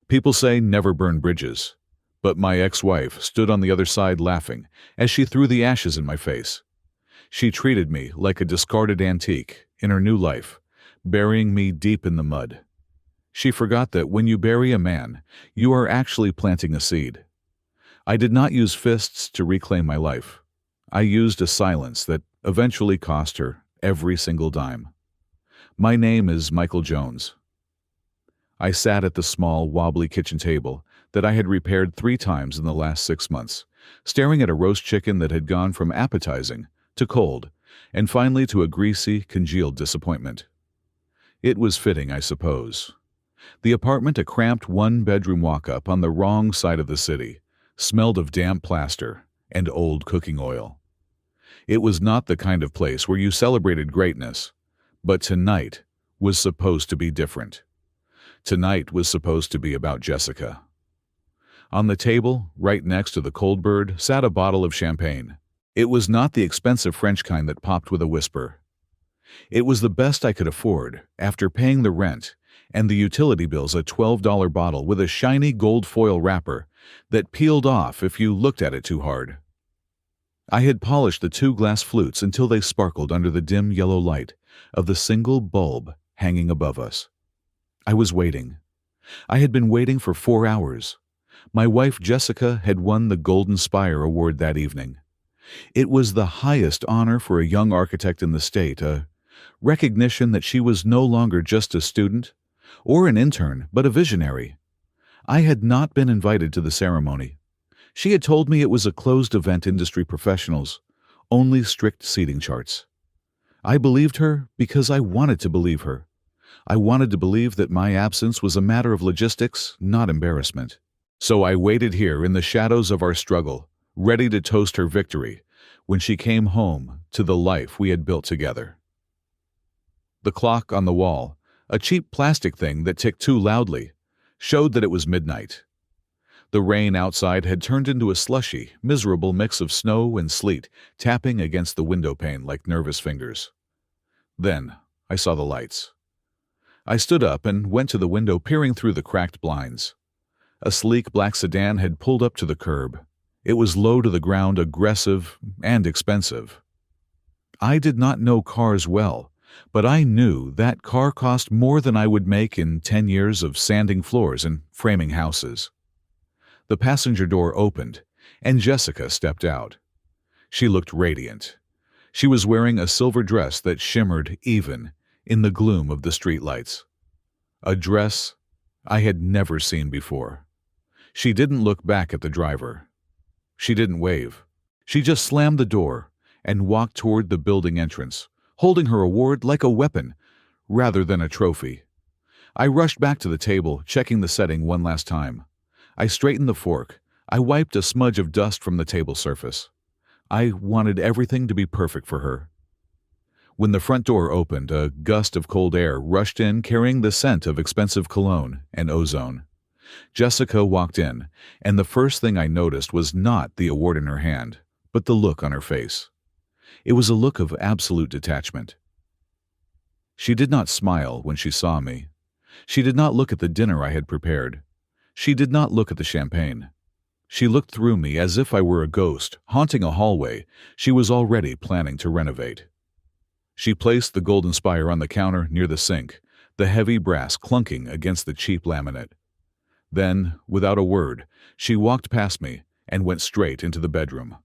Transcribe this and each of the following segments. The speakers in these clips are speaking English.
People say never burn bridges, but my ex-wife stood on the other side laughing as she threw the ashes in my face. She treated me like a discarded antique in her new life, burying me deep in the mud. She forgot that when you bury a man, you are actually planting a seed. I did not use fists to reclaim my life. I used a silence that eventually cost her every single dime. My name is Michael Jones. I sat at the small, wobbly kitchen table that I had repaired 3 times in the last 6 months, staring at a roast chicken that had gone from appetizing to cold, and finally to a greasy, congealed disappointment. It was fitting, I suppose. The apartment, a cramped 1-bedroom walk-up on the wrong side of the city, smelled of damp plaster and old cooking oil. It was not the kind of place where you celebrated greatness, but tonight was supposed to be different. Tonight was supposed to be about Jessica. On the table, right next to the cold bird, sat a bottle of champagne. It was not the expensive French kind that popped with a whisper. It was the best I could afford after paying the rent and the utility bills, a $12 bottle with a shiny gold foil wrapper that peeled off if you looked at it too hard. I had polished the 2 glass flutes until they sparkled under the dim yellow light of the single bulb hanging above us. I was waiting. I had been waiting for 4 hours. My wife Jessica had won the Golden Spire Award that evening. It was the highest honor for a young architect in the state, a recognition that she was no longer just a student or an intern, but a visionary. I had not been invited to the ceremony. She had told me it was a closed event, industry professionals, only strict seating charts. I believed her because I wanted to believe her. I wanted to believe that my absence was a matter of logistics, not embarrassment. So I waited here in the shadows of our struggle, ready to toast her victory when she came home to the life we had built together. The clock on the wall, a cheap plastic thing that ticked too loudly, showed that it was midnight. The rain outside had turned into a slushy, miserable mix of snow and sleet, tapping against the window pane like nervous fingers. Then I saw the lights. I stood up and went to the window, peering through the cracked blinds. A sleek black sedan had pulled up to the curb. It was low to the ground, aggressive and expensive. I did not know cars well, but I knew that car cost more than I would make in 10 years of sanding floors and framing houses. The passenger door opened, and Jessica stepped out. She looked radiant. She was wearing a silver dress that shimmered even in the gloom of the streetlights. A dress I had never seen before. She didn't look back at the driver. She didn't wave. She just slammed the door and walked toward the building entrance, holding her award like a weapon rather than a trophy. I rushed back to the table, checking the setting one last time. I straightened the fork. I wiped a smudge of dust from the table surface. I wanted everything to be perfect for her. When the front door opened, a gust of cold air rushed in, carrying the scent of expensive cologne and ozone. Jessica walked in, and the first thing I noticed was not the award in her hand, but the look on her face. It was a look of absolute detachment. She did not smile when she saw me. She did not look at the dinner I had prepared. She did not look at the champagne. She looked through me as if I were a ghost, haunting a hallway she was already planning to renovate. She placed the Golden Spire on the counter near the sink, the heavy brass clunking against the cheap laminate. Then, without a word, she walked past me and went straight into the bedroom.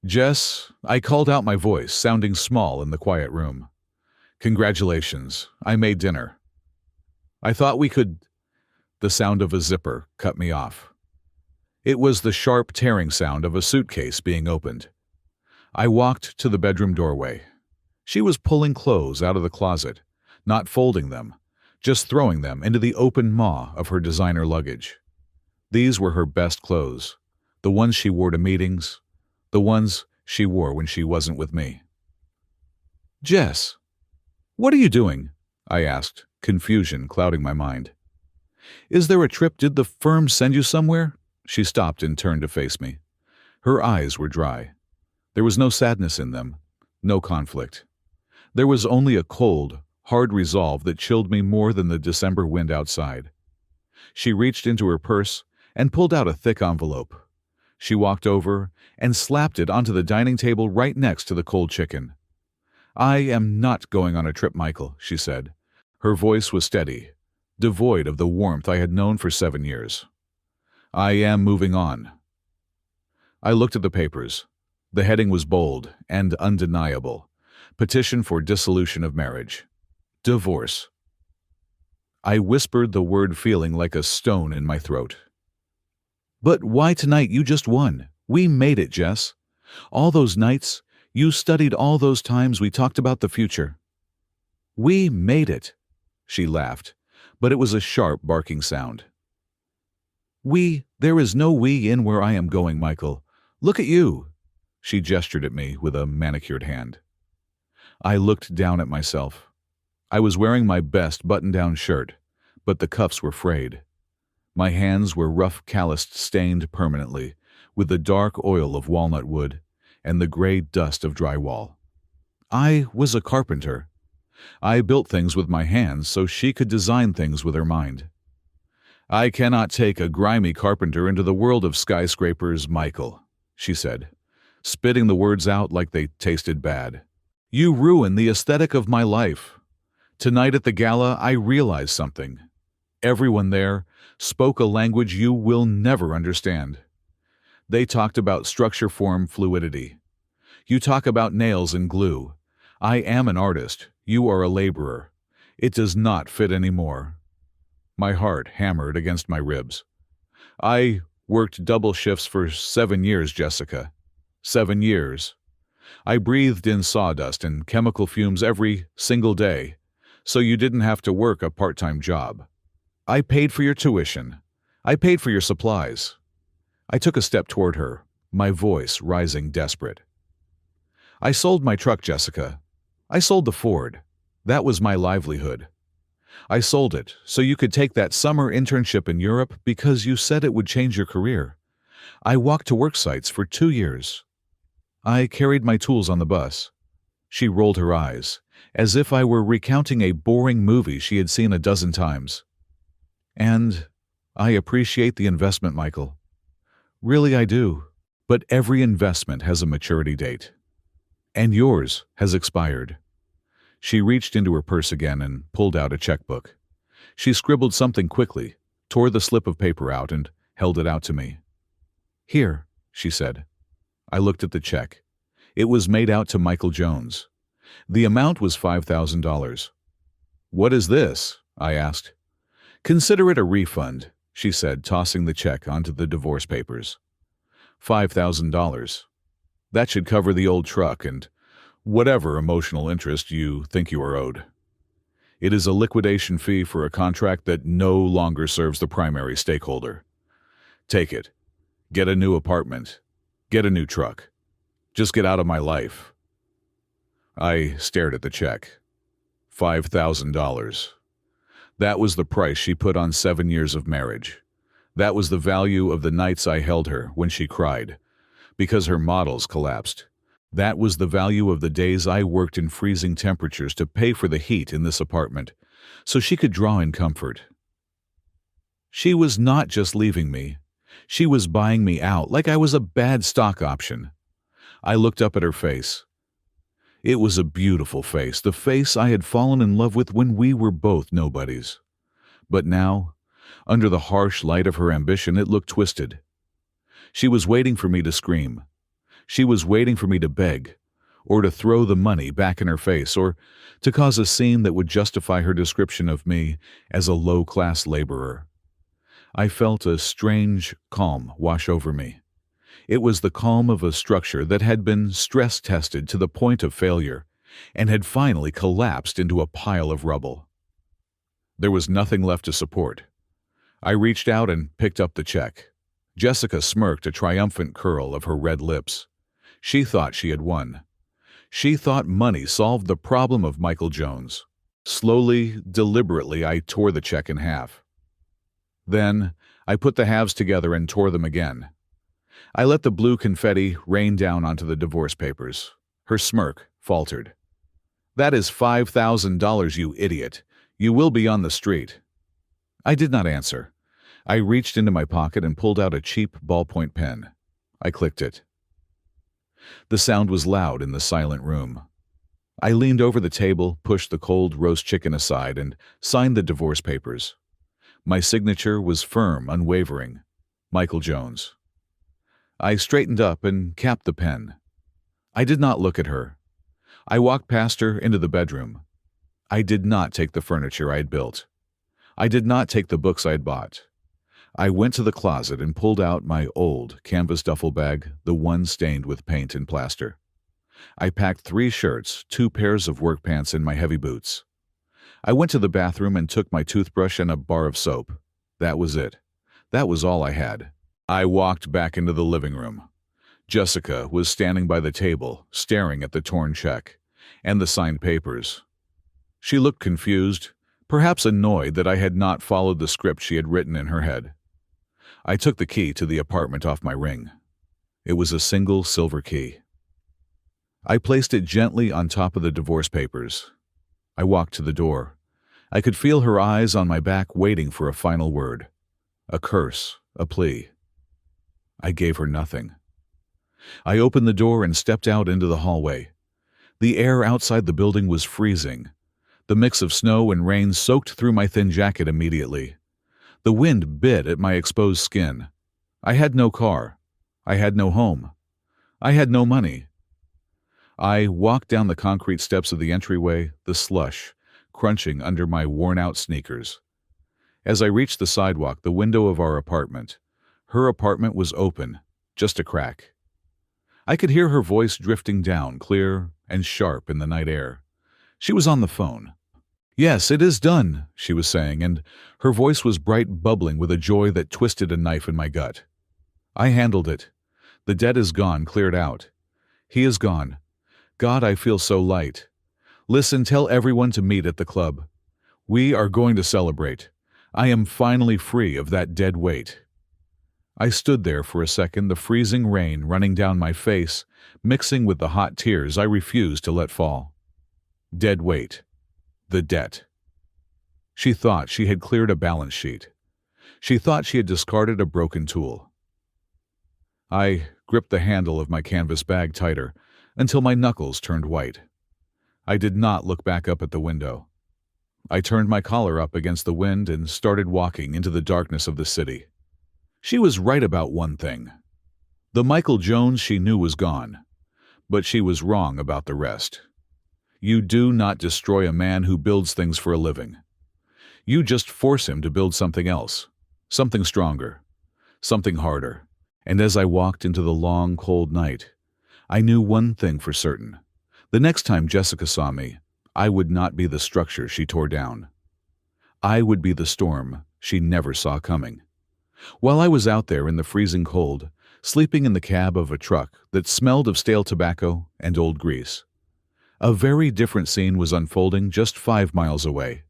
"Jess," I called out, my voice sounding small in the quiet room. "Congratulations, I made dinner." "I thought we could—" The sound of a zipper cut me off. It was the sharp tearing sound of a suitcase being opened. I walked to the bedroom doorway. She was pulling clothes out of the closet, not folding them, just throwing them into the open maw of her designer luggage. These were her best clothes, the ones she wore to meetings, the ones she wore when she wasn't with me. "Jess, what are you doing?" I asked, confusion clouding my mind. "Is there a trip? Did the firm send you somewhere?" She stopped and turned to face me. Her eyes were dry. There was no sadness in them, no conflict. There was only a cold, hard resolve that chilled me more than the December wind outside. She reached into her purse and pulled out a thick envelope. She walked over and slapped it onto the dining table right next to the cold chicken. "I am not going on a trip, Michael," she said. Her voice was steady, devoid of the warmth I had known for 7 years. "I am moving on." I looked at the papers. The heading was bold and undeniable. Petition for dissolution of marriage. Divorce. I whispered the word, feeling like a stone in my throat. "But why tonight? You just won. We made it, Jess. All those nights, you studied all those times we talked about the future. We made it." She laughed, but it was a sharp, barking sound. There is no we in where I am going, Michael. Look at you." She gestured at me with a manicured hand. I looked down at myself. I was wearing my best button-down shirt, but the cuffs were frayed. My hands were rough, calloused, stained permanently, with the dark oil of walnut wood and the gray dust of drywall. I was a carpenter. I built things with my hands so she could design things with her mind. "I cannot take a grimy carpenter into the world of skyscrapers, Michael," she said, spitting the words out like they tasted bad. "You ruin the aesthetic of my life." Tonight at the gala, I realized something. Everyone there spoke a language you will never understand. They talked about structure-form fluidity. You talk about nails and glue. I am an artist. You are a laborer. It does not fit anymore. My heart hammered against my ribs. "I worked double shifts for 7 years, Jessica. 7 years. I breathed in sawdust and chemical fumes every single day, so you didn't have to work a part-time job. I paid for your tuition. I paid for your supplies." I took a step toward her, my voice rising desperate. "I sold my truck, Jessica. I sold the Ford. That was my livelihood. I sold it so you could take that summer internship in Europe because you said it would change your career. I walked to work sites for 2 years. I carried my tools on the bus." She rolled her eyes, as if I were recounting a boring movie she had seen a dozen times. "And I appreciate the investment, Michael. Really, I do. But every investment has a maturity date. And yours has expired." She reached into her purse again and pulled out a checkbook. She scribbled something quickly, tore the slip of paper out, and held it out to me. "Here," she said. I looked at the check. It was made out to Michael Jones. The amount was $5,000. "What is this?" I asked. "Consider it a refund," she said, tossing the check onto the divorce papers. $5,000. That should cover the old truck and whatever emotional interest you think you are owed. It is a liquidation fee for a contract that no longer serves the primary stakeholder. Take it. Get a new apartment. Get a new truck. Just get out of my life." I stared at the check. $5,000. That was the price she put on 7 years of marriage. That was the value of the nights I held her when she cried, because her models collapsed. That was the value of the days I worked in freezing temperatures to pay for the heat in this apartment, so she could draw in comfort. She was not just leaving me. She was buying me out like I was a bad stock option. I looked up at her face. It was a beautiful face, the face I had fallen in love with when we were both nobodies. But now, under the harsh light of her ambition, it looked twisted. She was waiting for me to scream. She was waiting for me to beg, or to throw the money back in her face, or to cause a scene that would justify her description of me as a low-class laborer. I felt a strange calm wash over me. It was the calm of a structure that had been stress-tested to the point of failure and had finally collapsed into a pile of rubble. There was nothing left to support. I reached out and picked up the check. Jessica smirked a triumphant curl of her red lips. She thought she had won. She thought money solved the problem of Michael Jones. Slowly, deliberately, I tore the check in half. Then, I put the halves together and tore them again. I let the blue confetti rain down onto the divorce papers. Her smirk faltered. "That is $5,000, you idiot. You will be on the street." I did not answer. I reached into my pocket and pulled out a cheap ballpoint pen. I clicked it. The sound was loud in the silent room. I leaned over the table, pushed the cold roast chicken aside, and signed the divorce papers. My signature was firm, unwavering. Michael Jones. I straightened up and capped the pen. I did not look at her. I walked past her into the bedroom. I did not take the furniture I had built. I did not take the books I had bought. I went to the closet and pulled out my old canvas duffel bag, the one stained with paint and plaster. I packed 3 shirts, 2 pairs of work pants, and my heavy boots. I went to the bathroom and took my toothbrush and a bar of soap. That was it. That was all I had. I walked back into the living room. Jessica was standing by the table, staring at the torn check and the signed papers. She looked confused, perhaps annoyed that I had not followed the script she had written in her head. I took the key to the apartment off my ring. It was a single silver key. I placed it gently on top of the divorce papers. I walked to the door. I could feel her eyes on my back waiting for a final word. A curse, a plea. I gave her nothing. I opened the door and stepped out into the hallway. The air outside the building was freezing. The mix of snow and rain soaked through my thin jacket immediately. The wind bit at my exposed skin. I had no car. I had no home. I had no money. I walked down the concrete steps of the entryway, the slush crunching under my worn-out sneakers. As I reached the sidewalk, the window of our apartment, her apartment was open, just a crack. I could hear her voice drifting down, clear and sharp in the night air. She was on the phone. "Yes, it is done," she was saying, and her voice was bright, bubbling with a joy that twisted a knife in my gut. "I handled it. The debt is gone, cleared out. He is gone. God, I feel so light. Listen, tell everyone to meet at the club. We are going to celebrate. I am finally free of that dead weight." I stood there for a second, the freezing rain running down my face, mixing with the hot tears I refused to let fall. Dead weight. The debt. She thought she had cleared a balance sheet. She thought she had discarded a broken tool. I gripped the handle of my canvas bag tighter until my knuckles turned white. I did not look back up at the window. I turned my collar up against the wind and started walking into the darkness of the city. She was right about one thing. The Michael Jones she knew was gone, but she was wrong about the rest. You do not destroy a man who builds things for a living. You just force him to build something else, something stronger, something harder. And as I walked into the long, cold night, I knew one thing for certain. The next time Jessica saw me, I would not be the structure she tore down. I would be the storm she never saw coming. While I was out there in the freezing cold, sleeping in the cab of a truck that smelled of stale tobacco and old grease, a very different scene was unfolding just 5 miles away.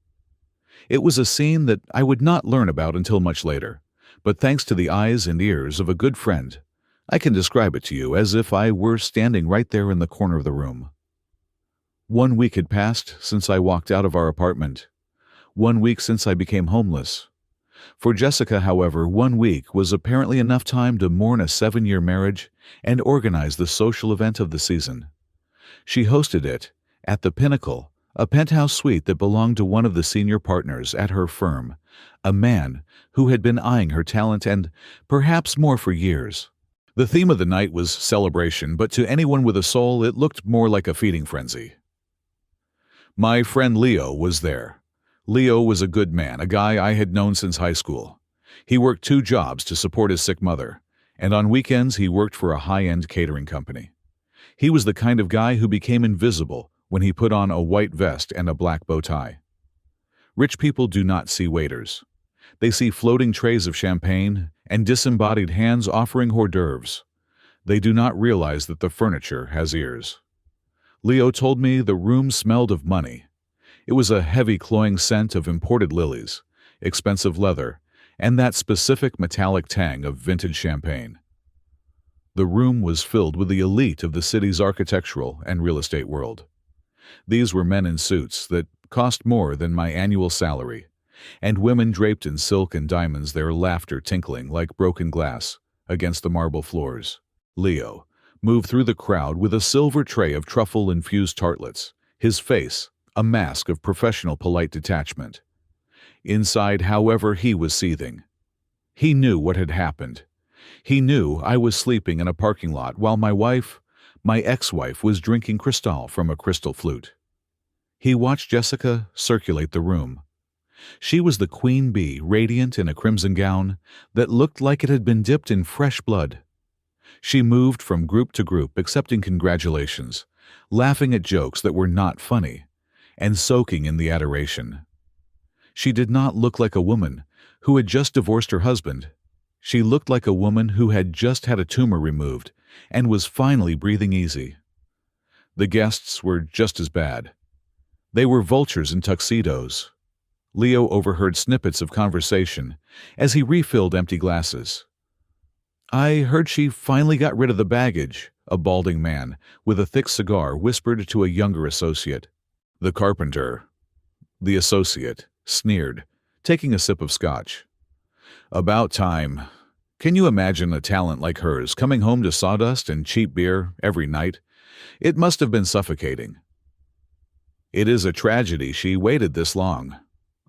It was a scene that I would not learn about until much later, but thanks to the eyes and ears of a good friend, I can describe it to you as if I were standing right there in the corner of the room. 1 week had passed since I walked out of our apartment. 1 week since I became homeless. For Jessica, however, 1 week was apparently enough time to mourn a 7-year marriage and organize the social event of the season. She hosted it at the Pinnacle, a penthouse suite that belonged to one of the senior partners at her firm, a man who had been eyeing her talent and perhaps more for years. The theme of the night was celebration, but to anyone with a soul, it looked more like a feeding frenzy. My friend Leo was there. Leo was a good man, a guy I had known since high school. He worked 2 jobs to support his sick mother, and on weekends he worked for a high-end catering company. He was the kind of guy who became invisible when he put on a white vest and a black bow tie. Rich people do not see waiters. They see floating trays of champagne and disembodied hands offering hors d'oeuvres. They do not realize that the furniture has ears. Leo told me the room smelled of money. It was a heavy, cloying scent of imported lilies, expensive leather, and that specific metallic tang of vintage champagne. The room was filled with the elite of the city's architectural and real estate world. These were men in suits that cost more than my annual salary, and women draped in silk and diamonds, their laughter tinkling like broken glass against the marble floors. Leo moved through the crowd with a silver tray of truffle-infused tartlets, his face a mask of professional polite detachment. Inside, however, he was seething. He knew what had happened. He knew I was sleeping in a parking lot while my ex-wife, was drinking Cristal from a crystal flute. He watched Jessica circulate the room. She was the queen bee, radiant in a crimson gown that looked like it had been dipped in fresh blood. She moved from group to group, accepting congratulations, laughing at jokes that were not funny, and soaking in the adoration. She did not look like a woman who had just divorced her husband. She looked like a woman who had just had a tumor removed and was finally breathing easy. The guests were just as bad. They were vultures in tuxedos. Leo overheard snippets of conversation as he refilled empty glasses. "I heard she finally got rid of the baggage," a balding man with a thick cigar whispered to a younger associate. The carpenter, the associate, sneered, taking a sip of scotch. "About time. Can you imagine a talent like hers coming home to sawdust and cheap beer every night? It must have been suffocating." "It is a tragedy she waited this long."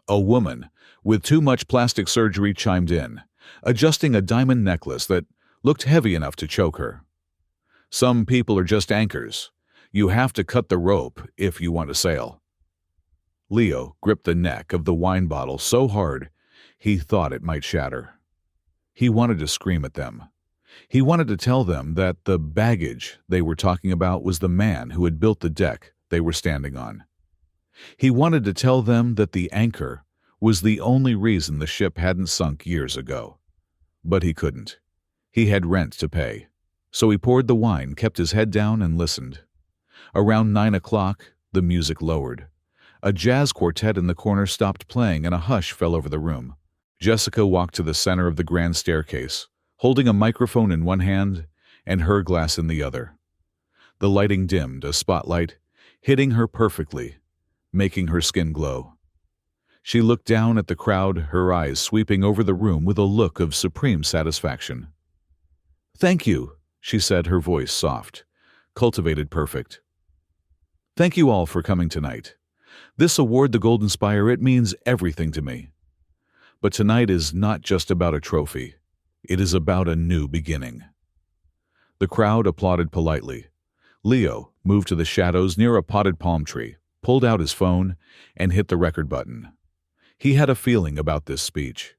A woman with too much plastic surgery chimed in, adjusting a diamond necklace that looked heavy enough to choke her. "Some people are just anchors. You have to cut the rope if you want to sail." Leo gripped the neck of the wine bottle so hard he thought it might shatter. He wanted to scream at them. He wanted to tell them that the baggage they were talking about was the man who had built the deck they were standing on. He wanted to tell them that the anchor was the only reason the ship hadn't sunk years ago. But he couldn't. He had rent to pay. So he poured the wine, kept his head down, and listened. Around 9 o'clock, the music lowered. A jazz quartet in the corner stopped playing and a hush fell over the room. Jessica walked to the center of the grand staircase, holding a microphone in one hand and her glass in the other. The lighting dimmed, a spotlight hitting her perfectly, making her skin glow. She looked down at the crowd, her eyes sweeping over the room with a look of supreme satisfaction. "Thank you," she said, her voice soft, cultivated perfect. "Thank you all for coming tonight. This award, the Golden Spire, it means everything to me. But tonight is not just about a trophy. It is about a new beginning." The crowd applauded politely. Leo moved to the shadows near a potted palm tree, pulled out his phone, and hit the record button. He had a feeling about this speech.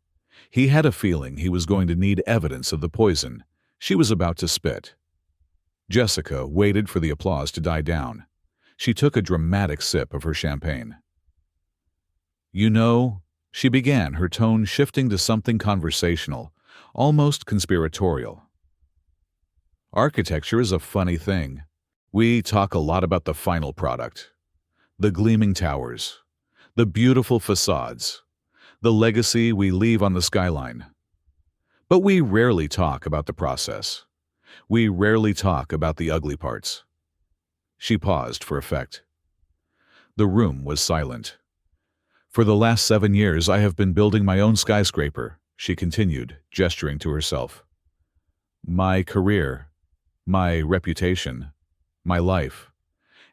He had a feeling he was going to need evidence of the poison she was about to spit. Jessica waited for the applause to die down. She took a dramatic sip of her champagne. "You know," she began, her tone shifting to something conversational, almost conspiratorial. "Architecture is a funny thing. We talk a lot about the final product. The gleaming towers, the beautiful facades, the legacy we leave on the skyline. But we rarely talk about the process. We rarely talk about the ugly parts." She paused for effect. The room was silent. "For the last 7 years I have been building my own skyscraper," she continued, gesturing to herself. "My career, my reputation, my life.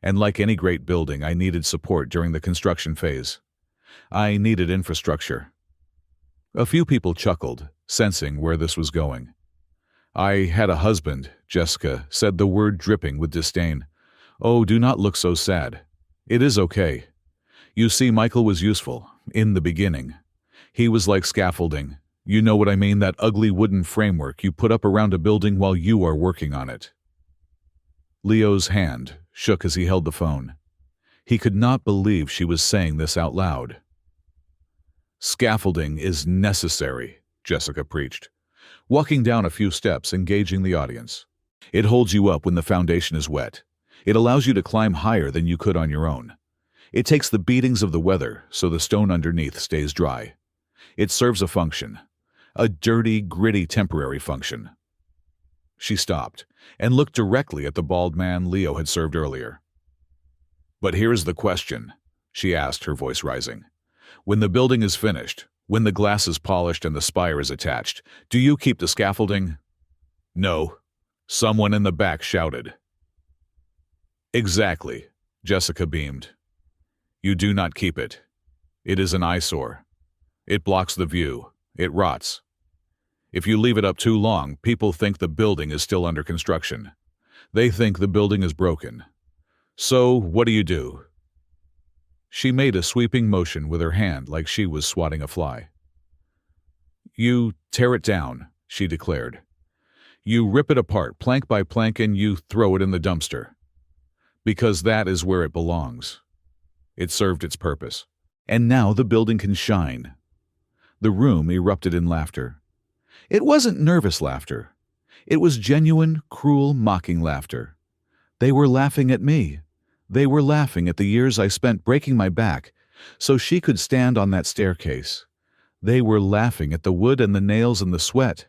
And like any great building, I needed support during the construction phase. I needed infrastructure." A few people chuckled, sensing where this was going. "I had a husband," Jessica said, the word dripping with disdain. "Oh, do not look so sad. It is okay. You see, Michael was useful, in the beginning. He was like scaffolding. You know what I mean, that ugly wooden framework you put up around a building while you are working on it." Leo's hand shook as he held the phone. He could not believe she was saying this out loud. "Scaffolding is necessary," Jessica preached, walking down a few steps, engaging the audience. "It holds you up when the foundation is wet. It allows you to climb higher than you could on your own. It takes the beatings of the weather so the stone underneath stays dry. It serves a function, a dirty, gritty, temporary function." She stopped and looked directly at the bald man Leo had served earlier. "But here is the question," she asked, her voice rising. When the building is finished, when the glass is polished and the spire is attached, do you keep the scaffolding? No. Someone in the back shouted. Exactly, Jessica beamed. You do not keep it. It is an eyesore. It blocks the view. It rots. If you leave it up too long, people think the building is still under construction. They think the building is broken. So, what do? She made a sweeping motion with her hand like she was swatting a fly. You tear it down, she declared. You rip it apart plank by plank and you throw it in the dumpster. Because that is where it belongs. It served its purpose. And now the building can shine. The room erupted in laughter. It wasn't nervous laughter. It was genuine, cruel, mocking laughter. They were laughing at me. They were laughing at the years I spent breaking my back so she could stand on that staircase. They were laughing at the wood and the nails and the sweat.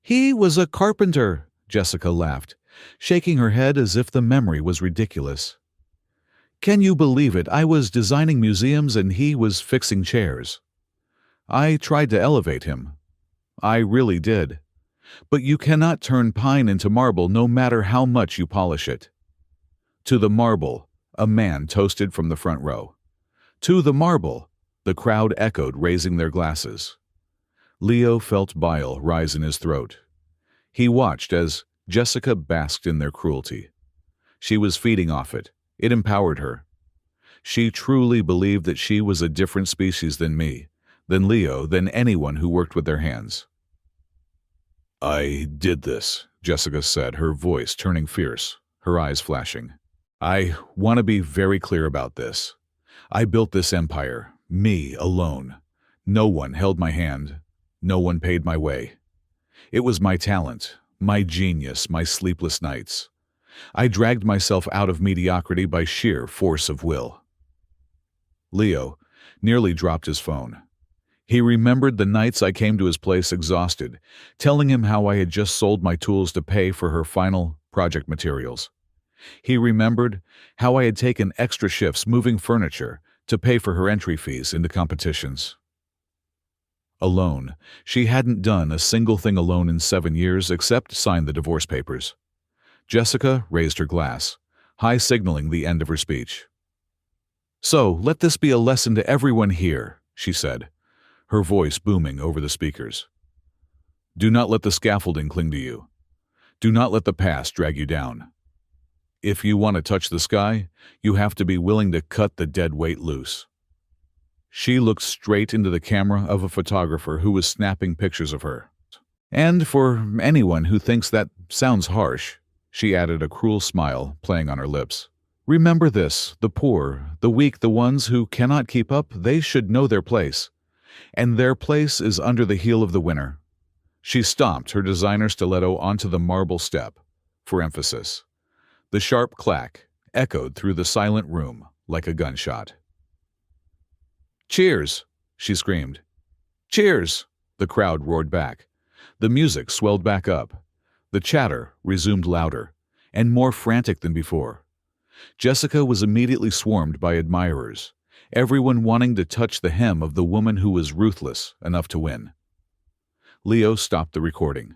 He was a carpenter, Jessica laughed, shaking her head as if the memory was ridiculous. Can you believe it? I was designing museums and he was fixing chairs. I tried to elevate him. I really did. But you cannot turn pine into marble no matter how much you polish it. To the marble, a man toasted from the front row. To the marble, the crowd echoed, raising their glasses. Leo felt bile rise in his throat. He watched as Jessica basked in their cruelty. She was feeding off it. It empowered her. She truly believed that she was a different species than me, than Leo, than anyone who worked with their hands. I did this, Jessica said, her voice turning fierce, her eyes flashing. I want to be very clear about this. I built this empire, me alone. No one held my hand. No one paid my way. It was my talent, my genius, my sleepless nights. I dragged myself out of mediocrity by sheer force of will. Leo nearly dropped his phone. He remembered the nights I came to his place exhausted, telling him how I had just sold my tools to pay for her final project materials. He remembered how I had taken extra shifts moving furniture to pay for her entry fees into competitions. Alone, she hadn't done a single thing alone in 7 years except sign the divorce papers. Jessica raised her glass, high signaling the end of her speech. So, let this be a lesson to everyone here, she said, her voice booming over the speakers. Do not let the scaffolding cling to you. Do not let the past drag you down. If you want to touch the sky, you have to be willing to cut the dead weight loose. She looked straight into the camera of a photographer who was snapping pictures of her. And for anyone who thinks that sounds harsh, she added, a cruel smile playing on her lips. Remember this, the poor, the weak, the ones who cannot keep up, they should know their place. And their place is under the heel of the winner. She stomped her designer stiletto onto the marble step, for emphasis. The sharp clack echoed through the silent room like a gunshot. Cheers, she screamed. Cheers, the crowd roared back. The music swelled back up. The chatter resumed louder and more frantic than before. Jessica was immediately swarmed by admirers, everyone wanting to touch the hem of the woman who was ruthless enough to win. Leo stopped the recording.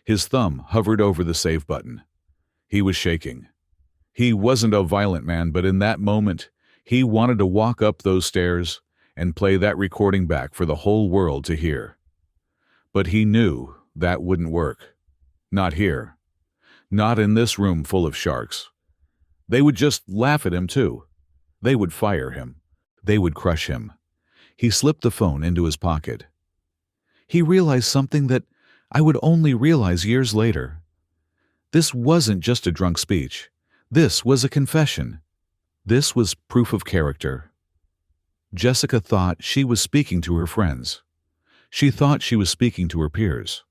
His thumb hovered over the save button. He was shaking. He wasn't a violent man, but in that moment, he wanted to walk up those stairs and play that recording back for the whole world to hear. But he knew that wouldn't work. Not here. Not in this room full of sharks. They would just laugh at him too. They would fire him. They would crush him. He slipped the phone into his pocket. He realized something that I would only realize years later. This wasn't just a drunk speech. This was a confession. This was proof of character. Jessica thought she was speaking to her friends. She thought she was speaking to her peers.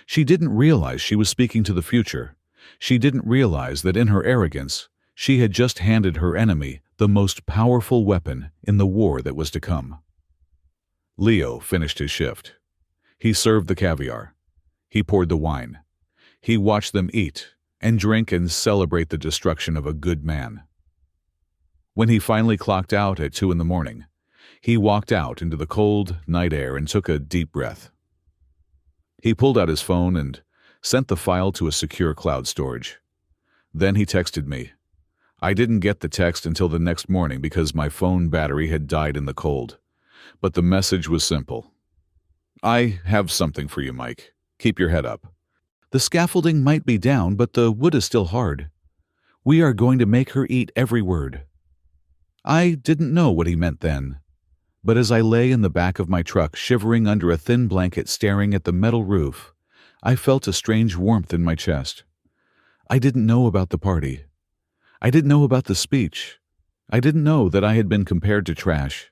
She didn't realize she was speaking to the future. She didn't realize that in her arrogance, she had just handed her enemy the most powerful weapon in the war that was to come. Leo finished his shift. He served the caviar. He poured the wine. He watched them eat and drink and celebrate the destruction of a good man. When he finally clocked out at 2 in the morning, He walked out into the cold night air and took a deep breath. He pulled out his phone and sent the file to a secure cloud storage. Then he texted me. I didn't get the text until the next morning because my phone battery had died in the cold. But the message was simple. I have something for you, Mike. Keep your head up. The scaffolding might be down, but the wood is still hard. We are going to make her eat every word. I didn't know what he meant then. But as I lay in the back of my truck, shivering under a thin blanket staring at the metal roof, I felt a strange warmth in my chest. I didn't know about the party. I didn't know about the speech. I didn't know that I had been compared to trash.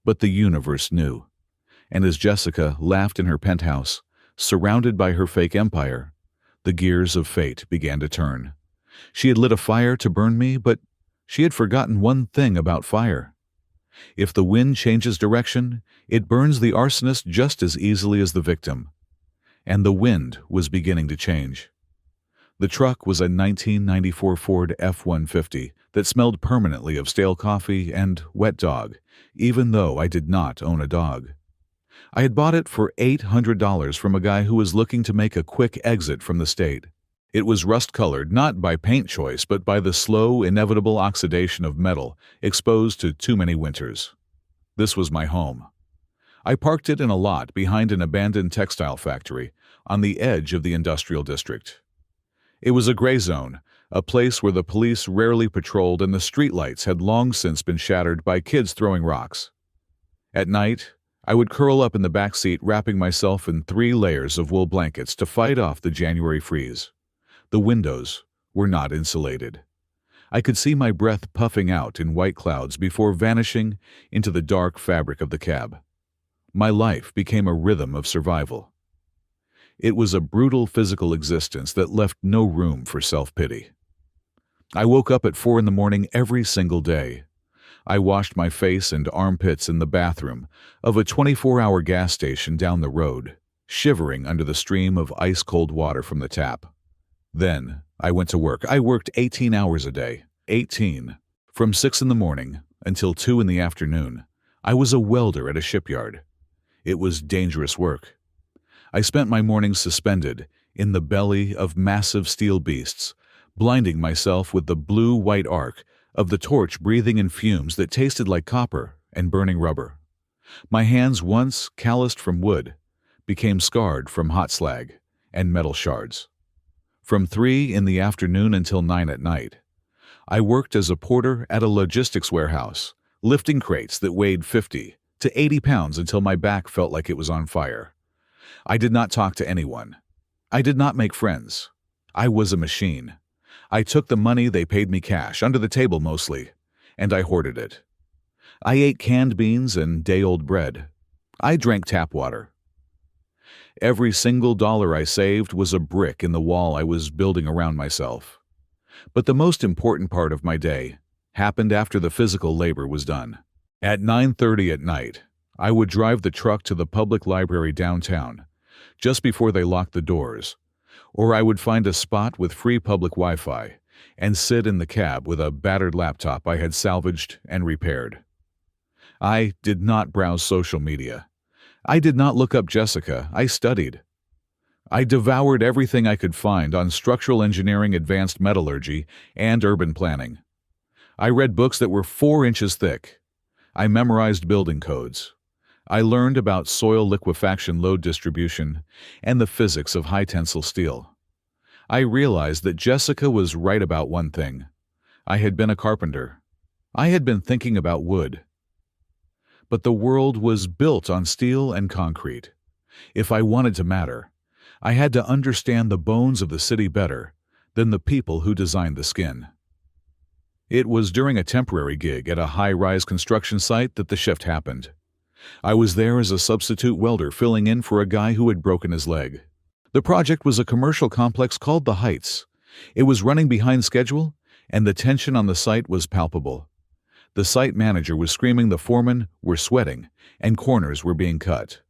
But the universe knew. And as Jessica laughed in her penthouse, surrounded by her fake empire, the gears of fate began to turn. She had lit a fire to burn me, but she had forgotten one thing about fire. If the wind changes direction, it burns the arsonist just as easily as the victim. And the wind was beginning to change. The truck was a 1994 Ford F-150 that smelled permanently of stale coffee and wet dog, even though I did not own a dog. I had bought it for $800 from a guy who was looking to make a quick exit from the state. It was rust-colored not by paint choice but by the slow, inevitable oxidation of metal exposed to too many winters. This was my home. I parked it in a lot behind an abandoned textile factory on the edge of the industrial district. It was a gray zone, a place where the police rarely patrolled and the streetlights had long since been shattered by kids throwing rocks. At night, I would curl up in the back seat, wrapping myself in 3 layers of wool blankets to fight off the January freeze. The windows were not insulated. I could see my breath puffing out in white clouds before vanishing into the dark fabric of the cab. My life became a rhythm of survival. It was a brutal physical existence that left no room for self-pity. I woke up at 4 in the morning every single day. I washed my face and armpits in the bathroom of a 24-hour gas station down the road, shivering under the stream of ice-cold water from the tap. Then I went to work. I worked 18 hours a day. 18. From 6 in the morning until 2 in the afternoon. I was a welder at a shipyard. It was dangerous work. I spent my mornings suspended in the belly of massive steel beasts, blinding myself with the blue-white arc of the torch, breathing in fumes that tasted like copper and burning rubber. My hands, once calloused from wood, became scarred from hot slag and metal shards. From 3 in the afternoon until 9 at night, I worked as a porter at a logistics warehouse, lifting crates that weighed 50 to 80 pounds until my back felt like it was on fire. I did not talk to anyone. I did not make friends. I was a machine. I took the money they paid me cash, under the table mostly, and I hoarded it. I ate canned beans and day-old bread. I drank tap water. Every single dollar I saved was a brick in the wall I was building around myself. But the most important part of my day happened after the physical labor was done. At 9:30 at night, I would drive the truck to the public library downtown, just before they locked the doors, or I would find a spot with free public Wi-Fi and sit in the cab with a battered laptop I had salvaged and repaired. I did not browse social media. I did not look up Jessica. I studied. I devoured everything I could find on structural engineering, advanced metallurgy, and urban planning. I read books that were 4 inches thick. I memorized building codes. I learned about soil liquefaction load distribution and the physics of high-tensile steel. I realized that Jessica was right about one thing. I had been a carpenter. I had been thinking about wood. But the world was built on steel and concrete. If I wanted to matter, I had to understand the bones of the city better than the people who designed the skin. It was during a temporary gig at a high-rise construction site that the shift happened. I was there as a substitute welder filling in for a guy who had broken his leg. The project was a commercial complex called The Heights. It was running behind schedule, and the tension on the site was palpable. The site manager was screaming, the foremen were sweating, and corners were being cut.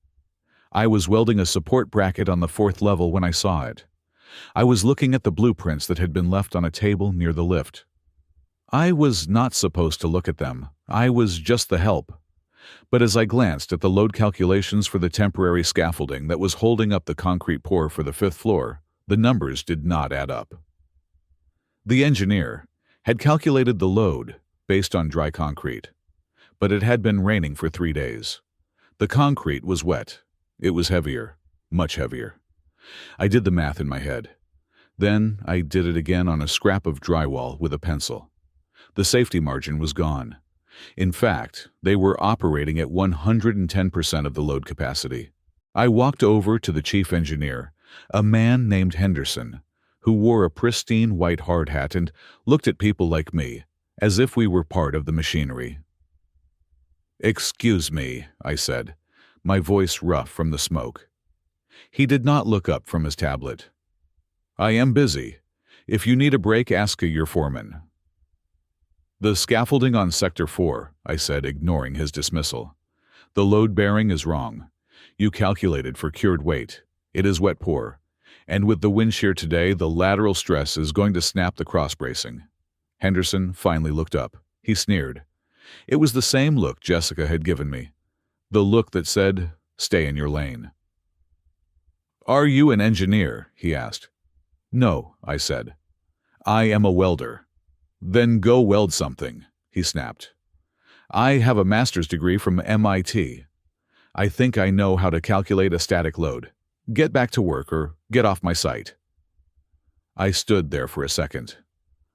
I was welding a support bracket on the 4th level when I saw it. I was looking at the blueprints that had been left on a table near the lift. I was not supposed to look at them. I was just the help. But as I glanced at the load calculations for the temporary scaffolding that was holding up the concrete pour for the 5th floor, the numbers did not add up. The engineer had calculated the load based on dry concrete, but it had been raining for 3 days. The concrete was wet. It was heavier, much heavier. I did the math in my head. Then I did it again on a scrap of drywall with a pencil. The safety margin was gone. In fact, they were operating at 110% of the load capacity. I walked over to the chief engineer, a man named Henderson, who wore a pristine white hard hat and looked at people like me, as if we were part of the machinery. "Excuse me," I said, my voice rough from the smoke. He did not look up from his tablet. "I am busy. If you need a break, ask your foreman." "The scaffolding on Sector 4, I said, ignoring his dismissal. "The load bearing is wrong. You calculated for cured weight. It is wet pour. And with the wind shear today, the lateral stress is going to snap the cross bracing." Henderson finally looked up. He sneered. It was the same look Jessica had given me. The look that said, "Stay in your lane." "Are you an engineer?" he asked. "No," I said. "I am a welder." "Then go weld something," he snapped. "I have a master's degree from MIT. I think I know how to calculate a static load. Get back to work or get off my site." I stood there for a second.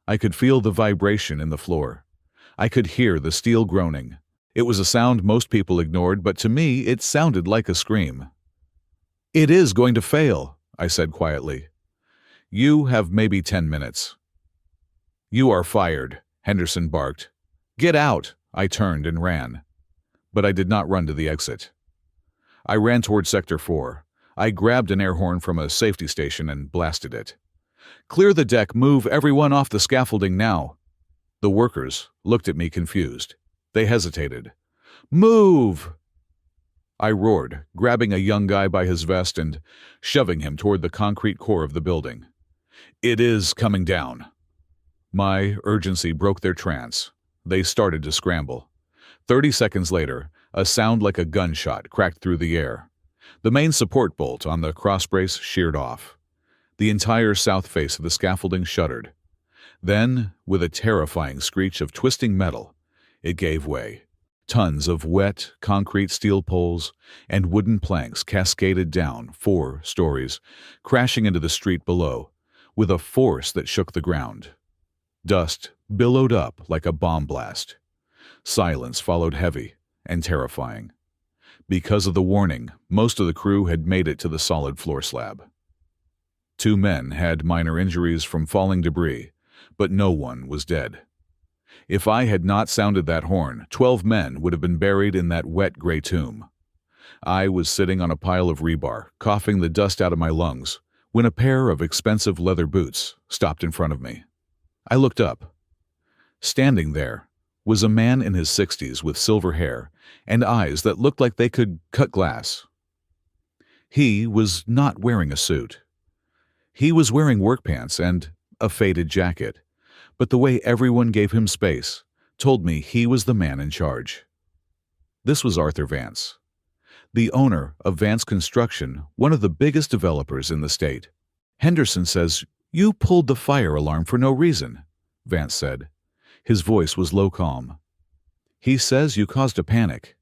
I could feel the vibration in the floor. I could hear the steel groaning. It was a sound most people ignored, but to me it sounded like a scream. "It is going to fail," I said quietly. "You have maybe 10 minutes. "You are fired," Henderson barked. "Get out!" I turned and ran. But I did not run to the exit. I ran toward Sector 4. I grabbed an air horn from a safety station and blasted it. "Clear the deck, move everyone off the scaffolding now." The workers looked at me confused. They hesitated. "Move!" I roared, grabbing a young guy by his vest and shoving him toward the concrete core of the building. "It is coming down." My urgency broke their trance. They started to scramble. 30 seconds later, a sound like a gunshot cracked through the air. The main support bolt on the crossbrace sheared off. The entire south face of the scaffolding shuddered. Then, with a terrifying screech of twisting metal, it gave way. Tons of wet, concrete steel poles and wooden planks cascaded down 4 stories, crashing into the street below, with a force that shook the ground. Dust billowed up like a bomb blast. Silence followed, heavy and terrifying. Because of the warning, most of the crew had made it to the solid floor slab. 2 men had minor injuries from falling debris, but no one was dead. If I had not sounded that horn, 12 men would have been buried in that wet gray tomb. I was sitting on a pile of rebar, coughing the dust out of my lungs, when a pair of expensive leather boots stopped in front of me. I looked up. Standing there was a man in his 60s with silver hair and eyes that looked like they could cut glass. He was not wearing a suit. He was wearing work pants and a faded jacket, but the way everyone gave him space told me he was the man in charge. This was Arthur Vance, the owner of Vance Construction, one of the biggest developers in the state. "Henderson says you pulled the fire alarm for no reason," Vance said. His voice was low calm. "He says you caused a panic."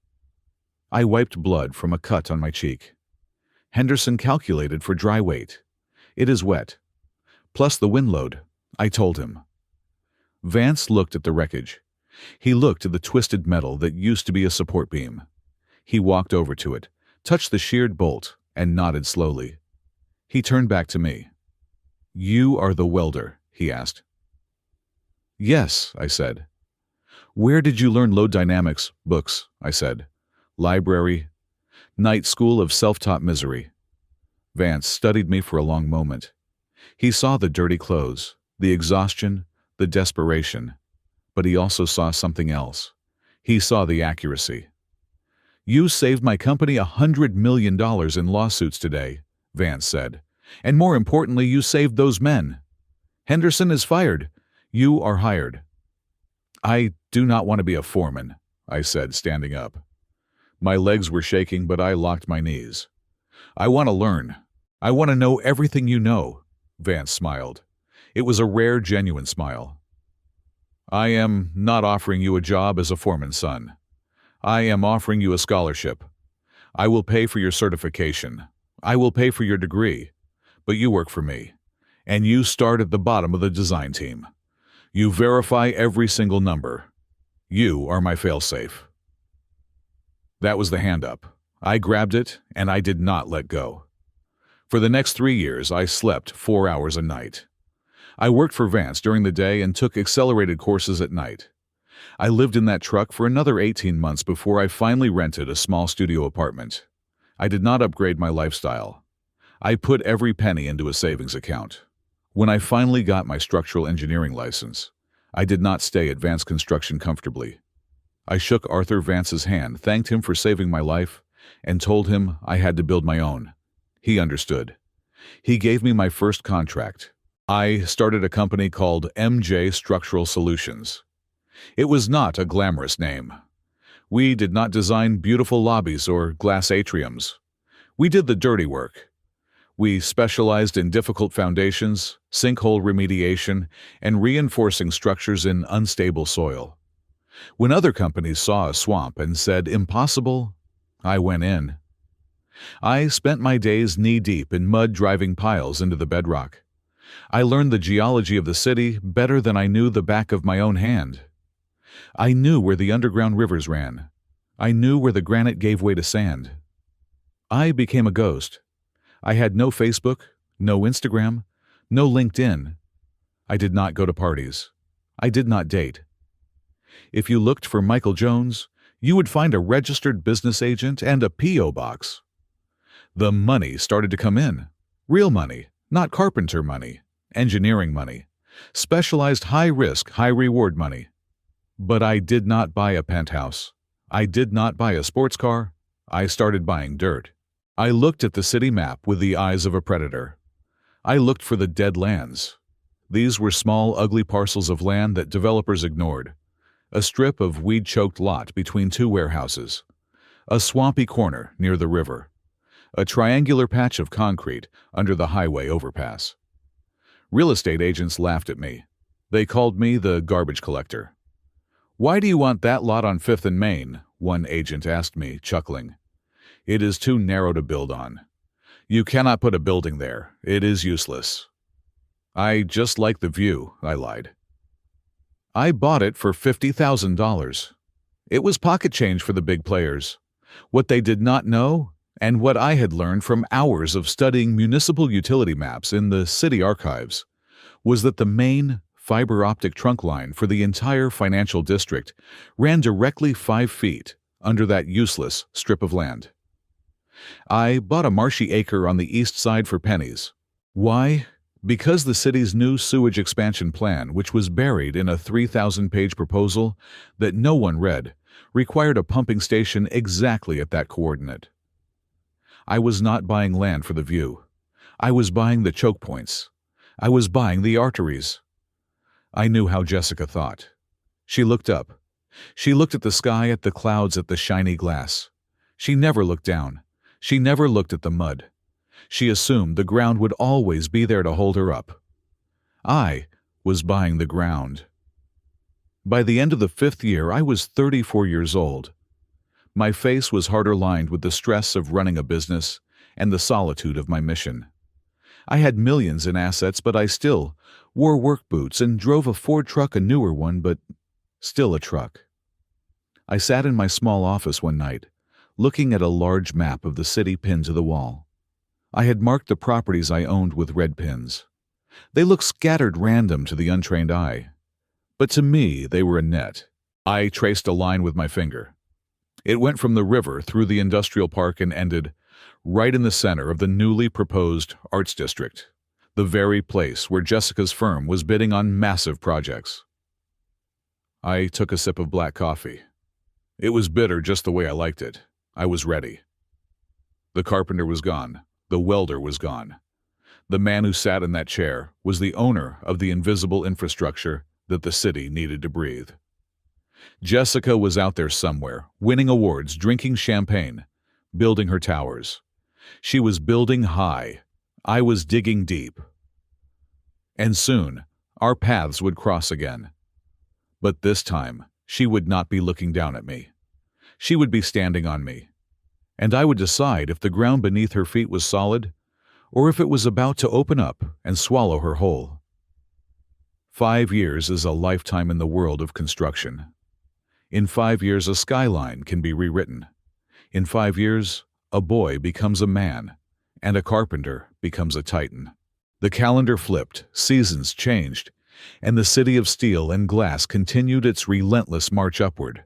I wiped blood from a cut on my cheek. "Henderson calculated for dry weight. It is wet. Plus the wind load," I told him. Vance looked at the wreckage. He looked at the twisted metal that used to be a support beam. He walked over to it, touched the sheared bolt, and nodded slowly. He turned back to me. "You are the welder?" he asked. "Yes," I said. "Where did you learn load dynamics?" "Books," I said. "Library." "Night school of self-taught misery." Vance studied me for a long moment. He saw the dirty clothes, the exhaustion, the desperation, but he also saw something else. He saw the accuracy. "You saved my company $100 million in lawsuits today," Vance said. "And more importantly, you saved those men. Henderson is fired. You are hired." "I do not want to be a foreman," I said, standing up. My legs were shaking, but I locked my knees. I want to learn. I want to know everything you know, Vance smiled. It was a rare, genuine smile. I am not offering you a job as a foreman's son. I am offering you a scholarship. I will pay for your certification. I will pay for your degree. But you work for me. And you start at the bottom of the design team. You verify every single number. You are my failsafe. That was the hand up. I grabbed it, and I did not let go. For the next 3 years, I slept 4 hours a night. I worked for Vance during the day and took accelerated courses at night. I lived in that truck for another 18 months before I finally rented a small studio apartment. I did not upgrade my lifestyle. I put every penny into a savings account. When I finally got my structural engineering license, I did not stay at Vance Construction comfortably. I shook Arthur Vance's hand, thanked him for saving my life, and told him I had to build my own. He understood. He gave me my first contract. I started a company called MJ Structural Solutions. It was not a glamorous name. We did not design beautiful lobbies or glass atriums. We did the dirty work. We specialized in difficult foundations, sinkhole remediation, and reinforcing structures in unstable soil. When other companies saw a swamp and said, "Impossible," I went in. I spent my days knee-deep in mud driving piles into the bedrock. I learned the geology of the city better than I knew the back of my own hand. I knew where the underground rivers ran. I knew where the granite gave way to sand. I became a ghost. I had no Facebook, no Instagram, no LinkedIn. I did not go to parties. I did not date. If you looked for Michael Jones, you would find a registered business agent and a P.O. box. The money started to come in. Real money, not carpenter money, engineering money, specialized high-risk, high-reward money. But I did not buy a penthouse. I did not buy a sports car. I started buying dirt. I looked at the city map with the eyes of a predator. I looked for the dead lands. These were small, ugly parcels of land that developers ignored. A strip of weed-choked lot between two warehouses. A swampy corner near the river. A triangular patch of concrete under the highway overpass. Real estate agents laughed at me. They called me the garbage collector. "Why do you want that lot on 5th and Main?" one agent asked me, chuckling. "It is too narrow to build on. You cannot put a building there. It is useless." "I just like the view," I lied. I bought it for $50,000. It was pocket change for the big players. What they did not know, and what I had learned from hours of studying municipal utility maps in the city archives, was that the main fiber optic trunk line for the entire financial district ran directly 5 feet under that useless strip of land. I bought a marshy acre on the east side for pennies. Why? Because the city's new sewage expansion plan, which was buried in a 3,000-page proposal that no one read, required a pumping station exactly at that coordinate. I was not buying land for the view. I was buying the choke points. I was buying the arteries. I knew how Jessica thought. She looked up. She looked at the sky, at the clouds, at the shiny glass. She never looked down. She never looked at the mud. She assumed the ground would always be there to hold her up. I was buying the ground. By the end of the 5th year, I was 34 years old. My face was harder lined with the stress of running a business and the solitude of my mission. I had millions in assets, but I still wore work boots and drove a Ford truck, a newer one, but still a truck. I sat in my small office one night, looking at a large map of the city pinned to the wall. I had marked the properties I owned with red pins. They looked scattered random to the untrained eye, but to me they were a net. I traced a line with my finger. It went from the river through the industrial park and ended right in the center of the newly proposed Arts District, the very place where Jessica's firm was bidding on massive projects. I took a sip of black coffee. It was bitter just the way I liked it. I was ready. The carpenter was gone. The welder was gone. The man who sat in that chair was the owner of the invisible infrastructure that the city needed to breathe. Jessica was out there somewhere, winning awards, drinking champagne, building her towers. She was building high. I was digging deep. And soon, our paths would cross again. But this time, she would not be looking down at me. She would be standing on me. And I would decide if the ground beneath her feet was solid, or if it was about to open up and swallow her whole. 5 years is a lifetime in the world of construction. In 5 years, a skyline can be rewritten. In 5 years, a boy becomes a man, and a carpenter becomes a titan. The calendar flipped, seasons changed, and the city of steel and glass continued its relentless march upward.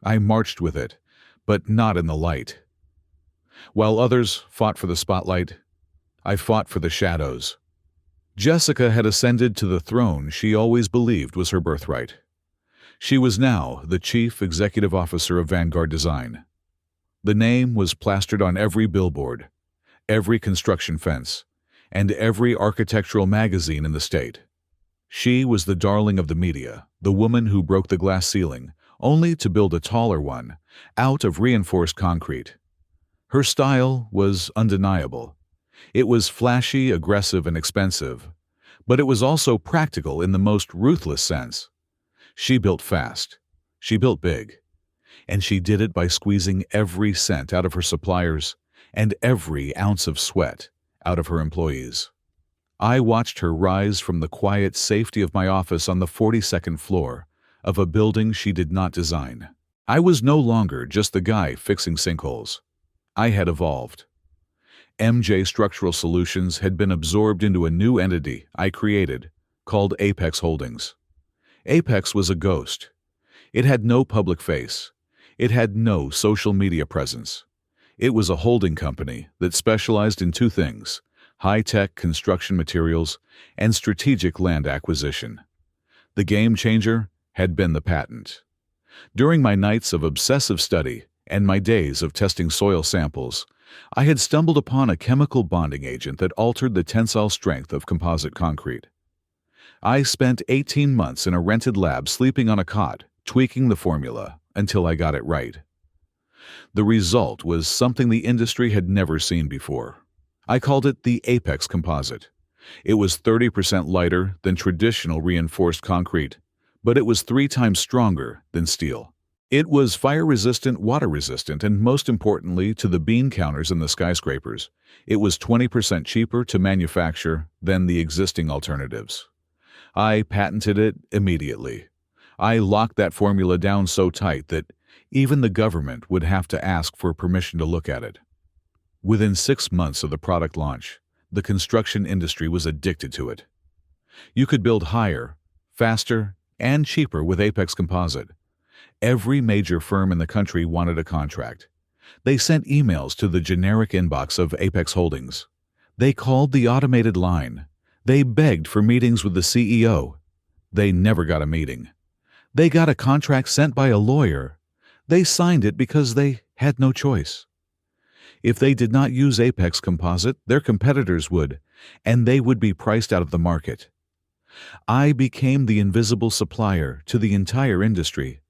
I marched with it, but not in the light. While others fought for the spotlight, I fought for the shadows. Jessica had ascended to the throne she always believed was her birthright. She was now the chief executive officer of Vanguard Design. The name was plastered on every billboard, every construction fence, and every architectural magazine in the state. She was the darling of the media, the woman who broke the glass ceiling, only to build a taller one, out of reinforced concrete. Her style was undeniable. It was flashy, aggressive, and expensive, but it was also practical in the most ruthless sense. She built fast. She built big. And she did it by squeezing every cent out of her suppliers and every ounce of sweat out of her employees. I watched her rise from the quiet safety of my office on the 42nd floor of a building she did not design. I was no longer just the guy fixing sinkholes. I had evolved. MJ Structural Solutions had been absorbed into a new entity I created called Apex Holdings. Apex was a ghost. It had no public face. It had no social media presence. It was a holding company that specialized in two things: high-tech construction materials and strategic land acquisition. The game changer had been the patent. During my nights of obsessive study and my days of testing soil samples, I had stumbled upon a chemical bonding agent that altered the tensile strength of composite concrete. I spent 18 months in a rented lab sleeping on a cot, tweaking the formula until I got it right. The result was something the industry had never seen before. I called it the Apex composite. It was 30% lighter than traditional reinforced concrete, but it was 3 times stronger than steel. It was fire-resistant, water-resistant, and most importantly to the bean counters in the skyscrapers, it was 20% cheaper to manufacture than the existing alternatives. I patented it immediately. I locked that formula down so tight that even the government would have to ask for permission to look at it. Within 6 months of the product launch, the construction industry was addicted to it. You could build higher, faster, and cheaper with Apex Composite. Every major firm in the country wanted a contract. They sent emails to the generic inbox of Apex Holdings. They called the automated line. They begged for meetings with the CEO. They never got a meeting. They got a contract sent by a lawyer. They signed it because they had no choice. If they did not use Apex Composite, their competitors would, and they would be priced out of the market. I became the invisible supplier to the entire industry.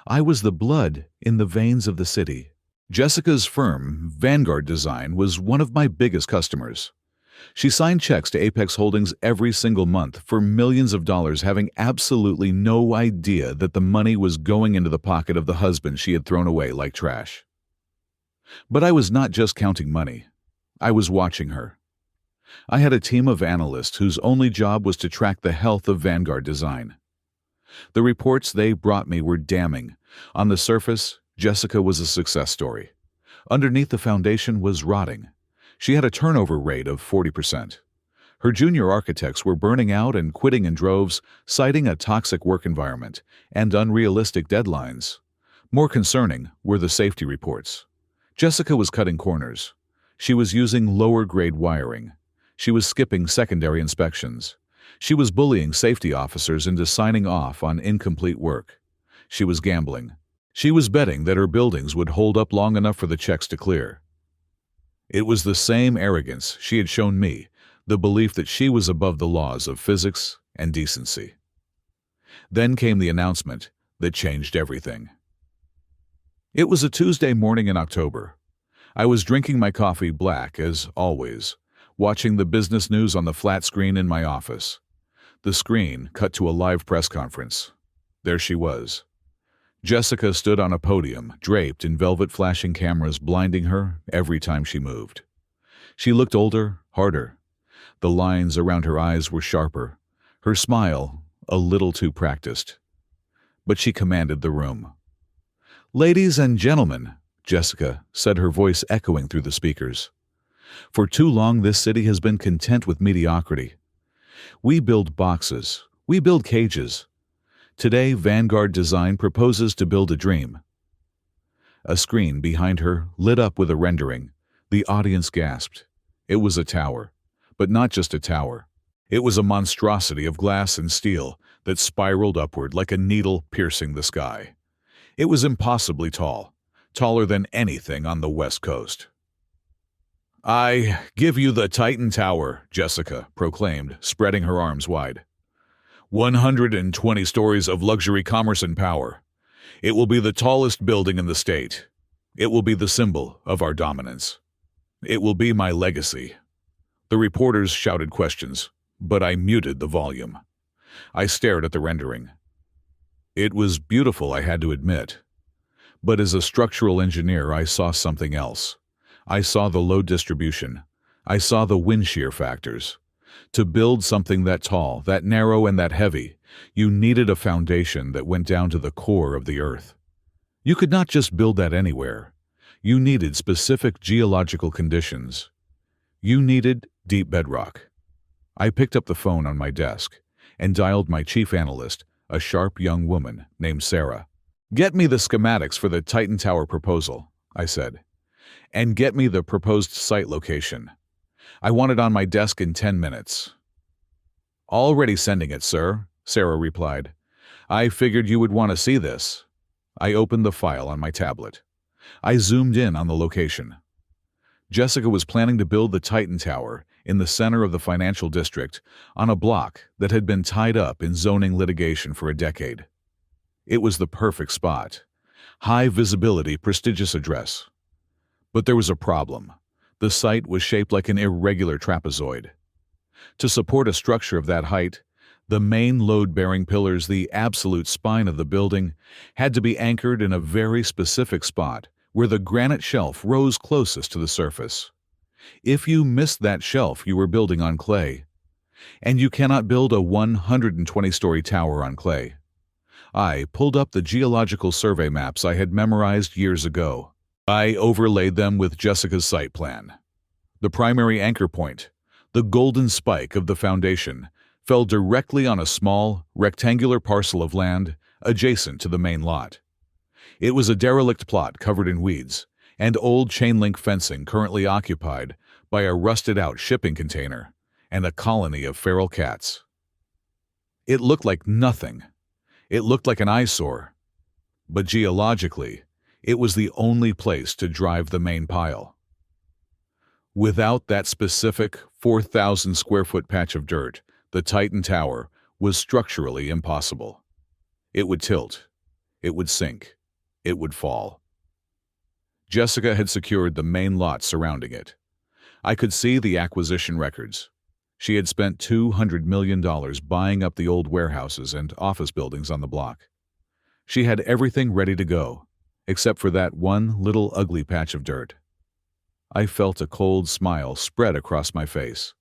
I was the blood in the veins of the city. Jessica's firm, Vanguard Design, was one of my biggest customers. She signed checks to Apex Holdings every single month for millions of dollars, having absolutely no idea that the money was going into the pocket of the husband she had thrown away like trash. But I was not just counting money. I was watching her. I had a team of analysts whose only job was to track the health of Vanguard Design. The reports they brought me were damning. On the surface, Jessica was a success story. Underneath, the foundation was rotting. She had a turnover rate of 40%. Her junior architects were burning out and quitting in droves, citing a toxic work environment and unrealistic deadlines. More concerning were the safety reports. Jessica was cutting corners. She was using lower-grade wiring. She was skipping secondary inspections. She was bullying safety officers into signing off on incomplete work. She was gambling. She was betting that her buildings would hold up long enough for the checks to clear. It was the same arrogance she had shown me, the belief that she was above the laws of physics and decency. Then came the announcement that changed everything. It was a Tuesday morning in October. I was drinking my coffee black, as always, watching the business news on the flat screen in my office. The screen cut to a live press conference. There she was. Jessica stood on a podium, draped in velvet, flashing cameras blinding her every time she moved. She looked older, harder. The lines around her eyes were sharper, her smile a little too practiced. But she commanded the room. "Ladies and gentlemen," Jessica said, her voice echoing through the speakers. "For too long this city has been content with mediocrity. We build boxes. We build cages. Today, Vanguard Design proposes to build a dream." A screen behind her lit up with a rendering. The audience gasped. It was a tower, but not just a tower. It was a monstrosity of glass and steel that spiraled upward like a needle piercing the sky. It was impossibly tall, taller than anything on the West Coast. "I give you the Titan Tower," Jessica proclaimed, spreading her arms wide. 120 stories of luxury, commerce, and power. It will be the tallest building in the state. It will be the symbol of our dominance. It will be my legacy." The reporters shouted questions, but I muted the volume. I stared at the rendering. It was beautiful, I had to admit. But as a structural engineer, I saw something else. I saw the load distribution. I saw the wind shear factors. To build something that tall, that narrow, and that heavy, you needed a foundation that went down to the core of the earth. You could not just build that anywhere. You needed specific geological conditions. You needed deep bedrock. I picked up the phone on my desk and dialed my chief analyst, a sharp young woman named Sarah. "Get me the schematics for the Titan Tower proposal," I said, "and get me the proposed site location. I want it on my desk in 10 minutes. "Already sending it, sir," Sarah replied. "I figured you would want to see this." I opened the file on my tablet. I zoomed in on the location. Jessica was planning to build the Titan Tower in the center of the financial district on a block that had been tied up in zoning litigation for a decade. It was the perfect spot. High visibility, prestigious address. But there was a problem. The site was shaped like an irregular trapezoid. To support a structure of that height, the main load-bearing pillars, the absolute spine of the building, had to be anchored in a very specific spot where the granite shelf rose closest to the surface. If you missed that shelf, you were building on clay. And you cannot build a 120-story tower on clay. I pulled up the geological survey maps I had memorized years ago. I overlaid them with Jessica's site plan. The primary anchor point, the golden spike of the foundation, fell directly on a small, rectangular parcel of land adjacent to the main lot. It was a derelict plot covered in weeds and old chain-link fencing currently occupied by a rusted-out shipping container and a colony of feral cats. It looked like nothing. It looked like an eyesore. But geologically, it was the only place to drive the main pile. Without that specific 4,000-square-foot patch of dirt, the Titan Tower was structurally impossible. It would tilt. It would sink. It would fall. Jessica had secured the main lot surrounding it. I could see the acquisition records. She had spent $200 million buying up the old warehouses and office buildings on the block. She had everything ready to go, except for that one little ugly patch of dirt. I felt a cold smile spread across my face.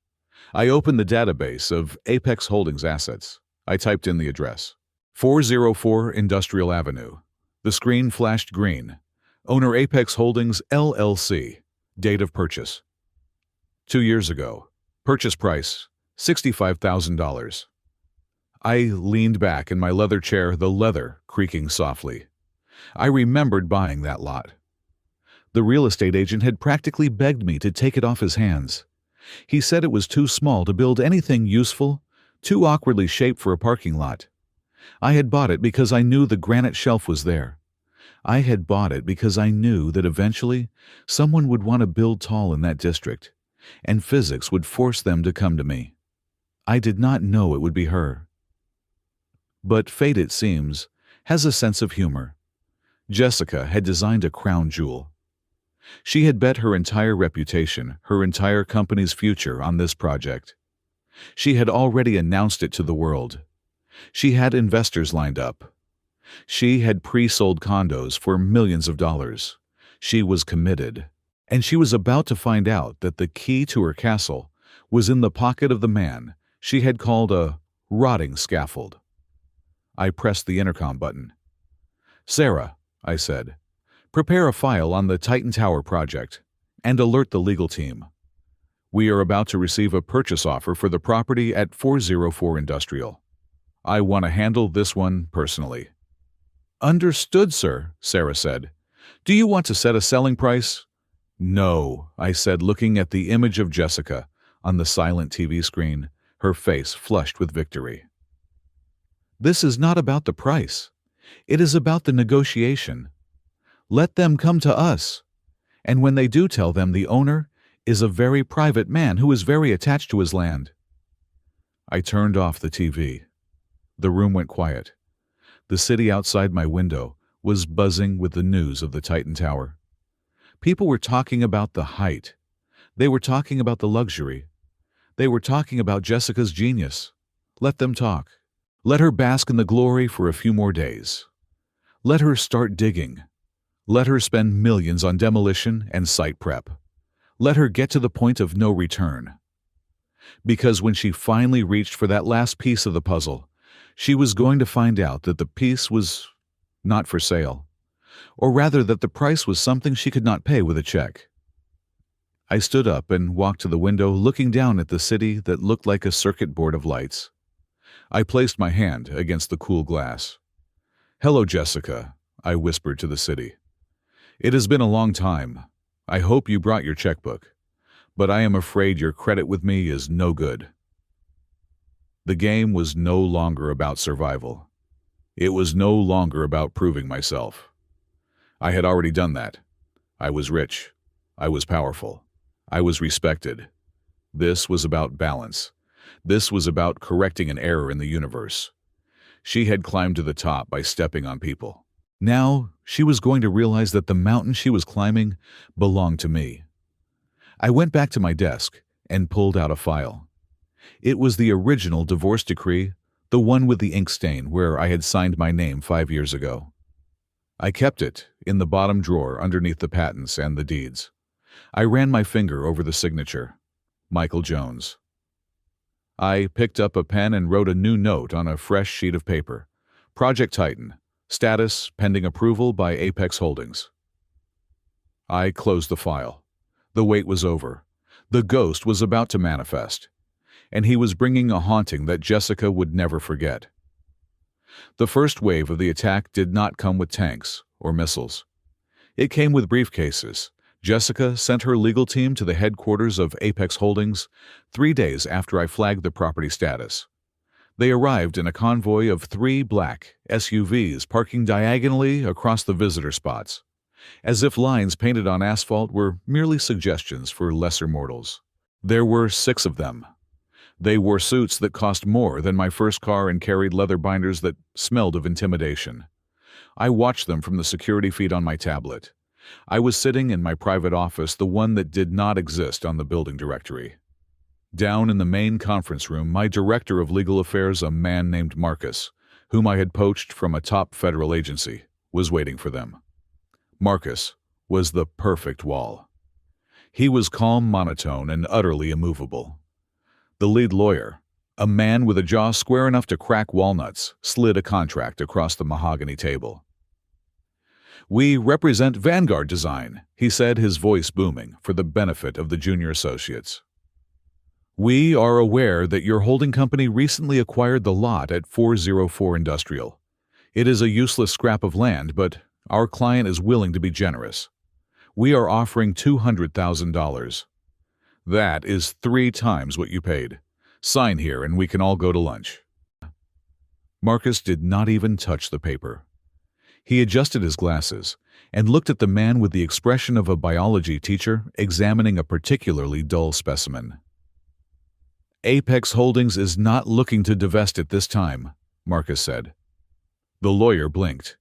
I opened the database of Apex Holdings assets. I typed in the address. 404 Industrial Avenue. The screen flashed green. Owner Apex Holdings, LLC. Date of purchase: 2 years ago. Purchase price, $65,000. I leaned back in my leather chair, the leather creaking softly. I remembered buying that lot. The real estate agent had practically begged me to take it off his hands. He said it was too small to build anything useful, too awkwardly shaped for a parking lot. I had bought it because I knew the granite shelf was there. I had bought it because I knew that eventually someone would want to build tall in that district, and physics would force them to come to me. I did not know it would be her. But fate, it seems, has a sense of humor. Jessica had designed a crown jewel. She had bet her entire reputation, her entire company's future on this project. She had already announced it to the world. She had investors lined up. She had pre-sold condos for millions of dollars. She was committed. And she was about to find out that the key to her castle was in the pocket of the man she had called a rotting scaffold. I pressed the intercom button. "Sarah," I said, "prepare a file on the Titan Tower project and alert the legal team. We are about to receive a purchase offer for the property at 404 Industrial. I want to handle this one personally." "Understood, sir," Sarah said. "Do you want to set a selling price?" "No," I said, looking at the image of Jessica on the silent TV screen, her face flushed with victory. "This is not about the price. It is about the negotiation. Let them come to us. And when they do, tell them the owner is a very private man who is very attached to his land." I turned off the TV. The room went quiet. The city outside my window was buzzing with the news of the Titan Tower. People were talking about the height. They were talking about the luxury. They were talking about Jessica's genius. Let them talk. Let her bask in the glory for a few more days. Let her start digging. Let her spend millions on demolition and site prep. Let her get to the point of no return. Because when she finally reached for that last piece of the puzzle, she was going to find out that the piece was not for sale, or rather that the price was something she could not pay with a check. I stood up and walked to the window, looking down at the city that looked like a circuit board of lights. I placed my hand against the cool glass. "Hello, Jessica," I whispered to the city. "It has been a long time. I hope you brought your checkbook, but I am afraid your credit with me is no good." The game was no longer about survival. It was no longer about proving myself. I had already done that. I was rich. I was powerful. I was respected. This was about balance. This was about correcting an error in the universe. She had climbed to the top by stepping on people. Now, she was going to realize that the mountain she was climbing belonged to me. I went back to my desk and pulled out a file. It was the original divorce decree, the one with the ink stain where I had signed my name 5 years ago. I kept it in the bottom drawer underneath the patents and the deeds. I ran my finger over the signature. Michael Jones. I picked up a pen and wrote a new note on a fresh sheet of paper. Project Titan. Status pending approval by Apex Holdings. I closed the file. The wait was over. The ghost was about to manifest, and he was bringing a haunting that Jessica would never forget. The first wave of the attack did not come with tanks or missiles. It came with briefcases. Jessica sent her legal team to the headquarters of Apex Holdings 3 days after I flagged the property status. They arrived in a convoy of 3 black SUVs parking diagonally across the visitor spots, as if lines painted on asphalt were merely suggestions for lesser mortals. There were 6 of them. They wore suits that cost more than my first car and carried leather binders that smelled of intimidation. I watched them from the security feed on my tablet. I was sitting in my private office, the one that did not exist on the building directory. Down in the main conference room, my director of legal affairs, a man named Marcus, whom I had poached from a top federal agency, was waiting for them. Marcus was the perfect wall. He was calm, monotone, and utterly immovable. The lead lawyer, a man with a jaw square enough to crack walnuts, slid a contract across the mahogany table. "We represent Vanguard Design," he said, his voice booming for the benefit of the junior associates. "We are aware that your holding company recently acquired the lot at 404 Industrial. It is a useless scrap of land, but our client is willing to be generous. We are offering $200,000. That is 3 times what you paid. Sign here and we can all go to lunch." Marcus did not even touch the paper. He adjusted his glasses and looked at the man with the expression of a biology teacher examining a particularly dull specimen. "Apex Holdings is not looking to divest at this time," Marcus said. The lawyer blinked.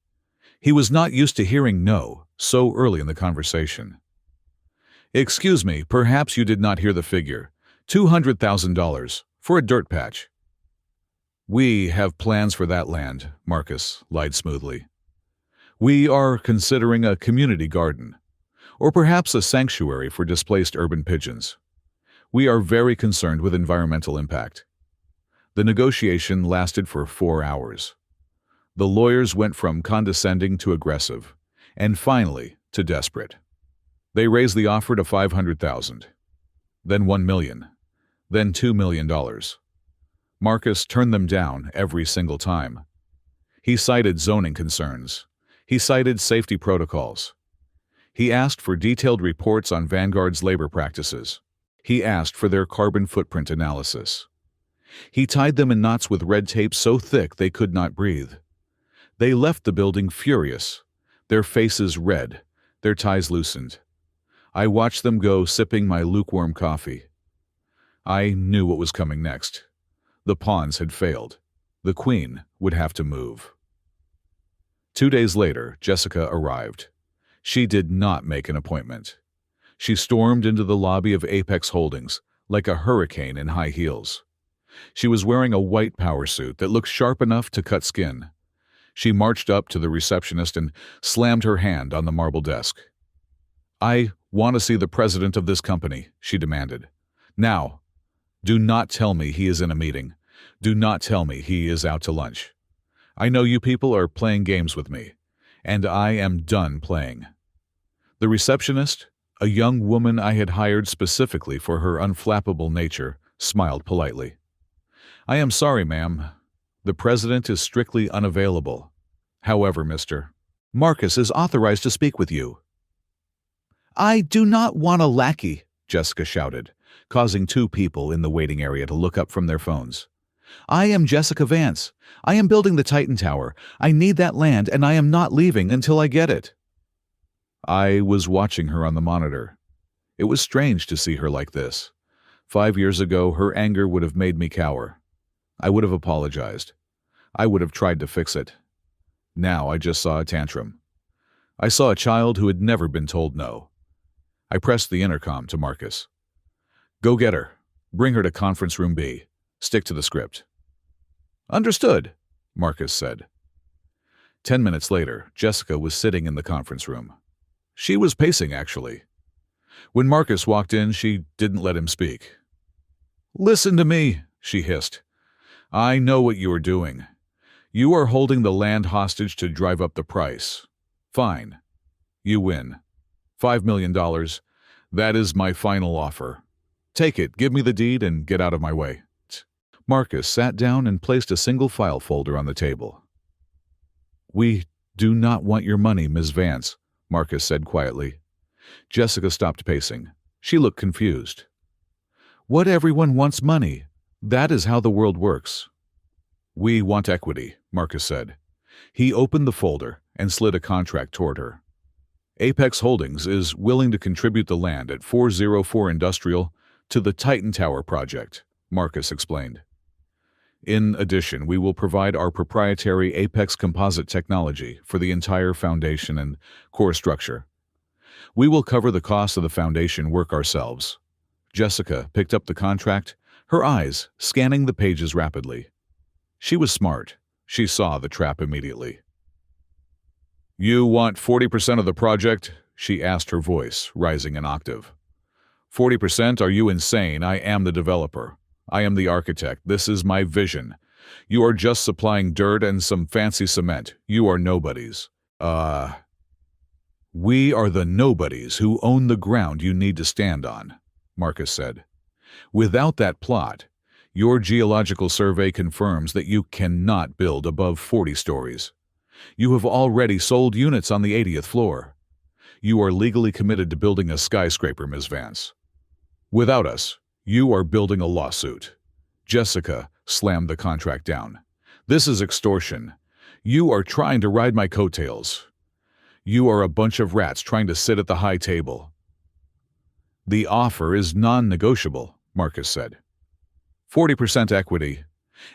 He was not used to hearing no so early in the conversation. Excuse me, perhaps you did not hear the figure. $200,000 for a dirt patch. We have plans for that land, Marcus lied smoothly. We are considering a community garden, or perhaps a sanctuary for displaced urban pigeons. We are very concerned with environmental impact. The negotiation lasted for 4 hours. The lawyers went from condescending to aggressive, and finally to desperate. They raised the offer to $500,000, then $1 million, then $2 million. Marcus turned them down every single time. He cited zoning concerns. He cited safety protocols. He asked for detailed reports on Vanguard's labor practices. He asked for their carbon footprint analysis. He tied them in knots with red tape so thick they could not breathe. They left the building furious, their faces red, their ties loosened. I watched them go, sipping my lukewarm coffee. I knew what was coming next. The pawns had failed. The queen would have to move. 2 days later, Jessica arrived. She did not make an appointment. She stormed into the lobby of Apex Holdings like a hurricane in high heels. She was wearing a white power suit that looked sharp enough to cut skin. She marched up to the receptionist and slammed her hand on the marble desk. I want to see the president of this company, she demanded. Now. Do not tell me he is in a meeting. Do not tell me he is out to lunch. I know you people are playing games with me, and I am done playing. The receptionist, a young woman I had hired specifically for her unflappable nature, smiled politely. I am sorry, ma'am. The president is strictly unavailable. However, Mr. Marcus is authorized to speak with you. I do not want a lackey, Jessica shouted, causing 2 people in the waiting area to look up from their phones. I am Jessica Vance. I am building the Titan Tower. I need that land, and I am not leaving until I get it. I was watching her on the monitor. It was strange to see her like this. 5 years ago, her anger would have made me cower. I would have apologized. I would have tried to fix it. Now I just saw a tantrum. I saw a child who had never been told no. I pressed the intercom to Marcus. Go get her. Bring her to conference room B. Stick to the script. Understood, Marcus said. 10 minutes later, Jessica was sitting in the conference room. She was pacing, actually. When Marcus walked in, she didn't let him speak. Listen to me, she hissed. I know what you are doing. You are holding the land hostage to drive up the price. Fine. You win. $5 million. That is my final offer. Take it, give me the deed, and get out of my way. Marcus sat down and placed a single file folder on the table. We do not want your money, Ms. Vance, Marcus said quietly. Jessica stopped pacing. She looked confused. What everyone wants money. That is how the world works. We want equity, Marcus said. He opened the folder and slid a contract toward her. Apex Holdings is willing to contribute the land at 404 Industrial to the Titan Tower project, Marcus explained. In addition, we will provide our proprietary Apex composite technology for the entire foundation and core structure. We will cover the cost of the foundation work ourselves. Jessica picked up the contract, her eyes scanning the pages rapidly. She was smart. She saw the trap immediately. You want 40% of the project? She asked, her voice rising an octave. 40%? Are you insane? I am the developer. I am the architect. This is my vision. You are just supplying dirt and some fancy cement. You are nobodies. We are the nobodies who own the ground you need to stand on, Marcus said. Without that plot, your geological survey confirms that you cannot build above 40 stories. You have already sold units on the 80th floor. You are legally committed to building a skyscraper, Ms. Vance. Without us, you are building a lawsuit. Jessica slammed the contract down. This is extortion. You are trying to ride my coattails. You are a bunch of rats trying to sit at the high table. The offer is non-negotiable, Marcus said. 40% equity.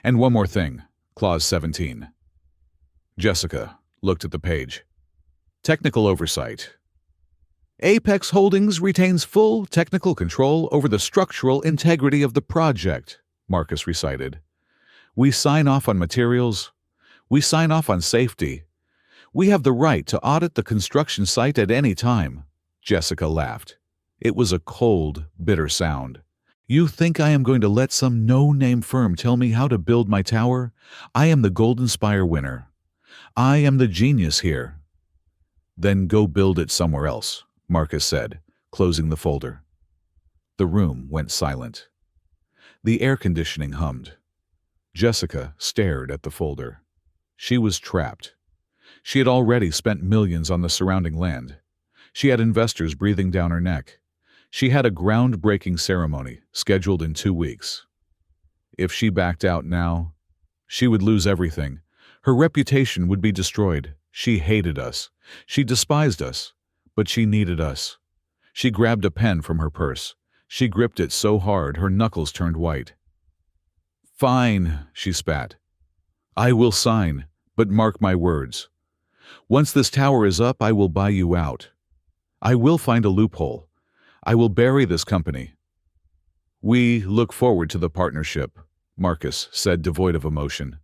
And one more thing, Clause 17. Jessica looked at the page. Technical oversight. Apex Holdings retains full technical control over the structural integrity of the project, Marcus recited. We sign off on materials. We sign off on safety. We have the right to audit the construction site at any time. Jessica laughed. It was a cold, bitter sound. You think I am going to let some no-name firm tell me how to build my tower? I am the Golden Spire winner. I am the genius here. Then go build it somewhere else, Marcus said, closing the folder. The room went silent. The air conditioning hummed. Jessica stared at the folder. She was trapped. She had already spent millions on the surrounding land. She had investors breathing down her neck. She had a groundbreaking ceremony scheduled in 2 weeks. If she backed out now, she would lose everything. Her reputation would be destroyed. She hated us. She despised us. But she needed us. She grabbed a pen from her purse. She gripped it so hard her knuckles turned white. Fine, she spat. I will sign, but mark my words. Once this tower is up, I will buy you out. I will find a loophole. I will bury this company. We look forward to the partnership, Marcus said, devoid of emotion.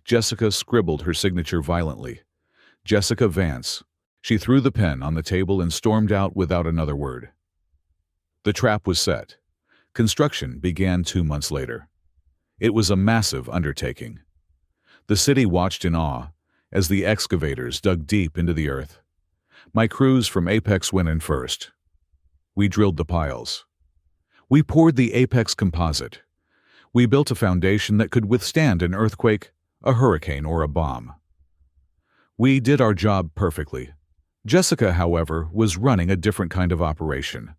Jessica scribbled her signature violently. Jessica Vance. She threw the pen on the table and stormed out without another word. The trap was set. Construction began 2 months later. It was a massive undertaking. The city watched in awe as the excavators dug deep into the earth. My crews from Apex went in first. We drilled the piles. We poured the Apex composite. We built a foundation that could withstand an earthquake, a hurricane, or a bomb. We did our job perfectly. Jessica, however, was running a different kind of operation.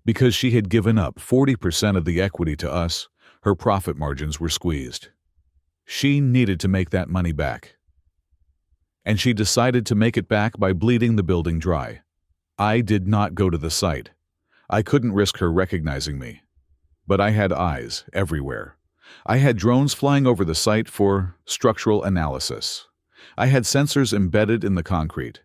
Because she had given up 40% of the equity to us, her profit margins were squeezed. She needed to make that money back. And she decided to make it back by bleeding the building dry. I did not go to the site. I couldn't risk her recognizing me. But I had eyes everywhere. I had drones flying over the site for structural analysis. I had sensors embedded in the concrete.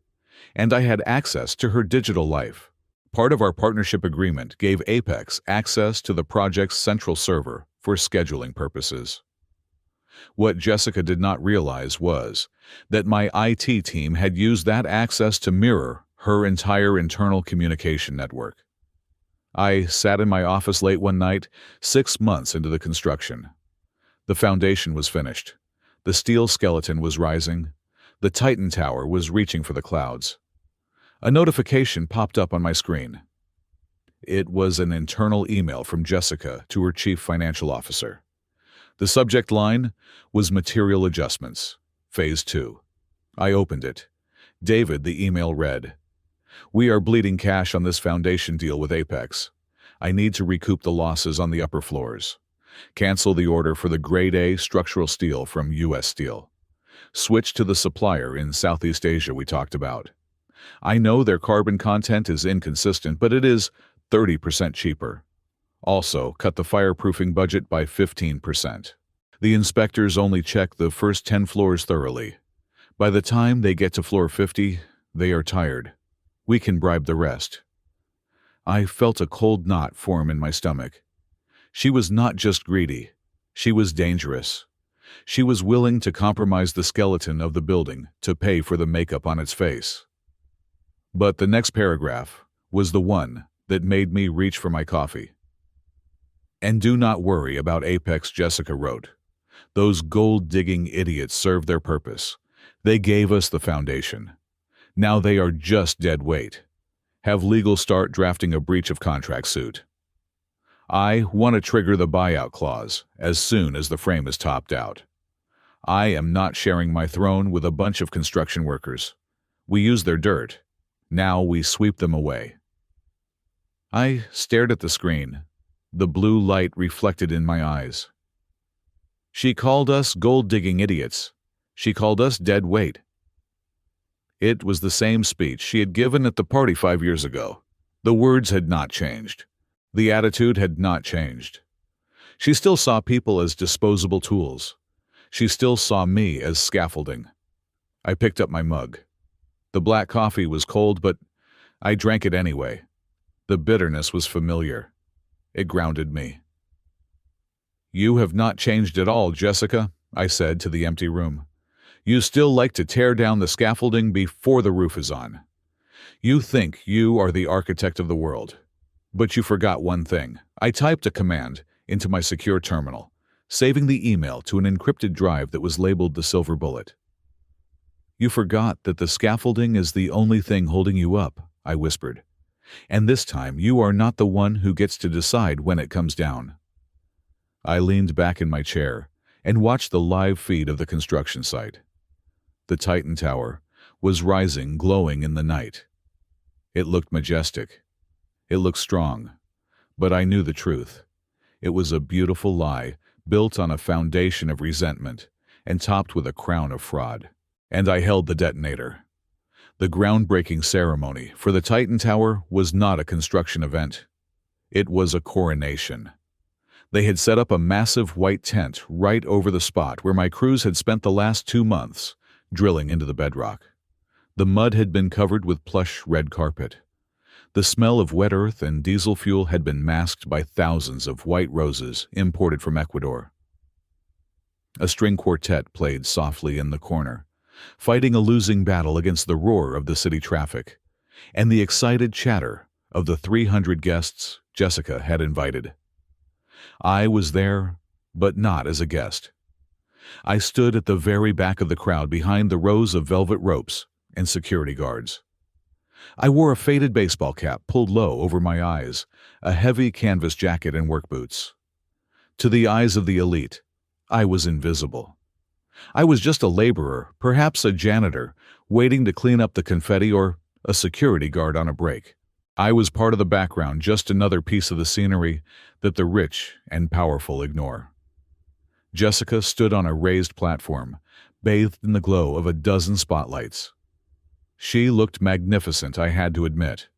And I had access to her digital life. Part of our partnership agreement gave Apex access to the project's central server for scheduling purposes. What Jessica did not realize was that my IT team had used that access to mirror her entire internal communication network. I sat in my office late one night, 6 months into the construction. The foundation was finished. The steel skeleton was rising. The Titan Tower was reaching for the clouds. A notification popped up on my screen. It was an internal email from Jessica to her chief financial officer. The subject line was Material Adjustments, Phase 2. I opened it. David, the email read, We are bleeding cash on this foundation deal with Apex. I need to recoup the losses on the upper floors. Cancel the order for the Grade A structural steel from U.S. Steel. Switch to the supplier in Southeast Asia we talked about. I know their carbon content is inconsistent, but it is 30% cheaper. Also, cut the fireproofing budget by 15%. The inspectors only check the first 10 floors thoroughly. By the time they get to floor 50, they are tired. We can bribe the rest. I felt a cold knot form in my stomach. She was not just greedy. She was dangerous. She was willing to compromise the skeleton of the building to pay for the makeup on its face. But the next paragraph was the one that made me reach for my coffee. And do not worry about Apex, Jessica wrote. Those gold-digging idiots served their purpose. They gave us the foundation. Now they are just dead weight. Have legal start drafting a breach of contract suit. I want to trigger the buyout clause as soon as the frame is topped out. I am not sharing my throne with a bunch of construction workers. We use their dirt. Now we sweep them away. I stared at the screen. The blue light reflected in my eyes. She called us gold-digging idiots. She called us dead weight. It was the same speech she had given at the party 5 years ago. The words had not changed. The attitude had not changed. She still saw people as disposable tools. She still saw me as scaffolding. I picked up my mug. The black coffee was cold, but I drank it anyway. The bitterness was familiar. It grounded me. "You have not changed at all, Jessica," I said to the empty room. "You still like to tear down the scaffolding before the roof is on. You think you are the architect of the world. But you forgot one thing." I typed a command into my secure terminal, saving the email to an encrypted drive that was labeled the Silver Bullet. "You forgot that the scaffolding is the only thing holding you up," I whispered. "And this time you are not the one who gets to decide when it comes down." I leaned back in my chair and watched the live feed of the construction site. The Titan Tower was rising, glowing in the night. It looked majestic. It looked strong. But I knew the truth. It was a beautiful lie, built on a foundation of resentment and topped with a crown of fraud. And I held the detonator. The groundbreaking ceremony for the Titan Tower was not a construction event. It was a coronation. They had set up a massive white tent right over the spot where my crews had spent the last 2 months, drilling into the bedrock. The mud had been covered with plush red carpet. The smell of wet earth and diesel fuel had been masked by thousands of white roses imported from Ecuador. A string quartet played softly in the corner, fighting a losing battle against the roar of the city traffic and the excited chatter of the 300 guests Jessica had invited. I was there, but not as a guest. I stood at the very back of the crowd behind the rows of velvet ropes and security guards. I wore a faded baseball cap pulled low over my eyes, a heavy canvas jacket and work boots. To the eyes of the elite, I was invisible. I was just a laborer, perhaps a janitor, waiting to clean up the confetti, or a security guard on a break. I was part of the background, just another piece of the scenery that the rich and powerful ignore. Jessica stood on a raised platform, bathed in the glow of a dozen spotlights. She looked magnificent, I had to admit.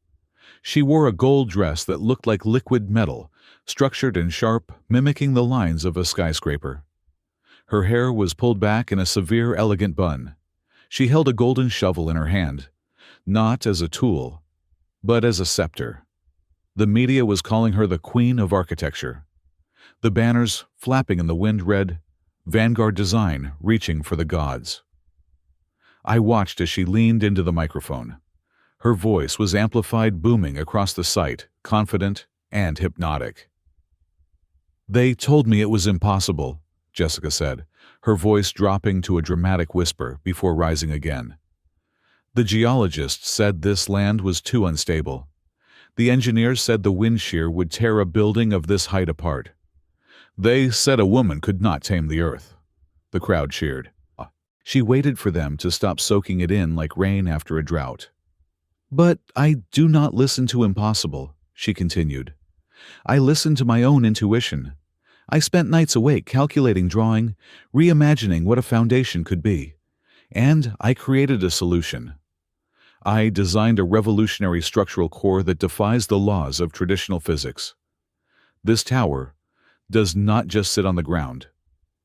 She wore a gold dress that looked like liquid metal, structured and sharp, mimicking the lines of a skyscraper. Her hair was pulled back in a severe, elegant bun. She held a golden shovel in her hand, not as a tool, but as a scepter. The media was calling her the Queen of Architecture. The banners, flapping in the wind, read, "Vanguard Design, reaching for the gods." I watched as she leaned into the microphone. Her voice was amplified, booming across the site, confident and hypnotic. "They told me it was impossible," Jessica said, her voice dropping to a dramatic whisper before rising again. "The geologists said this land was too unstable. The engineers said the wind shear would tear a building of this height apart. They said a woman could not tame the earth." The crowd cheered. She waited for them to stop soaking it in like rain after a drought. "But I do not listen to impossible," she continued. "I listen to my own intuition. I spent nights awake calculating, drawing, reimagining what a foundation could be. And I created a solution. I designed a revolutionary structural core that defies the laws of traditional physics. This tower does not just sit on the ground.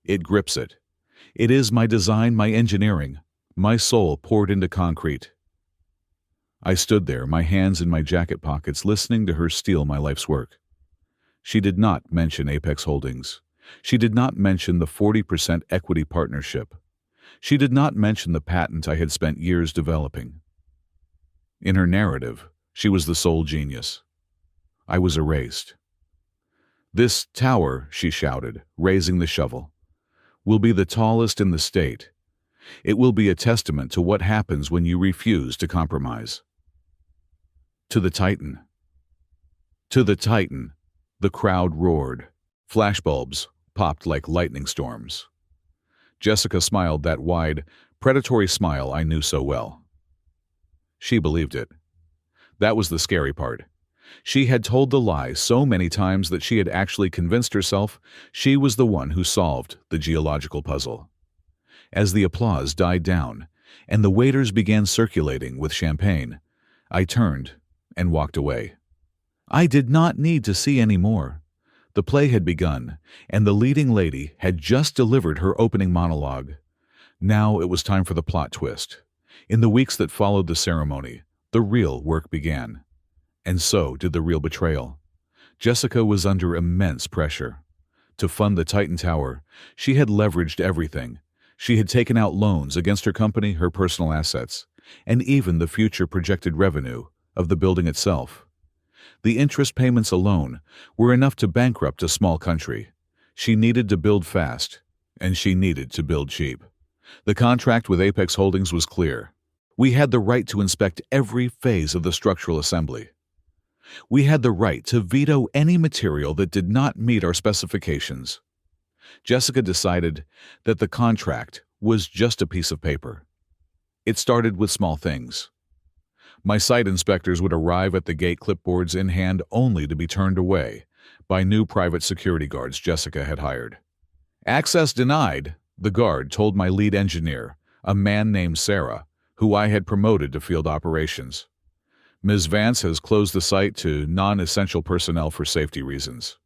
It grips it. It is my design, my engineering, my soul poured into concrete." I stood there, my hands in my jacket pockets, listening to her steal my life's work. She did not mention Apex Holdings. She did not mention the 40% equity partnership. She did not mention the patent I had spent years developing. In her narrative, she was the sole genius. I was erased. "This tower," she shouted, raising the shovel, "will be the tallest in the state. It will be a testament to what happens when you refuse to compromise." "To the Titan." "To the Titan," the crowd roared. Flashbulbs popped like lightning storms. Jessica smiled, that wide, predatory smile I knew so well. She believed it. That was the scary part. She had told the lie so many times that she had actually convinced herself she was the one who solved the geological puzzle. As the applause died down and the waiters began circulating with champagne, I turned and walked away. I did not need to see any more. The play had begun, and the leading lady had just delivered her opening monologue. Now it was time for the plot twist. In the weeks that followed the ceremony, the real work began. And so did the real betrayal. Jessica was under immense pressure. To fund the Titan Tower, she had leveraged everything. She had taken out loans against her company, her personal assets, and even the future projected revenue of the building itself. The interest payments alone were enough to bankrupt a small country. She needed to build fast, and she needed to build cheap. The contract with Apex Holdings was clear. We had the right to inspect every phase of the structural assembly. We had the right to veto any material that did not meet our specifications. Jessica decided that the contract was just a piece of paper. It started with small things. My site inspectors would arrive at the gate, clipboards in hand, only to be turned away by new private security guards Jessica had hired. "Access denied," the guard told my lead engineer, a man named Sarah, who I had promoted to field operations. "Ms. Vance has closed the site to non-essential personnel for safety reasons."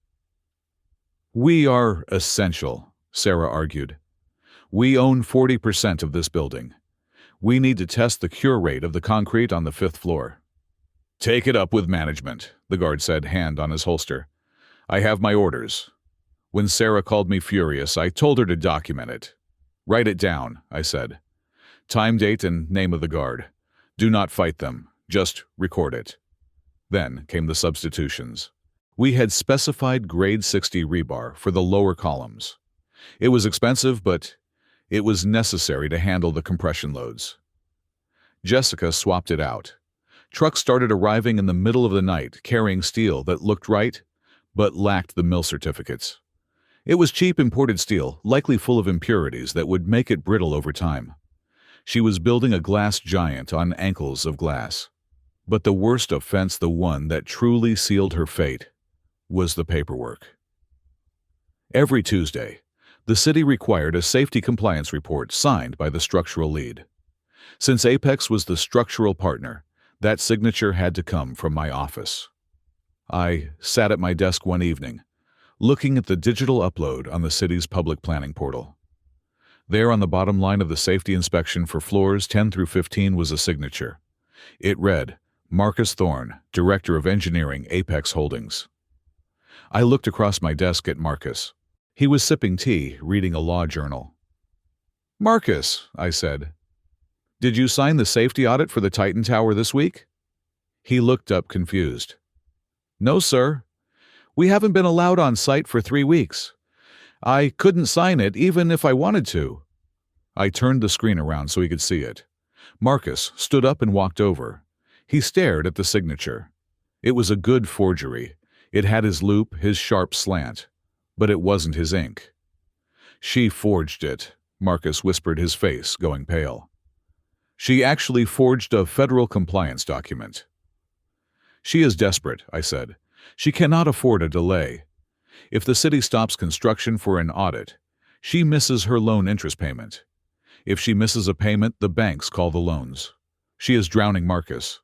"We are essential," Sarah argued. "We own 40% of this building. We need to test the cure rate of the concrete on the 5th floor." "Take it up with management," the guard said, hand on his holster. "I have my orders." When Sarah called me furious, I told her to document it. "Write it down," I said. "Time, date, and name of the guard. Do not fight them. Just record it." Then came the substitutions. We had specified grade 60 rebar for the lower columns. It was expensive, but it was necessary to handle the compression loads. Jessica swapped it out. Trucks started arriving in the middle of the night, carrying steel that looked right, but lacked the mill certificates. It was cheap imported steel, likely full of impurities that would make it brittle over time. She was building a glass giant on ankles of glass. But the worst offense, the one that truly sealed her fate, was the paperwork. Every Tuesday, the city required a safety compliance report signed by the structural lead. Since Apex was the structural partner, that signature had to come from my office. I sat at my desk one evening, looking at the digital upload on the city's public planning portal. There on the bottom line of the safety inspection for floors 10 through 15 was a signature. It read, "Marcus Thorne, Director of Engineering, Apex Holdings." I looked across my desk at Marcus. He was sipping tea, reading a law journal. "Marcus," I said, "did you sign the safety audit for the Titan Tower this week?" He looked up confused. "No, sir. We haven't been allowed on site for 3 weeks. I couldn't sign it even if I wanted to." I turned the screen around so he could see it. Marcus stood up and walked over. He stared at the signature. It was a good forgery. It had his loop, his sharp slant. But it wasn't his ink. "She forged it," Marcus whispered, his face going pale. "She actually forged a federal compliance document." "She is desperate," I said. "She cannot afford a delay. If the city stops construction for an audit, she misses her loan interest payment. If she misses a payment, the banks call the loans. She is drowning Marcus.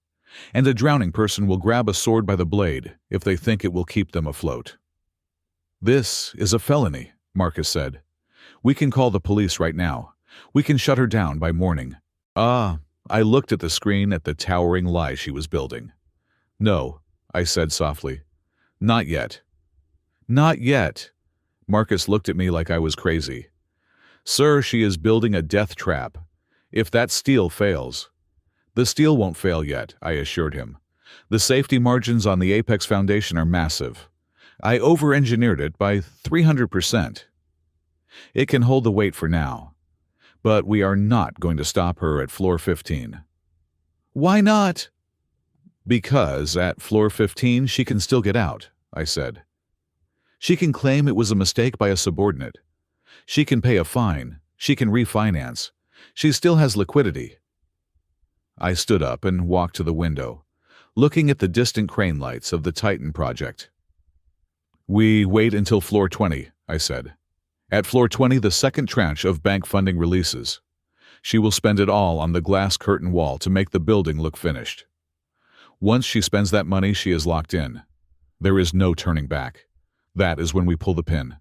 And a drowning person will grab a sword by the blade if they think it will keep them afloat." "This is a felony," Marcus said. "We can call the police right now. We can shut her down by morning." I looked at the screen at the towering lie she was building. "No," I said softly. "Not yet." "Not yet." Marcus looked at me like I was crazy. "Sir, she is building a death trap. If that steel fails—" "The steel won't fail yet," I assured him. "The safety margins on the Apex Foundation are massive. I over-engineered it by 300%. It can hold the weight for now. But we are not going to stop her at floor 15. "Why not?" "Because at floor 15 she can still get out," I said. "She can claim it was a mistake by a subordinate. She can pay a fine. She can refinance. She still has liquidity." I stood up and walked to the window, looking at the distant crane lights of the Titan project. "We wait until floor 20, I said. "At floor 20, the second tranche of bank funding releases. She will spend it all on the glass curtain wall to make the building look finished. Once she spends that money, she is locked in. There is no turning back. That is when we pull the pin."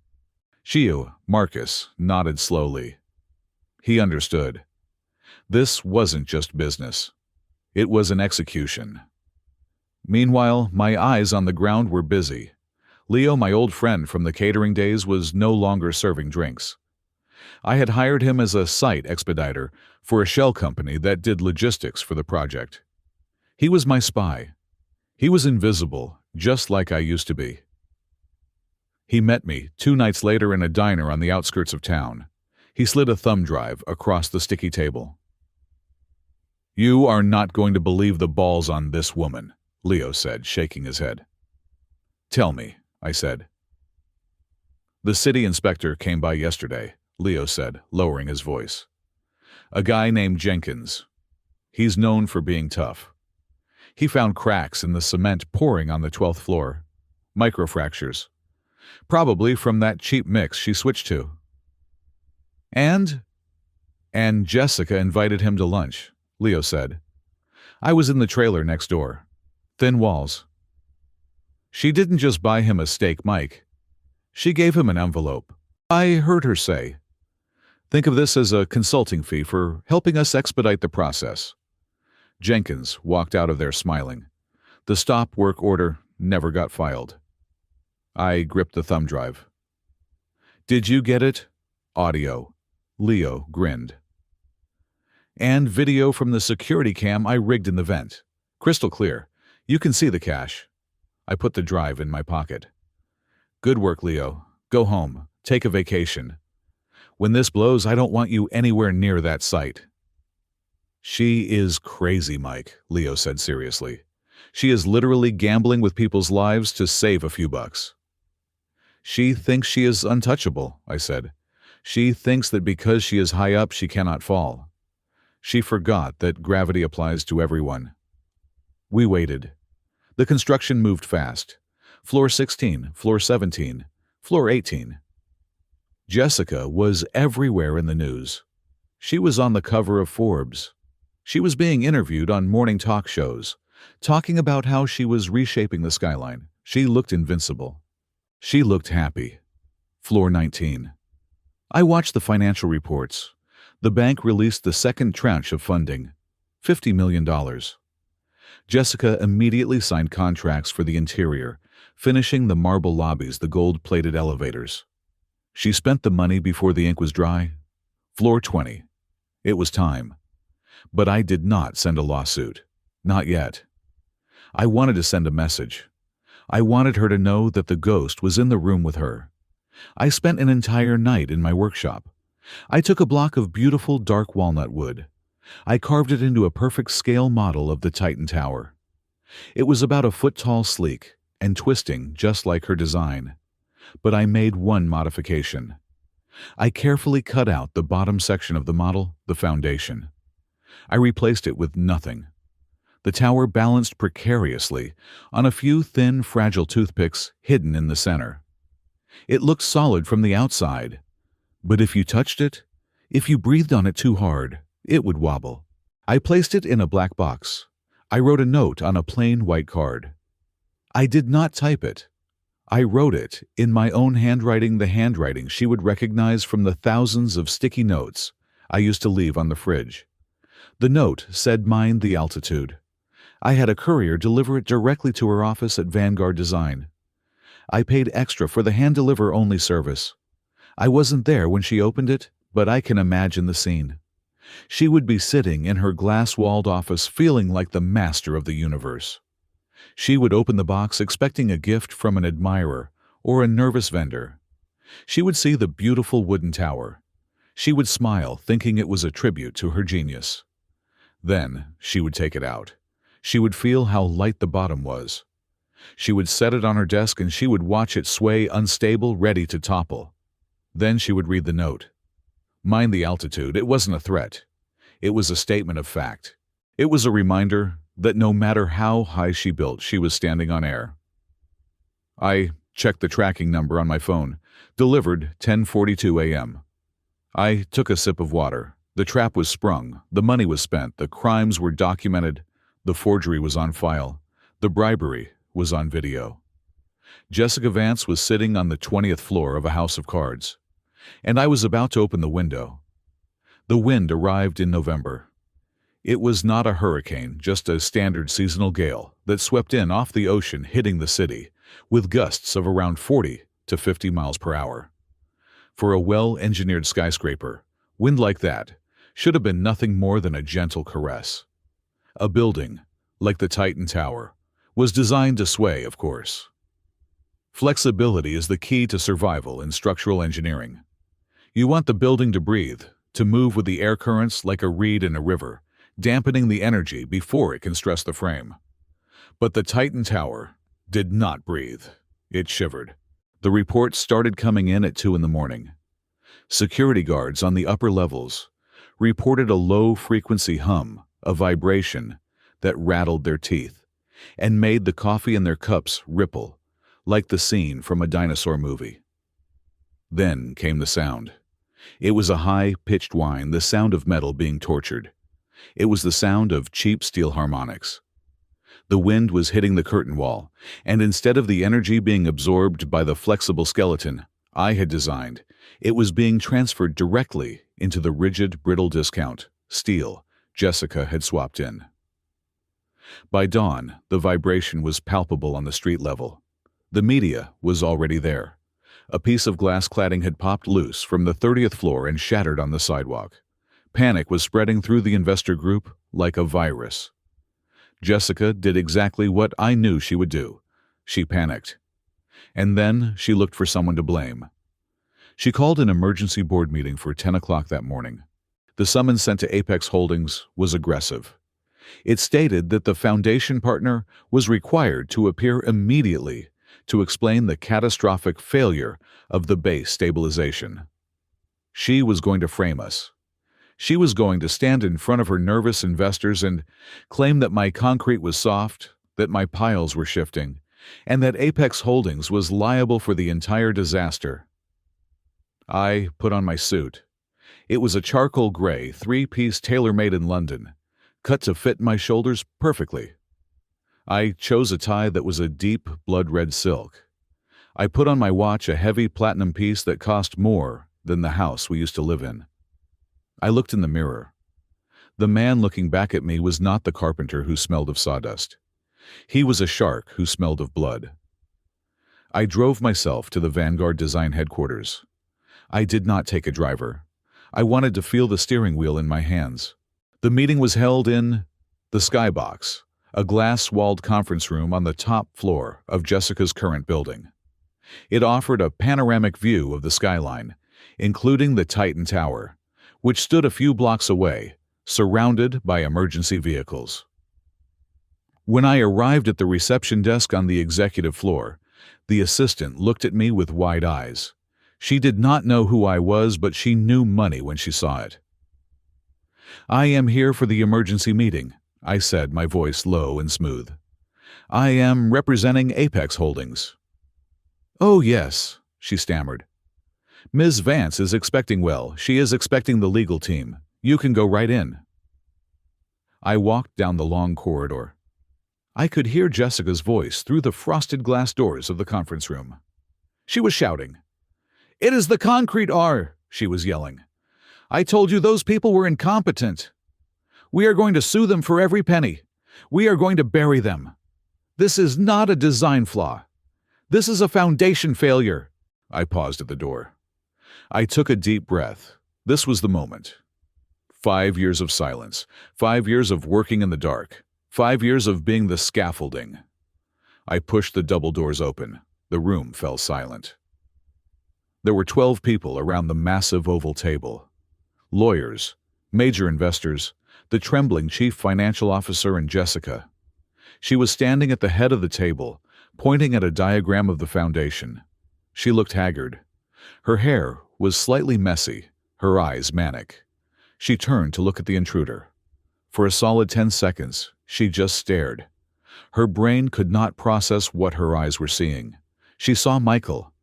Marcus, nodded slowly. He understood. This wasn't just business. It was an execution. Meanwhile, my eyes on the ground were busy. Leo, my old friend from the catering days, was no longer serving drinks. I had hired him as a site expediter for a shell company that did logistics for the project. He was my spy. He was invisible, just like I used to be. He met me 2 nights later in a diner on the outskirts of town. He slid a thumb drive across the sticky table. "You are not going to believe the balls on this woman," Leo said, shaking his head. "Tell me," I said. "The city inspector came by yesterday," Leo said, lowering his voice. "A guy named Jenkins. He's known for being tough. He found cracks in the cement pouring on the 12th floor. Microfractures. Probably from that cheap mix she switched to. And Jessica invited him to lunch," Leo said. "I was in the trailer next door. Thin walls. She didn't just buy him a steak, Mike. She gave him an envelope. I heard her say, 'Think of this as a consulting fee for helping us expedite the process.'" Jenkins walked out of there smiling. The stop work order never got filed. I gripped the thumb drive. "Did you get it?" "Audio." Leo grinned. "And video from the security cam I rigged in the vent. Crystal clear. You can see the cash." I put the drive in my pocket. "Good work, Leo. Go home. Take a vacation. When this blows, I don't want you anywhere near that site." "She is crazy, Mike," Leo said seriously. "She is literally gambling with people's lives to save a few bucks." "She thinks she is untouchable," I said. "She thinks that because she is high up, she cannot fall. She forgot that gravity applies to everyone." We waited. The construction moved fast. Floor 16, floor 17, floor 18. Jessica was everywhere in the news. She was on the cover of Forbes. She was being interviewed on morning talk shows, talking about how she was reshaping the skyline. She looked invincible. She looked happy. Floor 19. I watched the financial reports. The bank released the second tranche of funding, $50 million. Jessica immediately signed contracts for the interior, finishing the marble lobbies, the gold-plated elevators. She spent the money before the ink was dry. Floor 20. It was time. But I did not send a lawsuit. Not yet. I wanted to send a message. I wanted her to know that the ghost was in the room with her. I spent an entire night in my workshop. I took a block of beautiful dark walnut wood. I carved it into a perfect scale model of the Titan Tower. It was about a foot tall, sleek, and twisting just like her design. But I made one modification. I carefully cut out the bottom section of the model, the foundation. I replaced it with nothing. The tower balanced precariously on a few thin, fragile toothpicks hidden in the center. It looked solid from the outside, but if you touched it, if you breathed on it too hard, it would wobble. I placed it in a black box. I wrote a note on a plain white card. I did not type it. I wrote it in my own handwriting, the handwriting she would recognize from the thousands of sticky notes I used to leave on the fridge. The note said, "Mind the altitude." I had a courier deliver it directly to her office at Vanguard Design. I paid extra for the hand-deliver-only service. I wasn't there when she opened it, but I can imagine the scene. She would be sitting in her glass-walled office feeling like the master of the universe. She would open the box expecting a gift from an admirer or a nervous vendor. She would see the beautiful wooden tower. She would smile, thinking it was a tribute to her genius. Then she would take it out. She would feel how light the bottom was. She would set it on her desk and she would watch it sway unstable, ready to topple. Then she would read the note. Mind the altitude, it wasn't a threat. It was a statement of fact. It was a reminder that no matter how high she built, she was standing on air. I checked the tracking number on my phone. Delivered 10:42 a.m. I took a sip of water. The trap was sprung. The money was spent. The crimes were documented. The forgery was on file. The bribery was on video. Jessica Vance was sitting on the 20th floor of a house of cards, and I was about to open the window. The wind arrived in November. It was not a hurricane, just a standard seasonal gale that swept in off the ocean, hitting the city, with gusts of around 40 to 50 miles per hour. For a well-engineered skyscraper, wind like that should have been nothing more than a gentle caress. A building, like the Titan Tower, was designed to sway, of course. Flexibility is the key to survival in structural engineering. You want the building to breathe, to move with the air currents like a reed in a river, dampening the energy before it can stress the frame. But the Titan Tower did not breathe. It shivered. The reports started coming in at 2 in the morning. Security guards on the upper levels reported a low-frequency hum, a vibration that rattled their teeth and made the coffee in their cups ripple, like the scene from a dinosaur movie. Then came the sound. It was a high-pitched whine, the sound of metal being tortured. It was the sound of cheap steel harmonics. The wind was hitting the curtain wall, and instead of the energy being absorbed by the flexible skeleton I had designed, it was being transferred directly into the rigid, brittle discount steel Jessica had swapped in. By dawn, the vibration was palpable on the street level. The media was already there. A piece of glass cladding had popped loose from the 30th floor and shattered on the sidewalk. Panic was spreading through the investor group like a virus. Jessica did exactly what I knew she would do. She panicked. And then she looked for someone to blame. She called an emergency board meeting for 10 o'clock that morning. The summons sent to Apex Holdings was aggressive. It stated that the foundation partner was required to appear immediately to explain the catastrophic failure of the base stabilization. She was going to frame us. She was going to stand in front of her nervous investors and claim that my concrete was soft, that my piles were shifting, and that Apex Holdings was liable for the entire disaster. I put on my suit. It was a charcoal gray, 3-piece tailor-made in London, cut to fit my shoulders perfectly. I chose a tie that was a deep blood-red silk. I put on my watch a heavy platinum piece that cost more than the house we used to live in. I looked in the mirror. The man looking back at me was not the carpenter who smelled of sawdust. He was a shark who smelled of blood. I drove myself to the Vanguard Design headquarters. I did not take a driver. I wanted to feel the steering wheel in my hands. The meeting was held in the Skybox, a glass-walled conference room on the top floor of Jessica's current building. It offered a panoramic view of the skyline, including the Titan Tower, which stood a few blocks away, surrounded by emergency vehicles. When I arrived at the reception desk on the executive floor, the assistant looked at me with wide eyes. She did not know who I was, but she knew money when she saw it. "I am here for the emergency meeting," I said, my voice low and smooth. "I am representing Apex Holdings." "Oh, yes," she stammered. "Ms. Vance is expecting she is expecting the legal team. You can go right in." I walked down the long corridor. I could hear Jessica's voice through the frosted glass doors of the conference room. She was shouting. "It is the concrete R," she was yelling. "I told you those people were incompetent. We are going to sue them for every penny. We are going to bury them. This is not a design flaw. This is a foundation failure." I paused at the door. I took a deep breath. This was the moment. 5 years of silence, 5 years of working in the dark, 5 years of being the scaffolding. I pushed the double doors open. The room fell silent. There were 12 people around the massive oval table. Lawyers, major investors, the trembling chief financial officer, and Jessica. She was standing at the head of the table, pointing at a diagram of the foundation. She looked haggard. Her hair was slightly messy, her eyes manic. She turned to look at the intruder. For a solid 10 seconds, she just stared. Her brain could not process what her eyes were seeing. She saw Michael.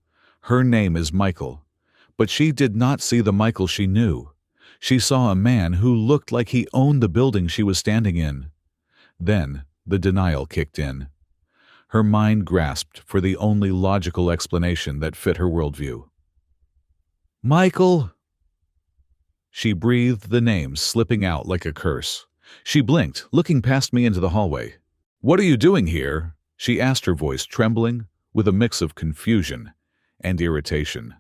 Her name is Michael. But she did not see the Michael she knew. She saw a man who looked like he owned the building she was standing in. Then the denial kicked in. Her mind grasped for the only logical explanation that fit her worldview. "Michael!" She breathed the name slipping out like a curse. She blinked, looking past me into the hallway. "What are you doing here?" she asked, her voice trembling with a mix of confusion and irritation.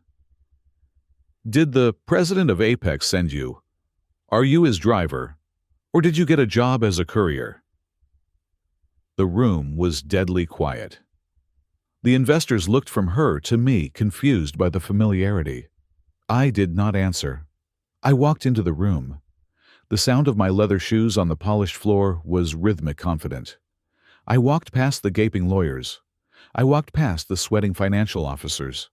"Did the president of Apex send you? Are you his driver? Or did you get a job as a courier?" The room was deadly quiet. The investors looked from her to me, confused by the familiarity. I did not answer. I walked into the room. The sound of my leather shoes on the polished floor was rhythmic, confident. I walked past the gaping lawyers. I walked past the sweating financial officers.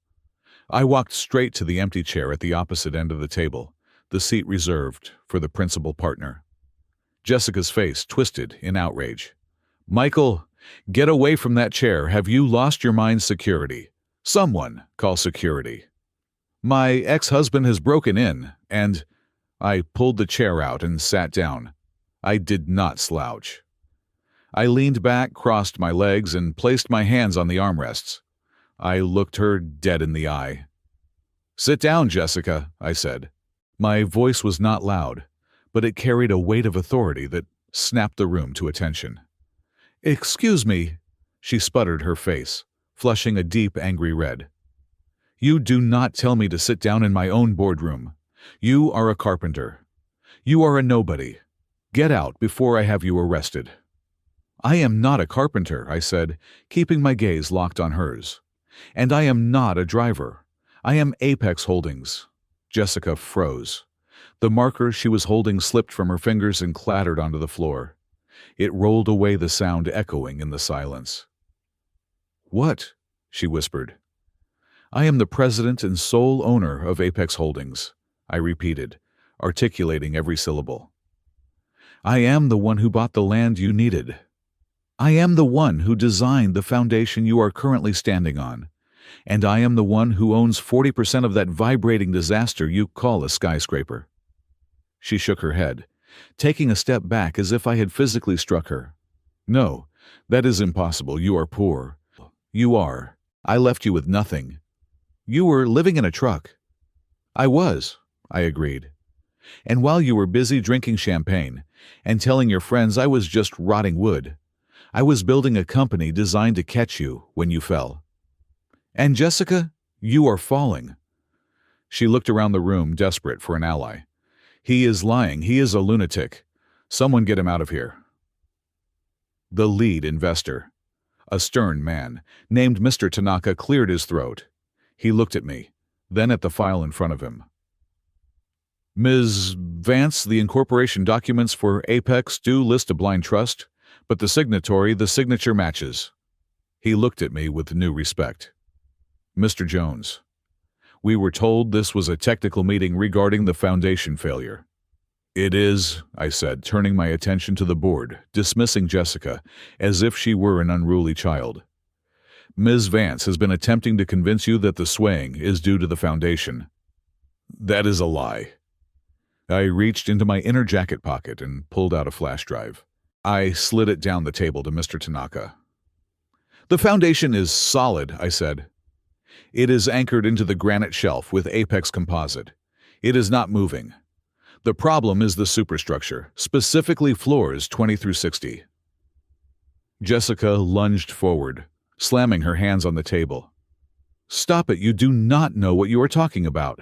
I walked straight to the empty chair at the opposite end of the table, the seat reserved for the principal partner. Jessica's face twisted in outrage. "Michael, get away from that chair. Have you lost your mind? Security. Someone call security. My ex-husband has broken in, and—" I pulled the chair out and sat down. I did not slouch. I leaned back, crossed my legs, and placed my hands on the armrests. I looked her dead in the eye. "Sit down, Jessica," I said. My voice was not loud, but it carried a weight of authority that snapped the room to attention. "Excuse me," she sputtered, her face flushing a deep, angry red. "You do not tell me to sit down in my own boardroom. You are a carpenter. You are a nobody. Get out before I have you arrested." "I am not a carpenter," I said, keeping my gaze locked on hers. "And I am not a driver. I am Apex Holdings." Jessica froze. The marker she was holding slipped from her fingers and clattered onto the floor. It rolled away, the sound echoing in the silence. "What?" she whispered. "I am the president and sole owner of Apex Holdings," I repeated, articulating every syllable. "I am the one who bought the land you needed. I am the one who designed the foundation you are currently standing on. And I am the one who owns 40% of that vibrating disaster you call a skyscraper." She shook her head, taking a step back as if I had physically struck her. "No, that is impossible. You are poor. You are. I left you with nothing. You were living in a truck." "I was," I agreed. "And while you were busy drinking champagne and telling your friends I was just rotting wood, I was building a company designed to catch you when you fell. And Jessica, you are falling." She looked around the room, desperate for an ally. "He is lying. He is a lunatic. Someone get him out of here." The lead investor, a stern man named Mr. Tanaka, cleared his throat. He looked at me, then at the file in front of him. "Ms. Vance, the incorporation documents for Apex do list a blind trust, but the signature matches." He looked at me with new respect. "Mr. Jones, we were told this was a technical meeting regarding the foundation failure." "It is," I said, turning my attention to the board, dismissing Jessica as if she were an unruly child. "Ms. Vance has been attempting to convince you that the swaying is due to the foundation." "That is a lie." I reached into my inner jacket pocket and pulled out a flash drive. I slid it down the table to Mr. Tanaka. "The foundation is solid," I said. "It is anchored into the granite shelf with Apex composite. It is not moving. The problem is the superstructure, specifically floors 20 through 60. Jessica lunged forward, slamming her hands on the table. "Stop it, you do not know what you are talking about."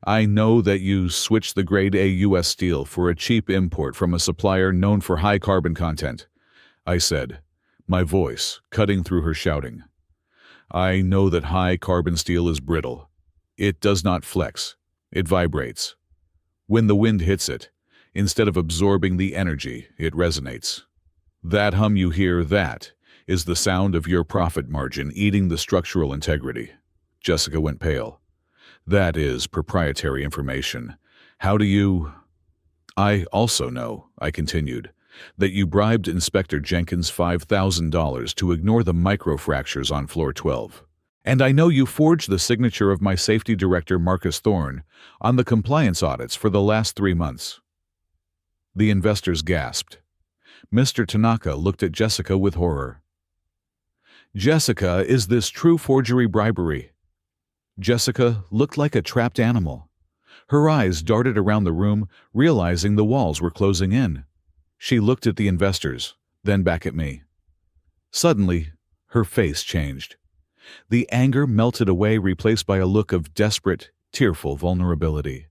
"I know that you switched the grade A U.S. steel for a cheap import from a supplier known for high carbon content," I said, my voice cutting through her shouting. "I know that high carbon steel is brittle. It does not flex. It vibrates. When the wind hits it, instead of absorbing the energy, it resonates. That hum you hear, that is the sound of your profit margin eating the structural integrity." Jessica went pale. "That is proprietary information. How do you—" "I also know," I continued, "that you bribed Inspector Jenkins $5,000 to ignore the microfractures on floor 12. And I know you forged the signature of my safety director, Marcus Thorne, on the compliance audits for the last 3 months." The investors gasped. Mr. Tanaka looked at Jessica with horror. "Jessica, is this true forgery bribery?" Jessica looked like a trapped animal. Her eyes darted around the room, realizing the walls were closing in. She looked at the investors, then back at me. Suddenly, her face changed. The anger melted away, replaced by a look of desperate, tearful vulnerability.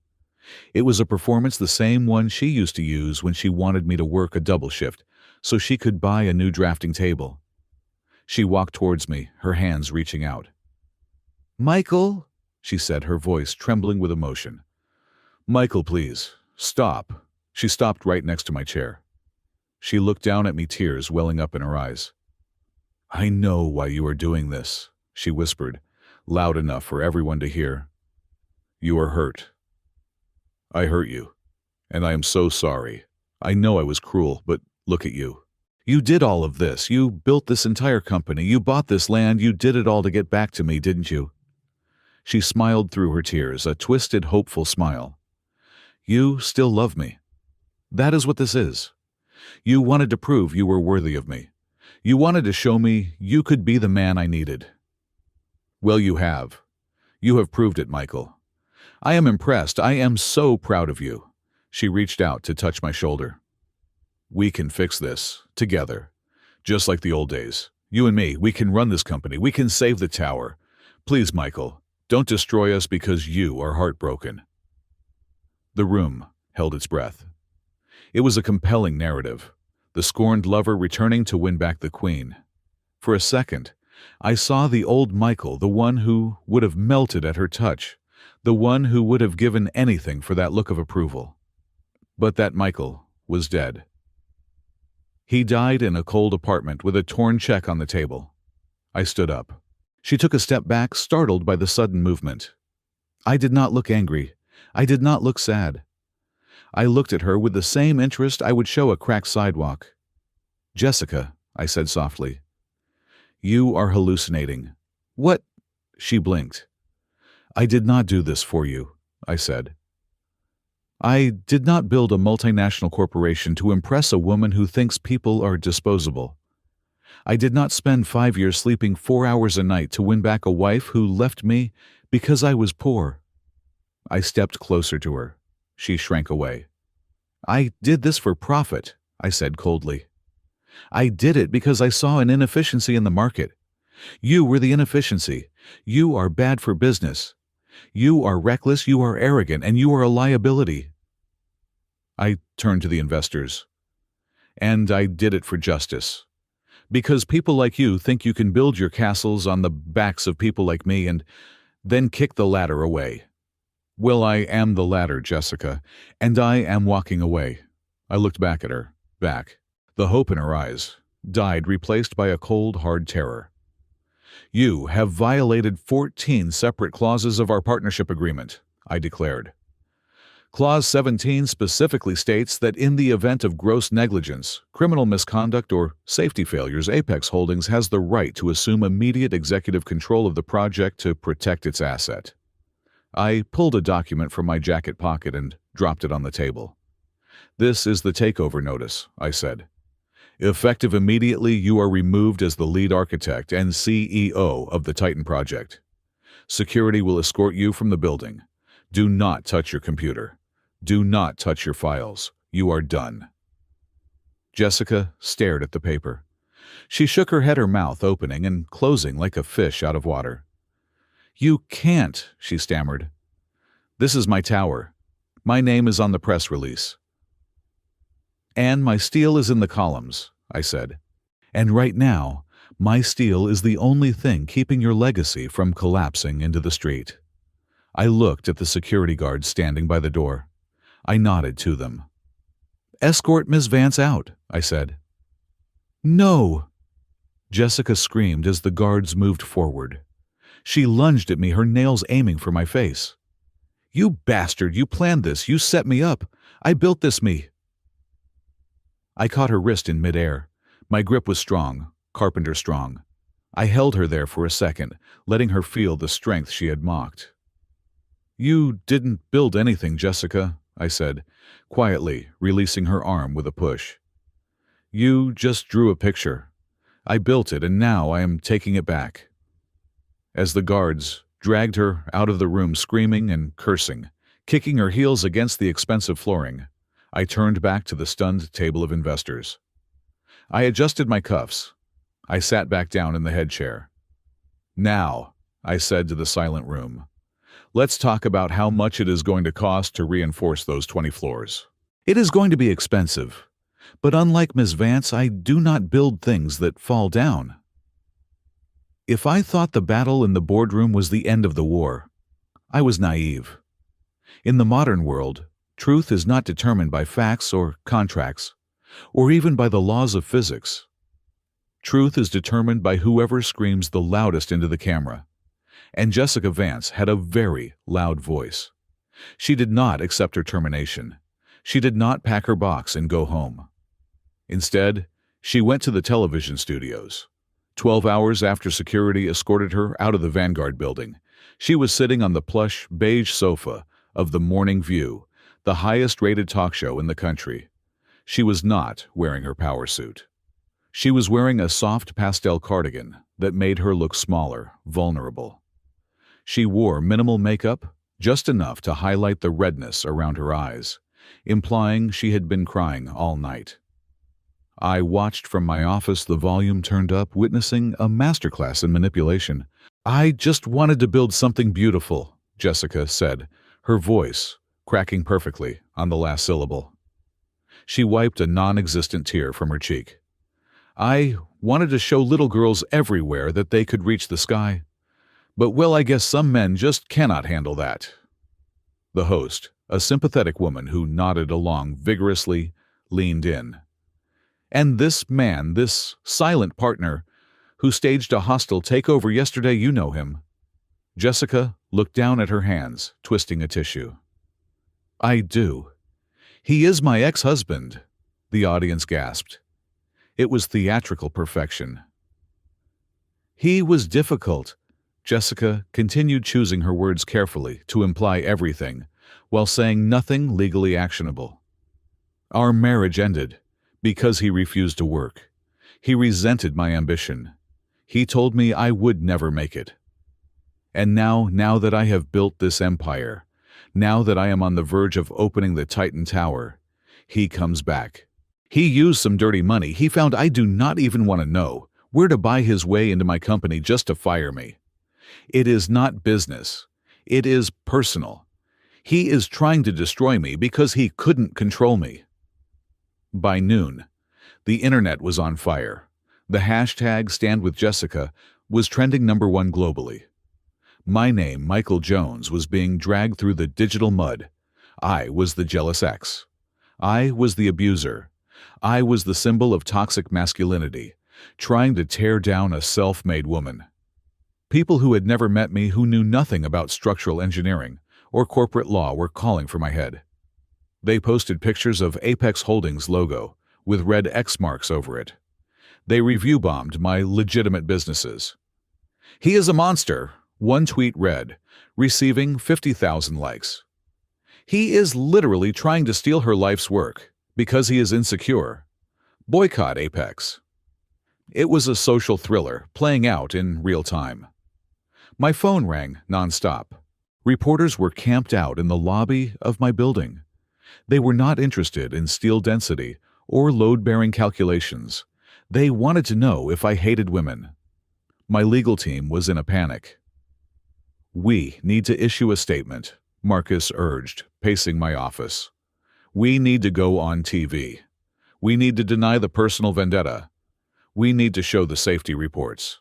It was a performance the same one she used to use when she wanted me to work a double shift so she could buy a new drafting table. She walked towards me, her hands reaching out. "Michael," she said, her voice trembling with emotion. "Michael, please, stop." She stopped right next to my chair. She looked down at me, tears welling up in her eyes. "I know why you are doing this," she whispered, loud enough for everyone to hear. "You are hurt. I hurt you, and I am so sorry. I know I was cruel, but look at you. You did all of this. You built this entire company. You bought this land. You did it all to get back to me, didn't you?" She smiled through her tears, a twisted, hopeful smile. "You still love me. That is what this is. You wanted to prove you were worthy of me. You wanted to show me you could be the man I needed. Well, you have. You have proved it, Michael. I am impressed. I am so proud of you." She reached out to touch my shoulder. "We can fix this, together. Just like the old days. You and me, we can run this company. We can save the tower. Please, Michael, don't destroy us because you are heartbroken." The room held its breath. It was a compelling narrative, the scorned lover returning to win back the queen. For a second, I saw the old Michael, the one who would have melted at her touch, the one who would have given anything for that look of approval. But that Michael was dead. He died in a cold apartment with a torn check on the table. I stood up. She took a step back, startled by the sudden movement. I did not look angry. I did not look sad. I looked at her with the same interest I would show a cracked sidewalk. "Jessica," I said softly, "you are hallucinating." "What?" She blinked. "I did not do this for you," I said. "I did not build a multinational corporation to impress a woman who thinks people are disposable. I did not spend 5 years sleeping 4 hours a night to win back a wife who left me because I was poor." I stepped closer to her. She shrank away. "I did this for profit," I said coldly. "I did it because I saw an inefficiency in the market. You were the inefficiency. You are bad for business. You are reckless, you are arrogant, and you are a liability." I turned to the investors. "And I did it for justice. Because people like you think you can build your castles on the backs of people like me and then kick the ladder away. Well, I am the ladder, Jessica, and I am walking away." I looked back at her. Back. The hope in her eyes died, replaced by a cold, hard terror. "You have violated 14 separate clauses of our partnership agreement," I declared. "Clause 17 specifically states that in the event of gross negligence, criminal misconduct, or safety failures, Apex Holdings has the right to assume immediate executive control of the project to protect its asset." I pulled a document from my jacket pocket and dropped it on the table. "This is the takeover notice," I said. "Effective immediately, you are removed as the lead architect and CEO of the Titan project. Security will escort you from the building. Do not touch your computer. Do not touch your files. You are done." Jessica stared at the paper. She shook her head, her mouth opening and closing like a fish out of water. "You can't," she stammered. "This is my tower. My name is on the press release. And my steel is in the columns," I said. "And right now, my steel is the only thing keeping your legacy from collapsing into the street." I looked at the security guards standing by the door. I nodded to them. "Escort Miss Vance out," I said. "No!" Jessica screamed as the guards moved forward. She lunged at me, her nails aiming for my face. "You bastard, you planned this, you set me up. I built this me." I caught her wrist in midair. My grip was strong, carpenter strong. I held her there for a second, letting her feel the strength she had mocked. "You didn't build anything, Jessica," I said, quietly, releasing her arm with a push. "You just drew a picture. I built it, and now I am taking it back." As the guards dragged her out of the room screaming and cursing, Kicking her heels against the expensive flooring, I turned back to the stunned table of investors. I adjusted my cuffs. I sat back down in the head chair. "Now," I said to the silent room, "let's talk about how much it is going to cost to reinforce those 20 floors. It is going to be expensive, but unlike Ms. Vance, I do not build things that fall down." If I thought the battle in the boardroom was the end of the war, I was naive. In the modern world, truth is not determined by facts or contracts, or even by the laws of physics. Truth is determined by whoever screams the loudest into the camera. And Jessica Vance had a very loud voice. She did not accept her termination. She did not pack her box and go home. Instead, she went to the television studios. 12 hours after security escorted her out of the Vanguard building, she was sitting on the plush, beige sofa of The Morning View, the highest-rated talk show in the country. She was not wearing her power suit. She was wearing a soft pastel cardigan that made her look smaller, vulnerable. She wore minimal makeup, just enough to highlight the redness around her eyes, implying she had been crying all night. I watched from my office, the volume turned up, witnessing a masterclass in manipulation. "I just wanted to build something beautiful," Jessica said, her voice cracking perfectly on the last syllable. She wiped a non-existent tear from her cheek. "I wanted to show little girls everywhere that they could reach the sky. But, well, I guess some men just cannot handle that." The host, a sympathetic woman who nodded along vigorously, leaned in. "And this man, this silent partner, who staged a hostile takeover yesterday, you know him." Jessica looked down at her hands, twisting a tissue. "I do. He is my ex-husband," the audience gasped. It was theatrical perfection. "He was difficult." Jessica continued, choosing her words carefully to imply everything, while saying nothing legally actionable. "Our marriage ended because he refused to work. He resented my ambition. He told me I would never make it. And now that I have built this empire, now that I am on the verge of opening the Titan Tower, he comes back. He used some dirty money. He found I do not even want to know where to buy his way into my company just to fire me. It is not business. It is personal. He is trying to destroy me because he couldn't control me." By noon, the internet was on fire. The hashtag #StandWithJessica was trending #1 globally. My name, Michael Jones, was being dragged through the digital mud. I was the jealous ex. I was the abuser. I was the symbol of toxic masculinity, trying to tear down a self-made woman. People who had never met me, who knew nothing about structural engineering or corporate law, were calling for my head. They posted pictures of Apex Holdings logo with red X marks over it. They review-bombed my legitimate businesses. "He is a monster," one tweet read, receiving 50,000 likes. "He is literally trying to steal her life's work because he is insecure. Boycott Apex." It was a social thriller playing out in real time. My phone rang nonstop. Reporters were camped out in the lobby of my building. They were not interested in steel density or load-bearing calculations. They wanted to know if I hated women. My legal team was in a panic. "We need to issue a statement," Marcus urged, pacing my office. "We need to go on TV. We need to deny the personal vendetta. We need to show the safety reports."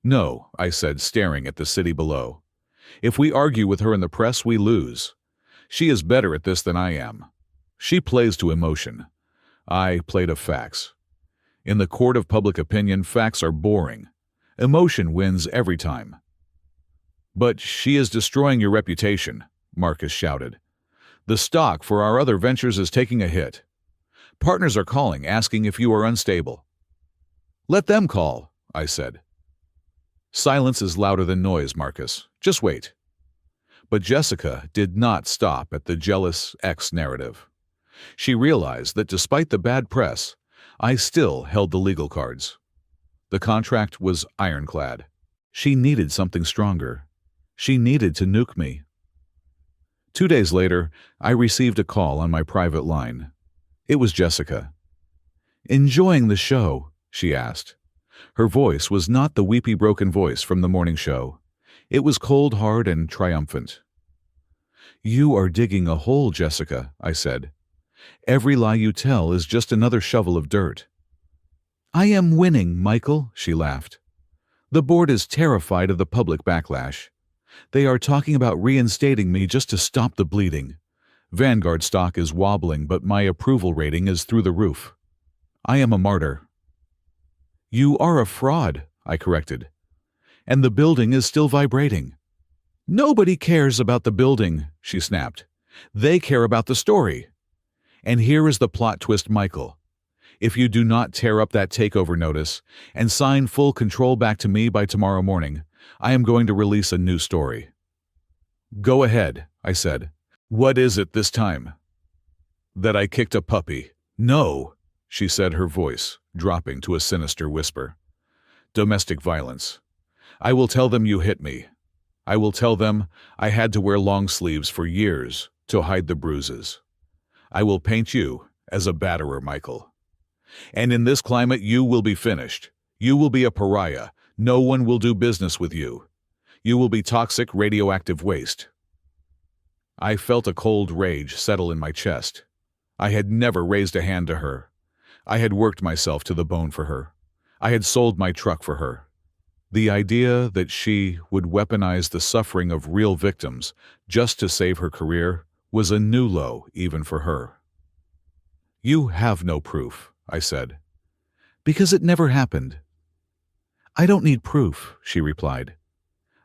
"No," I said, staring at the city below. "If we argue with her in the press, we lose. She is better at this than I am. She plays to emotion. I play to facts. In the court of public opinion, facts are boring. Emotion wins every time." "But she is destroying your reputation," Marcus shouted. "The stock for our other ventures is taking a hit. Partners are calling, asking if you are unstable." "Let them call," I said. "Silence is louder than noise, Marcus. Just wait." But Jessica did not stop at the jealous ex narrative. She realized that despite the bad press, I still held the legal cards. The contract was ironclad. She needed something stronger. She needed to nuke me. 2 days later, I received a call on my private line. It was Jessica. "Enjoying the show?" she asked. Her voice was not the weepy broken voice from the morning show. It was cold, hard, and triumphant. "You are digging a hole, Jessica," I said. "Every lie you tell is just another shovel of dirt." "I am winning, Michael," she laughed. "The board is terrified of the public backlash. They are talking about reinstating me just to stop the bleeding. Vanguard stock is wobbling, but my approval rating is through the roof. I am a martyr." "You are a fraud," I corrected. "And the building is still vibrating." "Nobody cares about the building," she snapped. "They care about the story. And here is the plot twist, Michael. If you do not tear up that takeover notice and sign full control back to me by tomorrow morning, I am going to release a new story." "Go ahead," I said. "What is it this time?" "That I kicked a puppy." "No," she said, her voice dropping to a sinister whisper. "Domestic violence. I will tell them you hit me. I will tell them I had to wear long sleeves for years to hide the bruises. I will paint you as a batterer, Michael. And in this climate you will be finished. You will be a pariah. No one will do business with you. You will be toxic radioactive waste." I felt a cold rage settle in my chest. I had never raised a hand to her. I had worked myself to the bone for her. I had sold my truck for her. The idea that she would weaponize the suffering of real victims just to save her career was a new low even for her. "You have no proof," I said. "Because it never happened." "I don't need proof," she replied.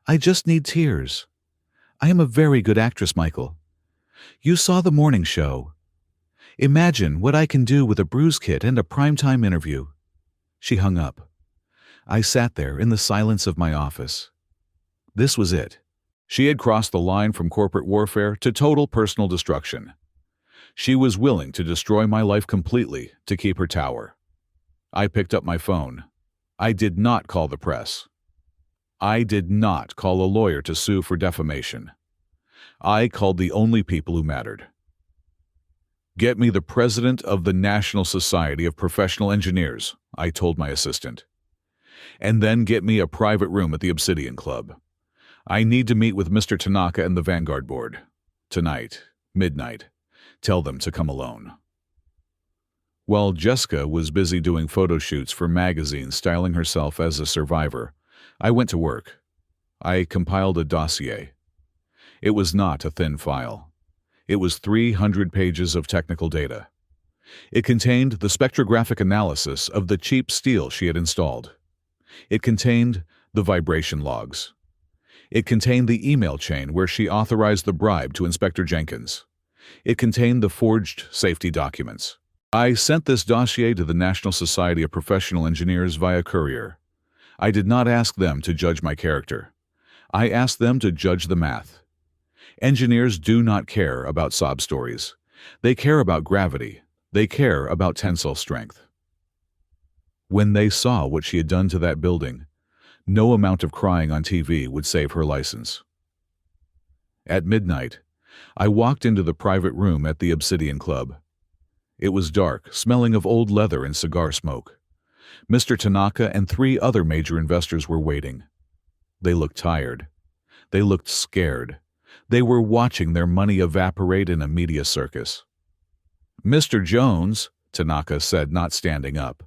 "I just need tears. I am a very good actress, Michael. You saw the morning show. Imagine what I can do with a bruise kit and a primetime interview." She hung up. I sat there in the silence of my office. This was it. She had crossed the line from corporate warfare to total personal destruction. She was willing to destroy my life completely to keep her tower. I picked up my phone. I did not call the press. I did not call a lawyer to sue for defamation. I called the only people who mattered. "Get me the president of the National Society of Professional Engineers," I told my assistant. "And then get me a private room at the Obsidian Club. I need to meet with Mr. Tanaka and the Vanguard board. Tonight, midnight. Tell them to come alone." While Jessica was busy doing photo shoots for magazines styling herself as a survivor, I went to work. I compiled a dossier. It was not a thin file. It was 300 pages of technical data. It contained the spectrographic analysis of the cheap steel she had installed. It contained the vibration logs. It contained the email chain where she authorized the bribe to Inspector Jenkins. It contained the forged safety documents. I sent this dossier to the National Society of Professional Engineers via courier. I did not ask them to judge my character. I asked them to judge the math. Engineers do not care about sob stories. They care about gravity. They care about tensile strength. When they saw what she had done to that building, no amount of crying on TV would save her license. At midnight, I walked into the private room at the Obsidian Club. It was dark, smelling of old leather and cigar smoke. Mr. Tanaka and 3 other major investors were waiting. They looked tired. They looked scared. They were watching their money evaporate in a media circus. "Mr. Jones," Tanaka said, not standing up,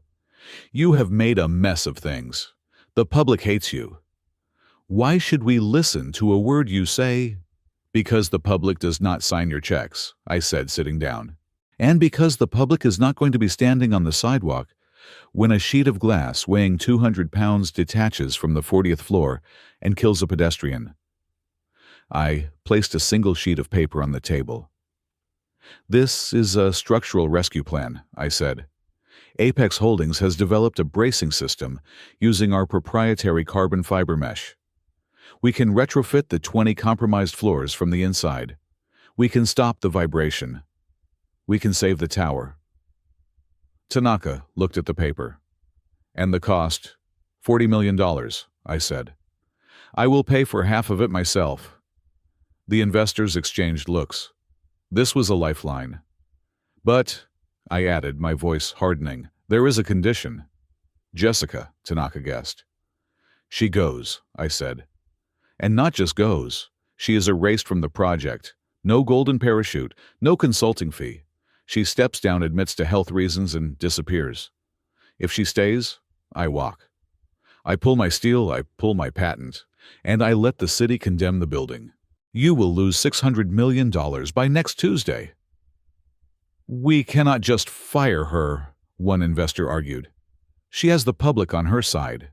"you have made a mess of things. The public hates you. Why should we listen to a word you say?" "Because the public does not sign your checks," I said, sitting down. "And because the public is not going to be standing on the sidewalk when a sheet of glass weighing 200 pounds detaches from the 40th floor and kills a pedestrian." I placed a single sheet of paper on the table. "This is a structural rescue plan," I said. "Apex Holdings has developed a bracing system using our proprietary carbon fiber mesh. We can retrofit the 20 compromised floors from the inside. We can stop the vibration. We can save the tower." Tanaka looked at the paper. "And the cost? $40 million, I said. "I will pay for half of it myself." The investors exchanged looks. This was a lifeline. But, I added, my voice hardening, there is a condition. Jessica, Tanaka guessed. She goes, I said. And not just goes. She is erased from the project. No golden parachute, no consulting fee. She steps down, admits to health reasons, and disappears. If she stays, I walk. I pull my steel, I pull my patent, and I let the city condemn the building. You will lose $600 million by next Tuesday. We cannot just fire her, one investor argued. She has the public on her side.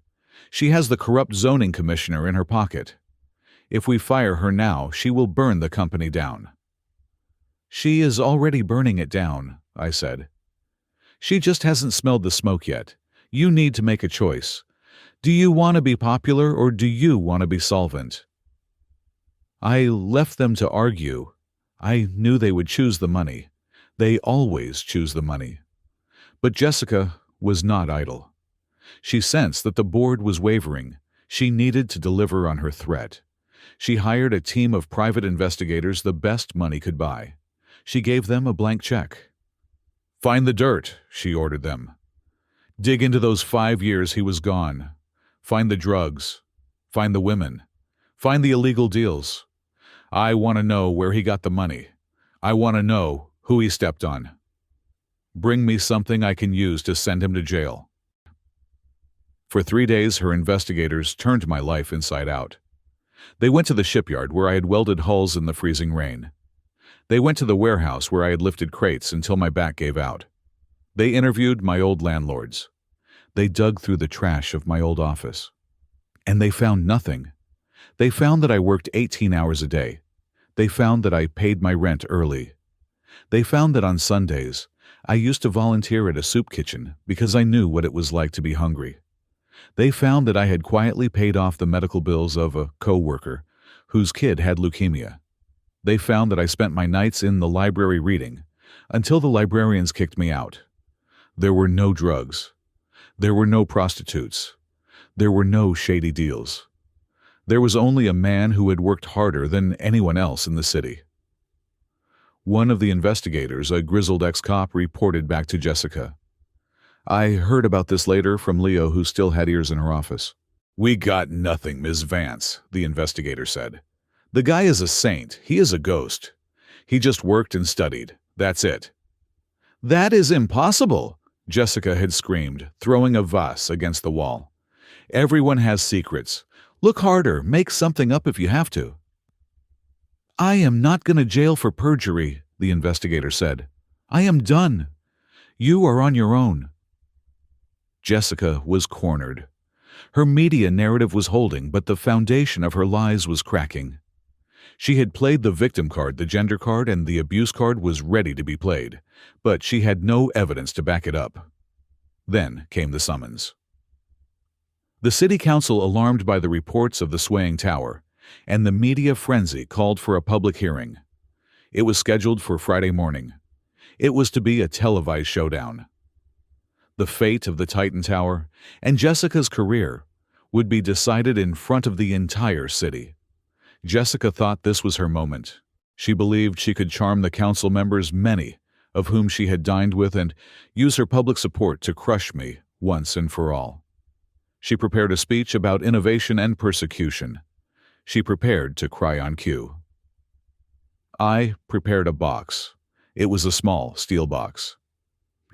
She has the corrupt zoning commissioner in her pocket. If we fire her now, she will burn the company down. She is already burning it down, I said. She just hasn't smelled the smoke yet. You need to make a choice. Do you want to be popular or do you want to be solvent? I left them to argue. I knew they would choose the money. They always choose the money. But Jessica was not idle. She sensed that the board was wavering. She needed to deliver on her threat. She hired a team of private investigators, the best money could buy. She gave them a blank check. Find the dirt, she ordered them. Dig into those 5 years he was gone. Find the drugs. Find the women. Find the illegal deals. I want to know where he got the money. I want to know who he stepped on. Bring me something I can use to send him to jail. For 3 days, her investigators turned my life inside out. They went to the shipyard where I had welded hulls in the freezing rain. They went to the warehouse where I had lifted crates until my back gave out. They interviewed my old landlords. They dug through the trash of my old office. And they found nothing. They found that I worked 18 hours a day. They found that I paid my rent early. They found that on Sundays, I used to volunteer at a soup kitchen because I knew what it was like to be hungry. They found that I had quietly paid off the medical bills of a co-worker whose kid had leukemia. They found that I spent my nights in the library reading until the librarians kicked me out. There were no drugs. There were no prostitutes. There were no shady deals. There was only a man who had worked harder than anyone else in the city. One of the investigators, a grizzled ex-cop, reported back to Jessica. I heard about this later from Leo, who still had ears in her office. We got nothing, Ms. Vance, the investigator said. The guy is a saint. He is a ghost. He just worked and studied. That's it. That is impossible, Jessica had screamed, throwing a vase against the wall. Everyone has secrets. Look harder. Make something up if you have to. I am not going to jail for perjury, the investigator said. I am done. You are on your own. Jessica was cornered. Her media narrative was holding, but the foundation of her lies was cracking. She had played the victim card, the gender card, and the abuse card was ready to be played, but she had no evidence to back it up. Then came the summons. The city council, alarmed by the reports of the swaying tower, and the media frenzy, called for a public hearing. It was scheduled for Friday morning. It was to be a televised showdown. The fate of the Titan Tower and Jessica's career would be decided in front of the entire city. Jessica thought this was her moment. She believed she could charm the council members, many of whom she had dined with, and use her public support to crush me once and for all. She prepared a speech about innovation and persecution. She prepared to cry on cue. I prepared a box. It was a small steel box.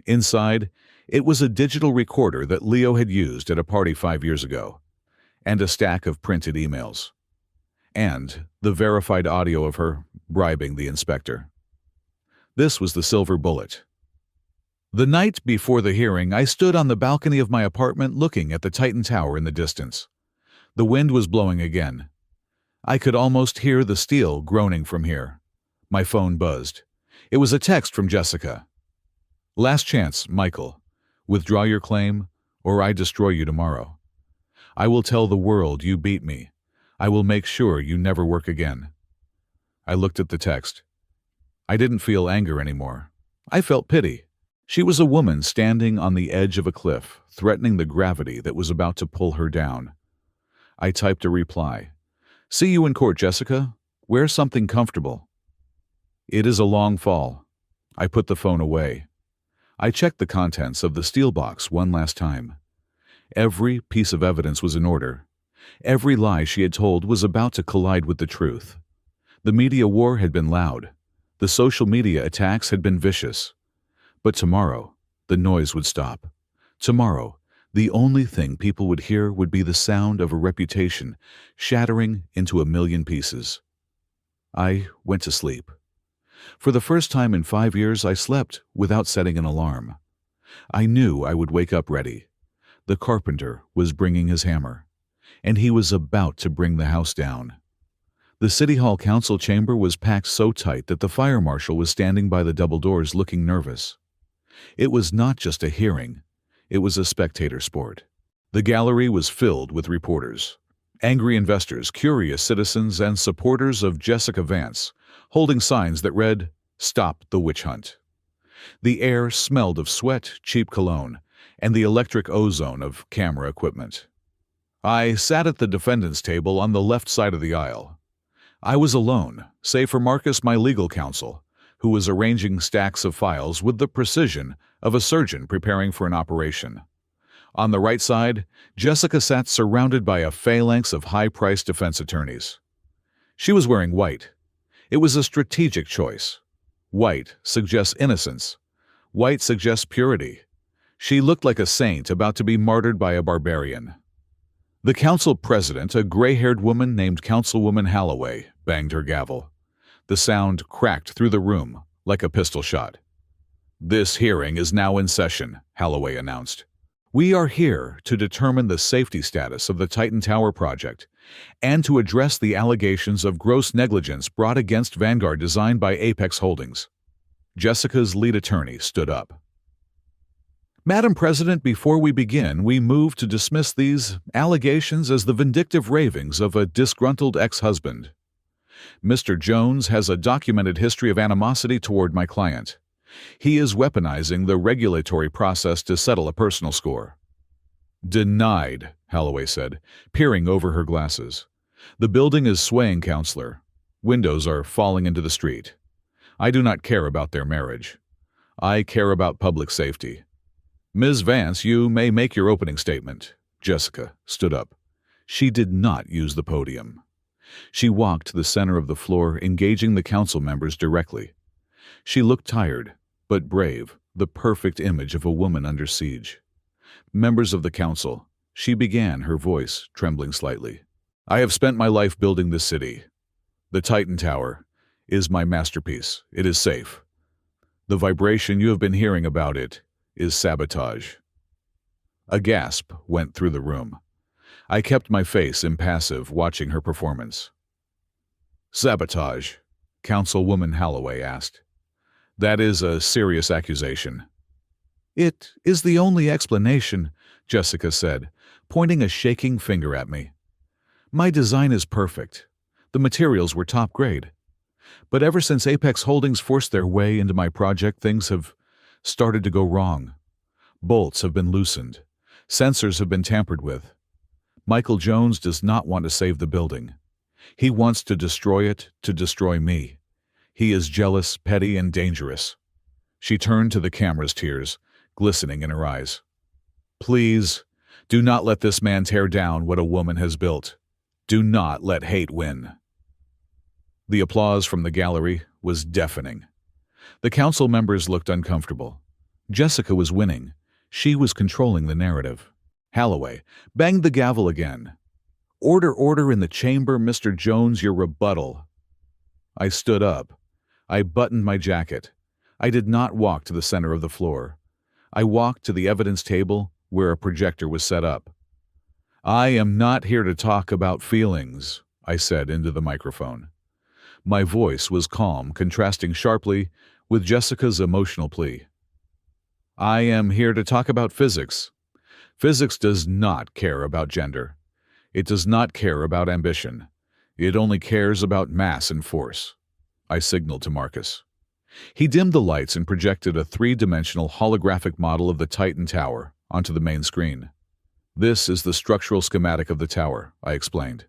Inside, it was a digital recorder that Leo had used at a party 5 years ago, and a stack of printed emails, and the verified audio of her bribing the inspector. This was the silver bullet. The night before the hearing, I stood on the balcony of my apartment looking at the Titan Tower in the distance. The wind was blowing again. I could almost hear the steel groaning from here. My phone buzzed. It was a text from Jessica. Last chance, Michael. Withdraw your claim, or I destroy you tomorrow. I will tell the world you beat me. I will make sure you never work again. I looked at the text. I didn't feel anger anymore. I felt pity. She was a woman standing on the edge of a cliff, threatening the gravity that was about to pull her down. I typed a reply. See you in court, Jessica. Wear something comfortable. It is a long fall. I put the phone away. I checked the contents of the steel box one last time. Every piece of evidence was in order. Every lie she had told was about to collide with the truth. The media war had been loud. The social media attacks had been vicious. But tomorrow, the noise would stop. Tomorrow, the only thing people would hear would be the sound of a reputation shattering into a million pieces. I went to sleep. For the first time in 5 years, I slept without setting an alarm. I knew I would wake up ready. The carpenter was bringing his hammer, and he was about to bring the house down. The City Hall Council chamber was packed so tight that the fire marshal was standing by the double doors looking nervous. It was not just a hearing, it was a spectator sport. The gallery was filled with reporters, angry investors, curious citizens, and supporters of Jessica Vance, holding signs that read, "Stop the Witch Hunt." The air smelled of sweat, cheap cologne, and the electric ozone of camera equipment. I sat at the defendant's table on the left side of the aisle. I was alone, save for Marcus, my legal counsel, who was arranging stacks of files with the precision of a surgeon preparing for an operation. On the right side, Jessica sat surrounded by a phalanx of high-priced defense attorneys. She was wearing white. It was a strategic choice. White suggests innocence. White suggests purity. She looked like a saint about to be martyred by a barbarian. The council president, a gray-haired woman named Councilwoman Holloway, banged her gavel. The sound cracked through the room like a pistol shot. "This hearing is now in session," Holloway announced. "We are here to determine the safety status of the Titan Tower project and to address the allegations of gross negligence brought against Vanguard Design by Apex Holdings." Jessica's lead attorney stood up. "Madam President, before we begin, we move to dismiss these allegations as the vindictive ravings of a disgruntled ex-husband. Mr. Jones has a documented history of animosity toward my client. He is weaponizing the regulatory process to settle a personal score." "Denied," Holloway said, peering over her glasses. "The building is swaying, Counselor. Windows are falling into the street. I do not care about their marriage. I care about public safety. Ms. Vance, you may make your opening statement." Jessica stood up. She did not use the podium. She walked to the center of the floor, engaging the council members directly. She looked tired, but brave, the perfect image of a woman under siege. "Members of the council," she began, her voice trembling slightly. "I have spent my life building this city. The Titan Tower is my masterpiece. It is safe. The vibration you have been hearing about it is sabotage." A gasp went through the room. I kept my face impassive, watching her performance. "Sabotage?" Councilwoman Holloway asked. "That is a serious accusation." "It is the only explanation," Jessica said, pointing a shaking finger at me. "My design is perfect. The materials were top grade. But ever since Apex Holdings forced their way into my project, things have started to go wrong. Bolts have been loosened. Sensors have been tampered with. Michael Jones does not want to save the building. He wants to destroy it, to destroy me. He is jealous, petty, and dangerous." She turned to the camera's, tears glistening in her eyes. "Please, do not let this man tear down what a woman has built. Do not let hate win." The applause from the gallery was deafening. The council members looked uncomfortable. Jessica was winning. She was controlling the narrative. Holloway banged the gavel again. "Order, order in the chamber, Mr. Jones, your rebuttal." I stood up. I buttoned my jacket. I did not walk to the center of the floor. I walked to the evidence table where a projector was set up. "I am not here to talk about feelings," I said into the microphone. My voice was calm, contrasting sharply with Jessica's emotional plea. "I am here to talk about physics. Physics does not care about gender. It does not care about ambition. It only cares about mass and force." I signaled to Marcus. He dimmed the lights and projected a three-dimensional holographic model of the Titan Tower onto the main screen. "This is the structural schematic of the tower," I explained.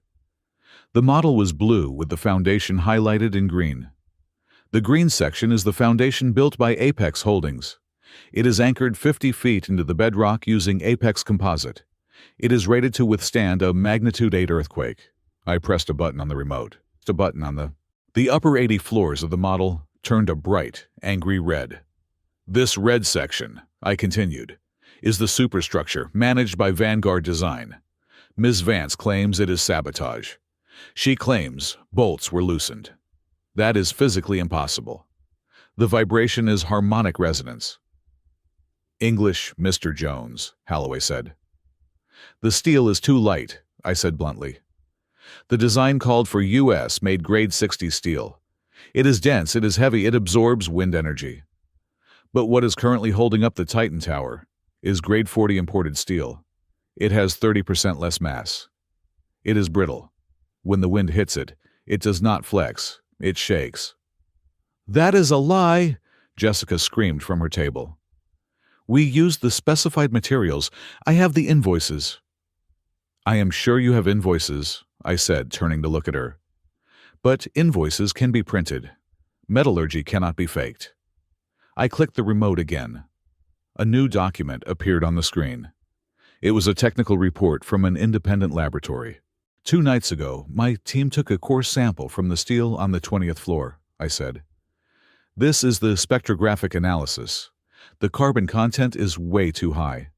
The model was blue with the foundation highlighted in green. The green section is the foundation built by Apex Holdings. It is anchored 50 feet into the bedrock using Apex composite. It is rated to withstand a magnitude 8 earthquake. I pressed a button on the remote. The upper 80 floors of the model turned a bright, angry red. This red section, I continued, is the superstructure managed by Vanguard Design. Ms. Vance claims it is sabotage. She claims bolts were loosened. That is physically impossible. The vibration is harmonic resonance. English, Mr. Jones, Holloway said. The steel is too light, I said bluntly. The design called for U.S.-made grade 60 steel. It is dense, it is heavy, it absorbs wind energy. But what is currently holding up the Titan Tower is grade 40 imported steel. It has 30% less mass. It is brittle. When the wind hits it, it does not flex, it shakes. That is a lie, Jessica screamed from her table. We used the specified materials. I have the invoices. I am sure you have invoices, I said, turning to look at her. But invoices can be printed. Metallurgy cannot be faked. I clicked the remote again. A new document appeared on the screen. It was a technical report from an independent laboratory. 2 nights ago, my team took a core sample from the steel on the 20th floor, I said. This is the spectrographic analysis. The carbon content is way too high.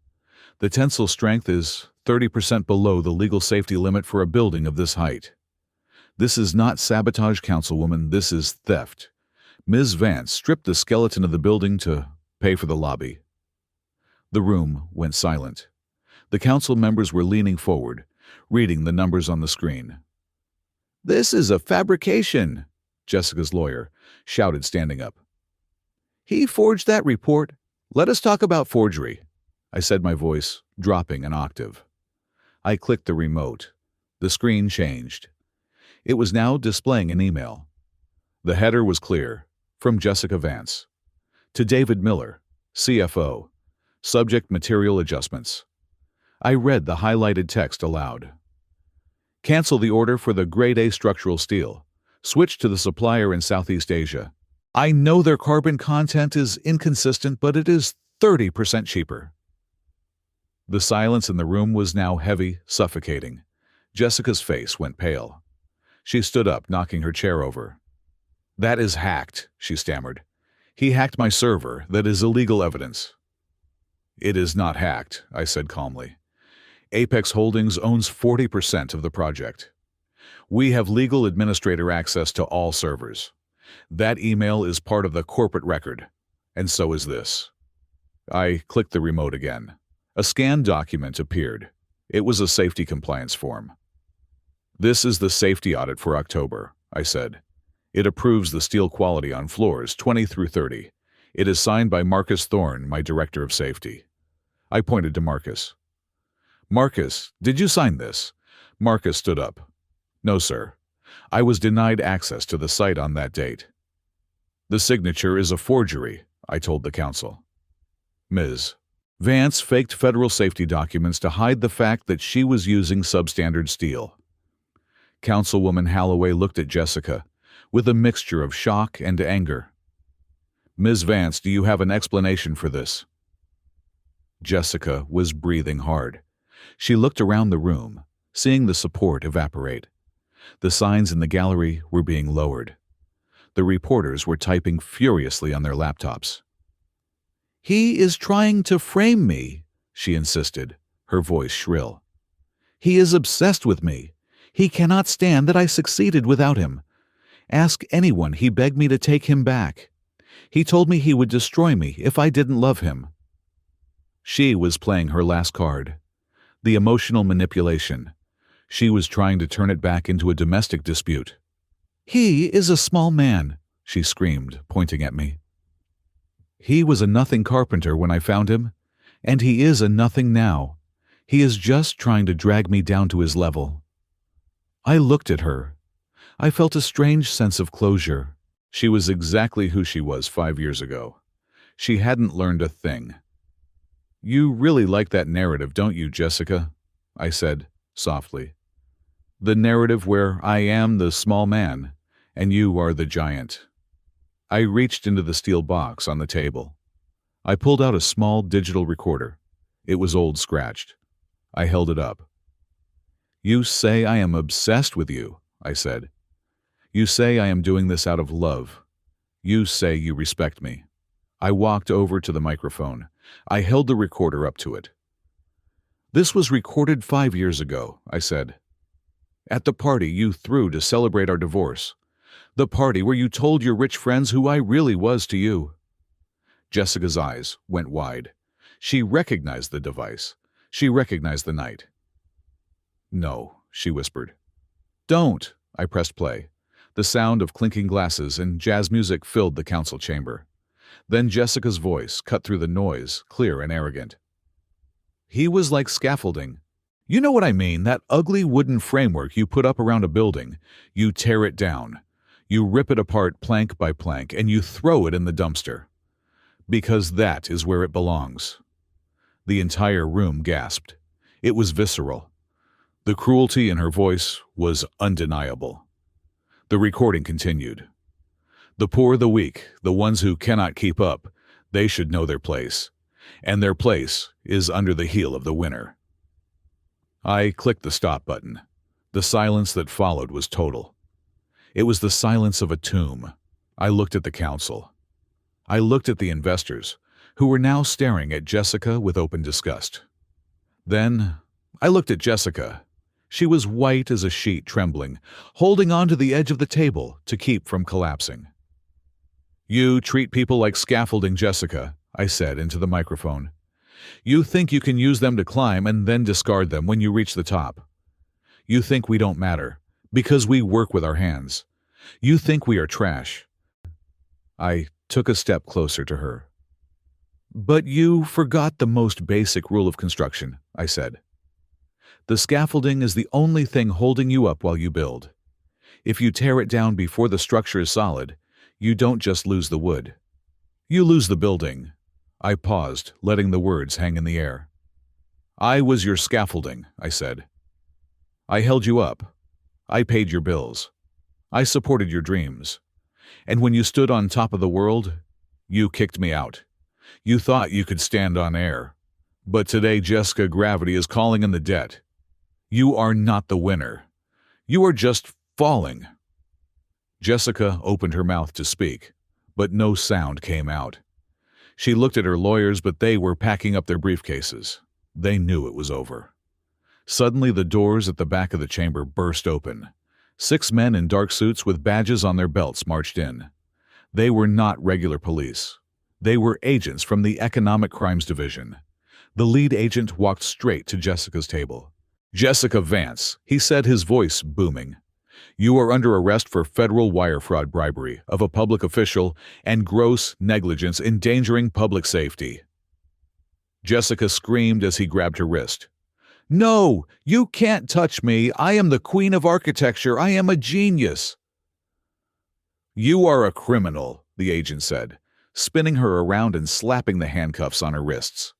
The tensile strength is 30% below the legal safety limit for a building of this height. This is not sabotage, Councilwoman, this is theft. Ms. Vance stripped the skeleton of the building to pay for the lobby. The room went silent. The council members were leaning forward, reading the numbers on the screen. This is a fabrication, Jessica's lawyer shouted, standing up. He forged that report. Let us talk about forgery, I said, my voice dropping an octave. I clicked the remote. The screen changed. It was now displaying an email. The header was clear, from Jessica Vance. To David Miller, CFO. Subject material adjustments. I read the highlighted text aloud. Cancel the order for the grade A structural steel. Switch to the supplier in Southeast Asia. I know their carbon content is inconsistent, but it is 30% cheaper. The silence in the room was now heavy, suffocating. Jessica's face went pale. She stood up, knocking her chair over. That is hacked, she stammered. He hacked my server. That is illegal evidence. It is not hacked, I said calmly. Apex Holdings owns 40% of the project. We have legal administrator access to all servers. That email is part of the corporate record, and so is this. I clicked the remote again. A scanned document appeared. It was a safety compliance form. This is the safety audit for October, I said. It approves the steel quality on floors 20 through 30. It is signed by Marcus Thorne, my director of safety. I pointed to Marcus. Marcus, did you sign this? Marcus stood up. No, sir. I was denied access to the site on that date. The signature is a forgery, I told the council. Ms. Vance faked federal safety documents to hide the fact that she was using substandard steel. Councilwoman Holloway looked at Jessica with a mixture of shock and anger. Ms. Vance, do you have an explanation for this? Jessica was breathing hard. She looked around the room, seeing the support evaporate. The signs in the gallery were being lowered. The reporters were typing furiously on their laptops. He is trying to frame me, she insisted, her voice shrill. He is obsessed with me. He cannot stand that I succeeded without him. Ask anyone, he begged me to take him back. He told me he would destroy me if I didn't love him. She was playing her last card. The emotional manipulation. She was trying to turn it back into a domestic dispute. He is a small man, she screamed, pointing at me. He was a nothing carpenter when I found him, and he is a nothing now. He is just trying to drag me down to his level. I looked at her. I felt a strange sense of closure. She was exactly who she was 5 years ago. She hadn't learned a thing. You really like that narrative, don't you, Jessica? I said, softly. The narrative where I am the small man and you are the giant. I reached into the steel box on the table. I pulled out a small digital recorder. It was old, scratched. I held it up. You say I am obsessed with you, I said. You say I am doing this out of love. You say you respect me. I walked over to the microphone. I held the recorder up to it. This was recorded 5 years ago, I said. At the party you threw to celebrate our divorce. The party where you told your rich friends who I really was to you. Jessica's eyes went wide. She recognized the device. She recognized the night. No, she whispered. Don't, I pressed play. The sound of clinking glasses and jazz music filled the council chamber. Then Jessica's voice cut through the noise, clear and arrogant. He was like scaffolding. You know what I mean, that ugly wooden framework you put up around a building. You tear it down. You rip it apart plank by plank, and you throw it in the dumpster. Because that is where it belongs. The entire room gasped. It was visceral. The cruelty in her voice was undeniable. The recording continued. The poor, the weak, the ones who cannot keep up, they should know their place. And their place is under the heel of the winner. I clicked the stop button. The silence that followed was total. It was the silence of a tomb. I looked at the council. I looked at the investors, who were now staring at Jessica with open disgust. Then I looked at Jessica. She was white as a sheet, trembling, holding on to the edge of the table to keep from collapsing. You treat people like scaffolding, Jessica, I said into the microphone. You think you can use them to climb and then discard them when you reach the top. You think we don't matter, because we work with our hands. You think we are trash. I took a step closer to her. But you forgot the most basic rule of construction, I said. The scaffolding is the only thing holding you up while you build. If you tear it down before the structure is solid, you don't just lose the wood. You lose the building. I paused, letting the words hang in the air. I was your scaffolding, I said. I held you up. I paid your bills. I supported your dreams. And when you stood on top of the world, you kicked me out. You thought you could stand on air. But today, Jessica, gravity is calling in the debt. You are not the winner. You are just falling. Jessica opened her mouth to speak, but no sound came out. She looked at her lawyers, but they were packing up their briefcases. They knew it was over. Suddenly, the doors at the back of the chamber burst open. 6 men in dark suits with badges on their belts marched in. They were not regular police. They were agents from the Economic Crimes Division. The lead agent walked straight to Jessica's table. Jessica Vance, he said, his voice booming. You are under arrest for federal wire fraud, bribery of a public official, and gross negligence endangering public safety. Jessica screamed as he grabbed her wrist. No, you can't touch me. I am the queen of architecture. I am a genius. You are a criminal, the agent said, spinning her around and slapping the handcuffs on her wrists.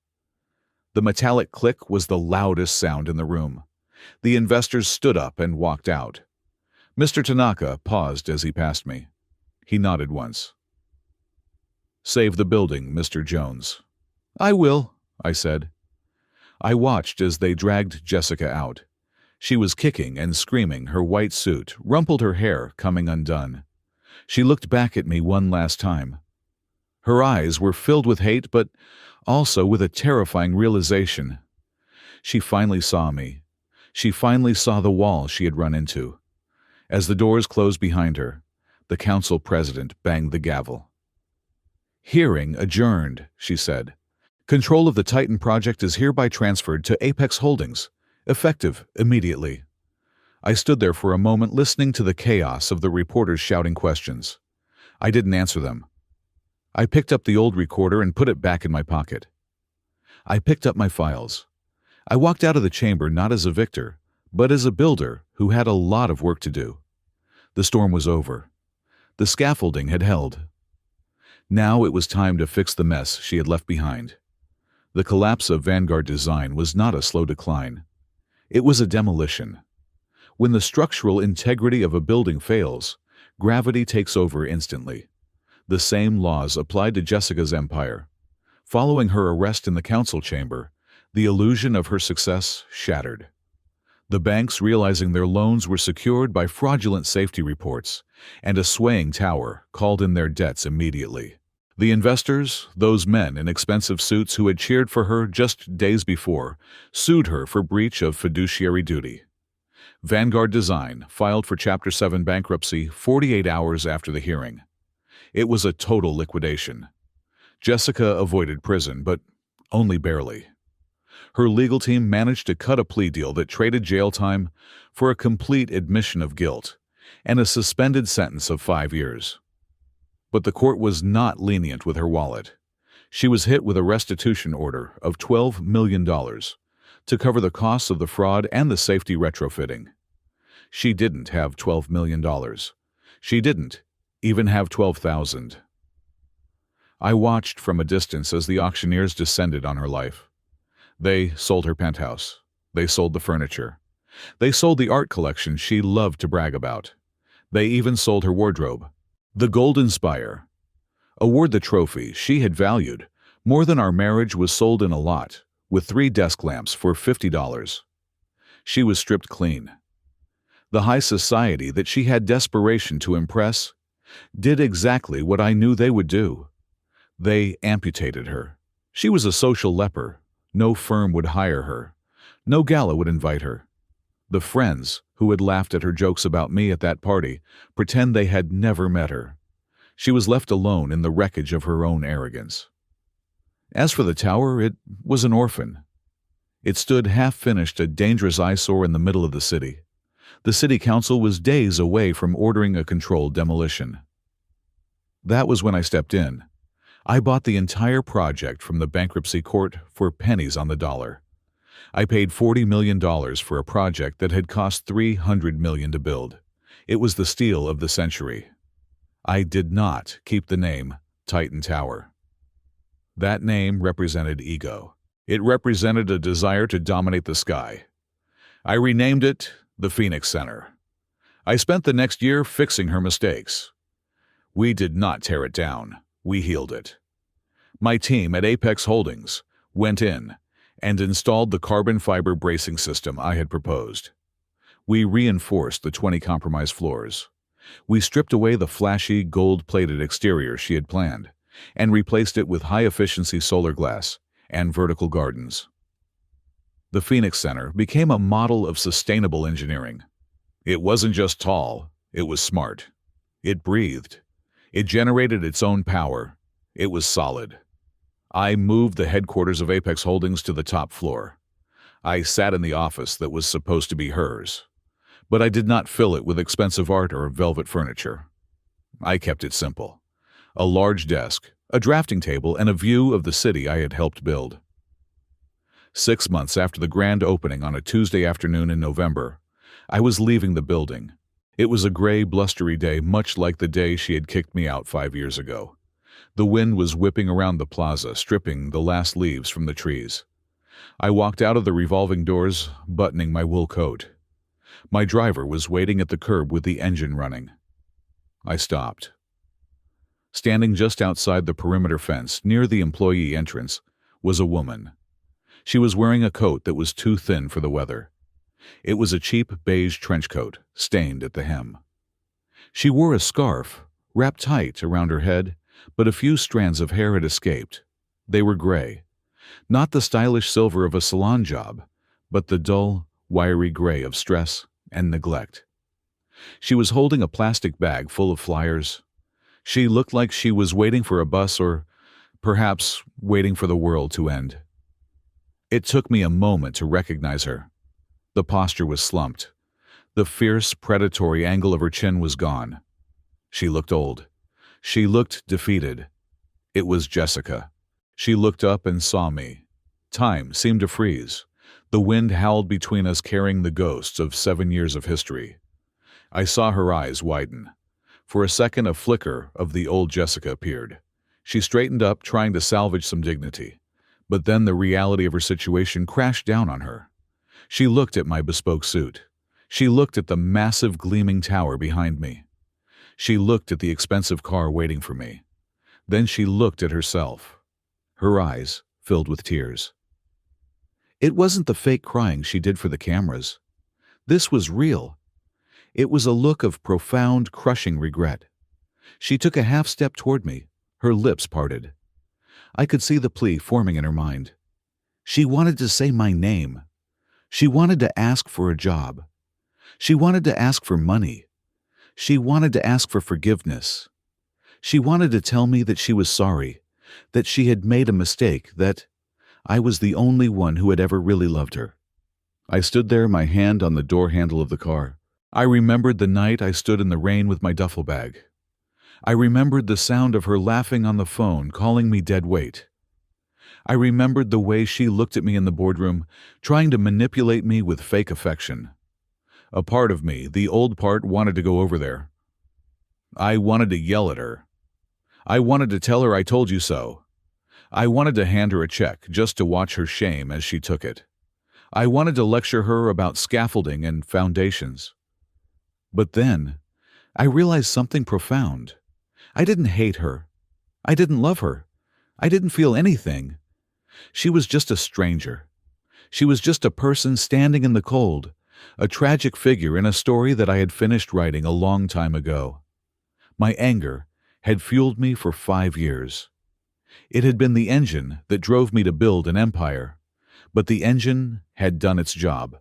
The metallic click was the loudest sound in the room. The investors stood up and walked out. Mr. Tanaka paused as he passed me. He nodded once. Save the building, Mr. Jones. I will, I said. I watched as they dragged Jessica out. She was kicking and screaming, her white suit, rumpled her hair coming undone. She looked back at me one last time. Her eyes were filled with hate, but also with a terrifying realization. She finally saw me. She finally saw the wall she had run into. As the doors closed behind her, the council president banged the gavel. Hearing adjourned, she said. Control of the Titan project is hereby transferred to Apex Holdings, effective immediately. I stood there for a moment listening to the chaos of the reporters shouting questions. I didn't answer them. I picked up the old recorder and put it back in my pocket. I picked up my files. I walked out of the chamber not as a victor, but as a builder who had a lot of work to do. The storm was over. The scaffolding had held. Now it was time to fix the mess she had left behind. The collapse of Vanguard Design was not a slow decline. It was a demolition. When the structural integrity of a building fails, gravity takes over instantly. The same laws applied to Jessica's empire. Following her arrest in the council chamber, the illusion of her success shattered. The banks, realizing their loans were secured by fraudulent safety reports, and a swaying tower, called in their debts immediately. The investors, those men in expensive suits who had cheered for her just days before, sued her for breach of fiduciary duty. Vanguard Design filed for Chapter 7 bankruptcy 48 hours after the hearing. It was a total liquidation. Jessica avoided prison, but only barely. Her legal team managed to cut a plea deal that traded jail time for a complete admission of guilt and a suspended sentence of 5 years. But the court was not lenient with her wallet. She was hit with a restitution order of $12 million to cover the costs of the fraud and the safety retrofitting. She didn't have $12 million. She didn't even have 12,000. I watched from a distance as the auctioneers descended on her life. They sold her penthouse. They sold the furniture. They sold the art collection she loved to brag about. They even sold her wardrobe. The Golden Spire. Award the trophy she had valued more than our marriage was sold in a lot, with 3 desk lamps for $50. She was stripped clean. The high society that she had desperation to impress did exactly what I knew they would do. They amputated her. She was a social leper. No firm would hire her. No gala would invite her. The friends who had laughed at her jokes about me at that party pretend they had never met her. She was left alone in the wreckage of her own arrogance. As for the tower, it was an orphan. It stood half-finished, a dangerous eyesore in the middle of the city. The city council was days away from ordering a controlled demolition. That was when I stepped in. I bought the entire project from the bankruptcy court for pennies on the dollar. I paid $40 million for a project that had cost $300 million to build. It was the steal of the century. I did not keep the name Titan Tower. That name represented ego. It represented a desire to dominate the sky. I renamed it the Phoenix Center. I spent the next year fixing her mistakes. We did not tear it down. We healed it. My team at Apex Holdings went in and installed the carbon fiber bracing system I had proposed. We reinforced the 20 compromised floors. We stripped away the flashy, gold-plated exterior she had planned and replaced it with high-efficiency solar glass and vertical gardens. The Phoenix Center became a model of sustainable engineering. It wasn't just tall, it was smart. It breathed. It generated its own power. It was solid. I moved the headquarters of Apex Holdings to the top floor. I sat in the office that was supposed to be hers, but I did not fill it with expensive art or velvet furniture. I kept it simple. A large desk, a drafting table, and a view of the city I had helped build. 6 months after the grand opening on a Tuesday afternoon in November, I was leaving the building. It was a gray, blustery day, much like the day she had kicked me out 5 years ago. The wind was whipping around the plaza, stripping the last leaves from the trees. I walked out of the revolving doors, buttoning my wool coat. My driver was waiting at the curb with the engine running. I stopped. Standing just outside the perimeter fence, near the employee entrance, was a woman. She was wearing a coat that was too thin for the weather. It was a cheap beige trench coat, stained at the hem. She wore a scarf, wrapped tight around her head, but a few strands of hair had escaped. They were gray. Not the stylish silver of a salon job, but the dull, wiry gray of stress and neglect. She was holding a plastic bag full of flyers. She looked like she was waiting for a bus or perhaps waiting for the world to end. It took me a moment to recognize her. The posture was slumped. The fierce, predatory angle of her chin was gone. She looked old. She looked defeated. It was Jessica. She looked up and saw me. Time seemed to freeze. The wind howled between us, carrying the ghosts of 7 years of history. I saw her eyes widen. For a second, a flicker of the old Jessica appeared. She straightened up, trying to salvage some dignity. But then the reality of her situation crashed down on her. She looked at my bespoke suit. She looked at the massive gleaming tower behind me. She looked at the expensive car waiting for me. Then she looked at herself, her eyes filled with tears. It wasn't the fake crying she did for the cameras. This was real. It was a look of profound, crushing regret. She took a half step toward me, her lips parted. I could see the plea forming in her mind. She wanted to say my name. She wanted to ask for a job. She wanted to ask for money. She wanted to ask for forgiveness. She wanted to tell me that she was sorry, that she had made a mistake, that I was the only one who had ever really loved her. I stood there, my hand on the door handle of the car. I remembered the night I stood in the rain with my duffel bag. I remembered the sound of her laughing on the phone, calling me dead weight. I remembered the way she looked at me in the boardroom, trying to manipulate me with fake affection. A part of me, the old part, wanted to go over there. I wanted to yell at her. I wanted to tell her I told you so. I wanted to hand her a check just to watch her shame as she took it. I wanted to lecture her about scaffolding and foundations. But then, I realized something profound. I didn't hate her. I didn't love her. I didn't feel anything. She was just a stranger. She was just a person standing in the cold, a tragic figure in a story that I had finished writing a long time ago. My anger had fueled me for 5 years. It had been the engine that drove me to build an empire. But the engine had done its job.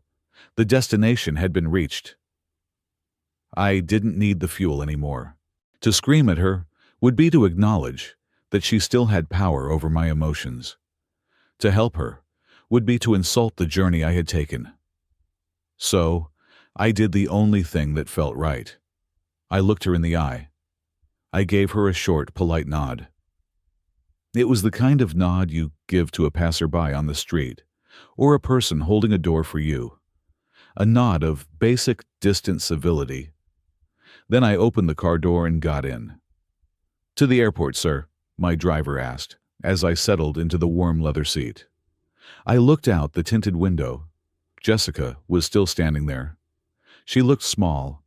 The destination had been reached. I didn't need the fuel anymore. To scream at her would be to acknowledge that she still had power over my emotions. To help her would be to insult the journey I had taken. So, I did the only thing that felt right. I looked her in the eye. I gave her a short, polite nod. It was the kind of nod you give to a passerby on the street, or a person holding a door for you. A nod of basic, distant civility. Then I opened the car door and got in. "To the airport, sir," my driver asked, as I settled into the warm leather seat. I looked out the tinted window. Jessica was still standing there. She looked small.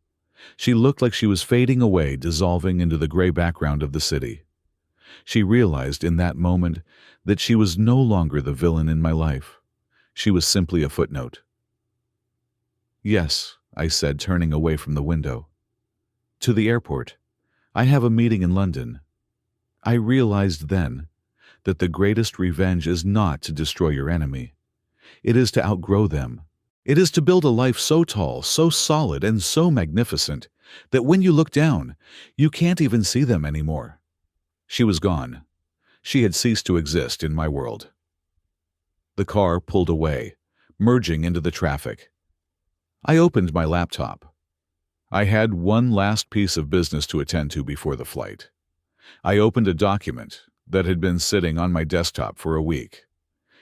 She looked like she was fading away, dissolving into the gray background of the city. She realized in that moment that she was no longer the villain in my life. She was simply a footnote. "Yes," I said, turning away from the window. "To the airport. I have a meeting in London." I realized then that the greatest revenge is not to destroy your enemy. It is to outgrow them. It is to build a life so tall, so solid, and so magnificent that when you look down, you can't even see them anymore. She was gone. She had ceased to exist in my world. The car pulled away, merging into the traffic. I opened my laptop. I had one last piece of business to attend to before the flight. I opened a document that had been sitting on my desktop for a week.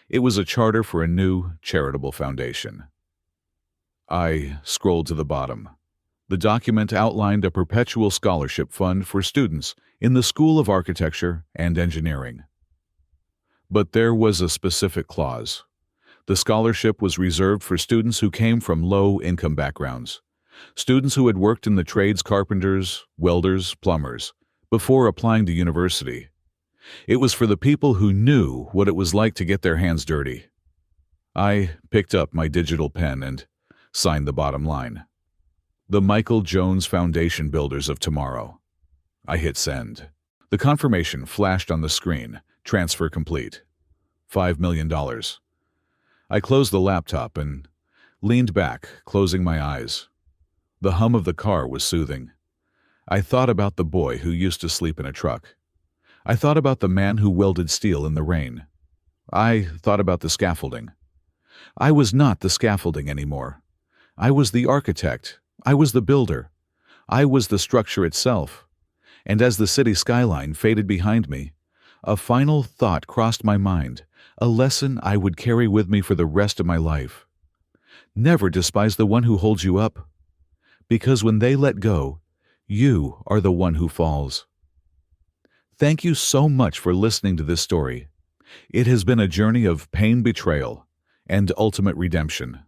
It was a charter for a new charitable foundation. I scrolled to the bottom. The document outlined a perpetual scholarship fund for students in the School of Architecture and Engineering. But there was a specific clause. The scholarship was reserved for students who came from low-income backgrounds, students who had worked in the trades, carpenters, welders, plumbers, before applying to university. It was for the people who knew what it was like to get their hands dirty. I picked up my digital pen and signed the bottom line. The Michael Jones Foundation Builders of Tomorrow. I hit send. The confirmation flashed on the screen. Transfer complete. $5 million. I closed the laptop and leaned back, closing my eyes. The hum of the car was soothing. I thought about the boy who used to sleep in a truck. I thought about the man who welded steel in the rain. I thought about the scaffolding. I was not the scaffolding anymore. I was the architect. I was the builder. I was the structure itself. And as the city skyline faded behind me, a final thought crossed my mind, a lesson I would carry with me for the rest of my life. Never despise the one who holds you up, because when they let go, you are the one who falls. Thank you so much for listening to this story. It has been a journey of pain, betrayal, and ultimate redemption.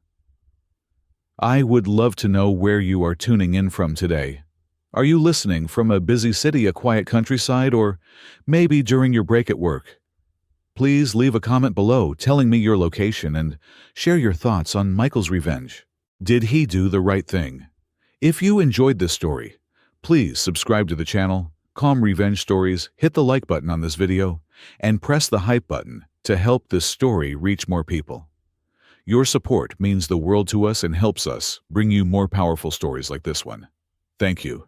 I would love to know where you are tuning in from today. Are you listening from a busy city, a quiet countryside, or maybe during your break at work? Please leave a comment below telling me your location and share your thoughts on Michael's revenge. Did he do the right thing? If you enjoyed this story, please subscribe to the channel, Calm Revenge Stories, hit the like button on this video, and press the hype button to help this story reach more people. Your support means the world to us and helps us bring you more powerful stories like this one. Thank you.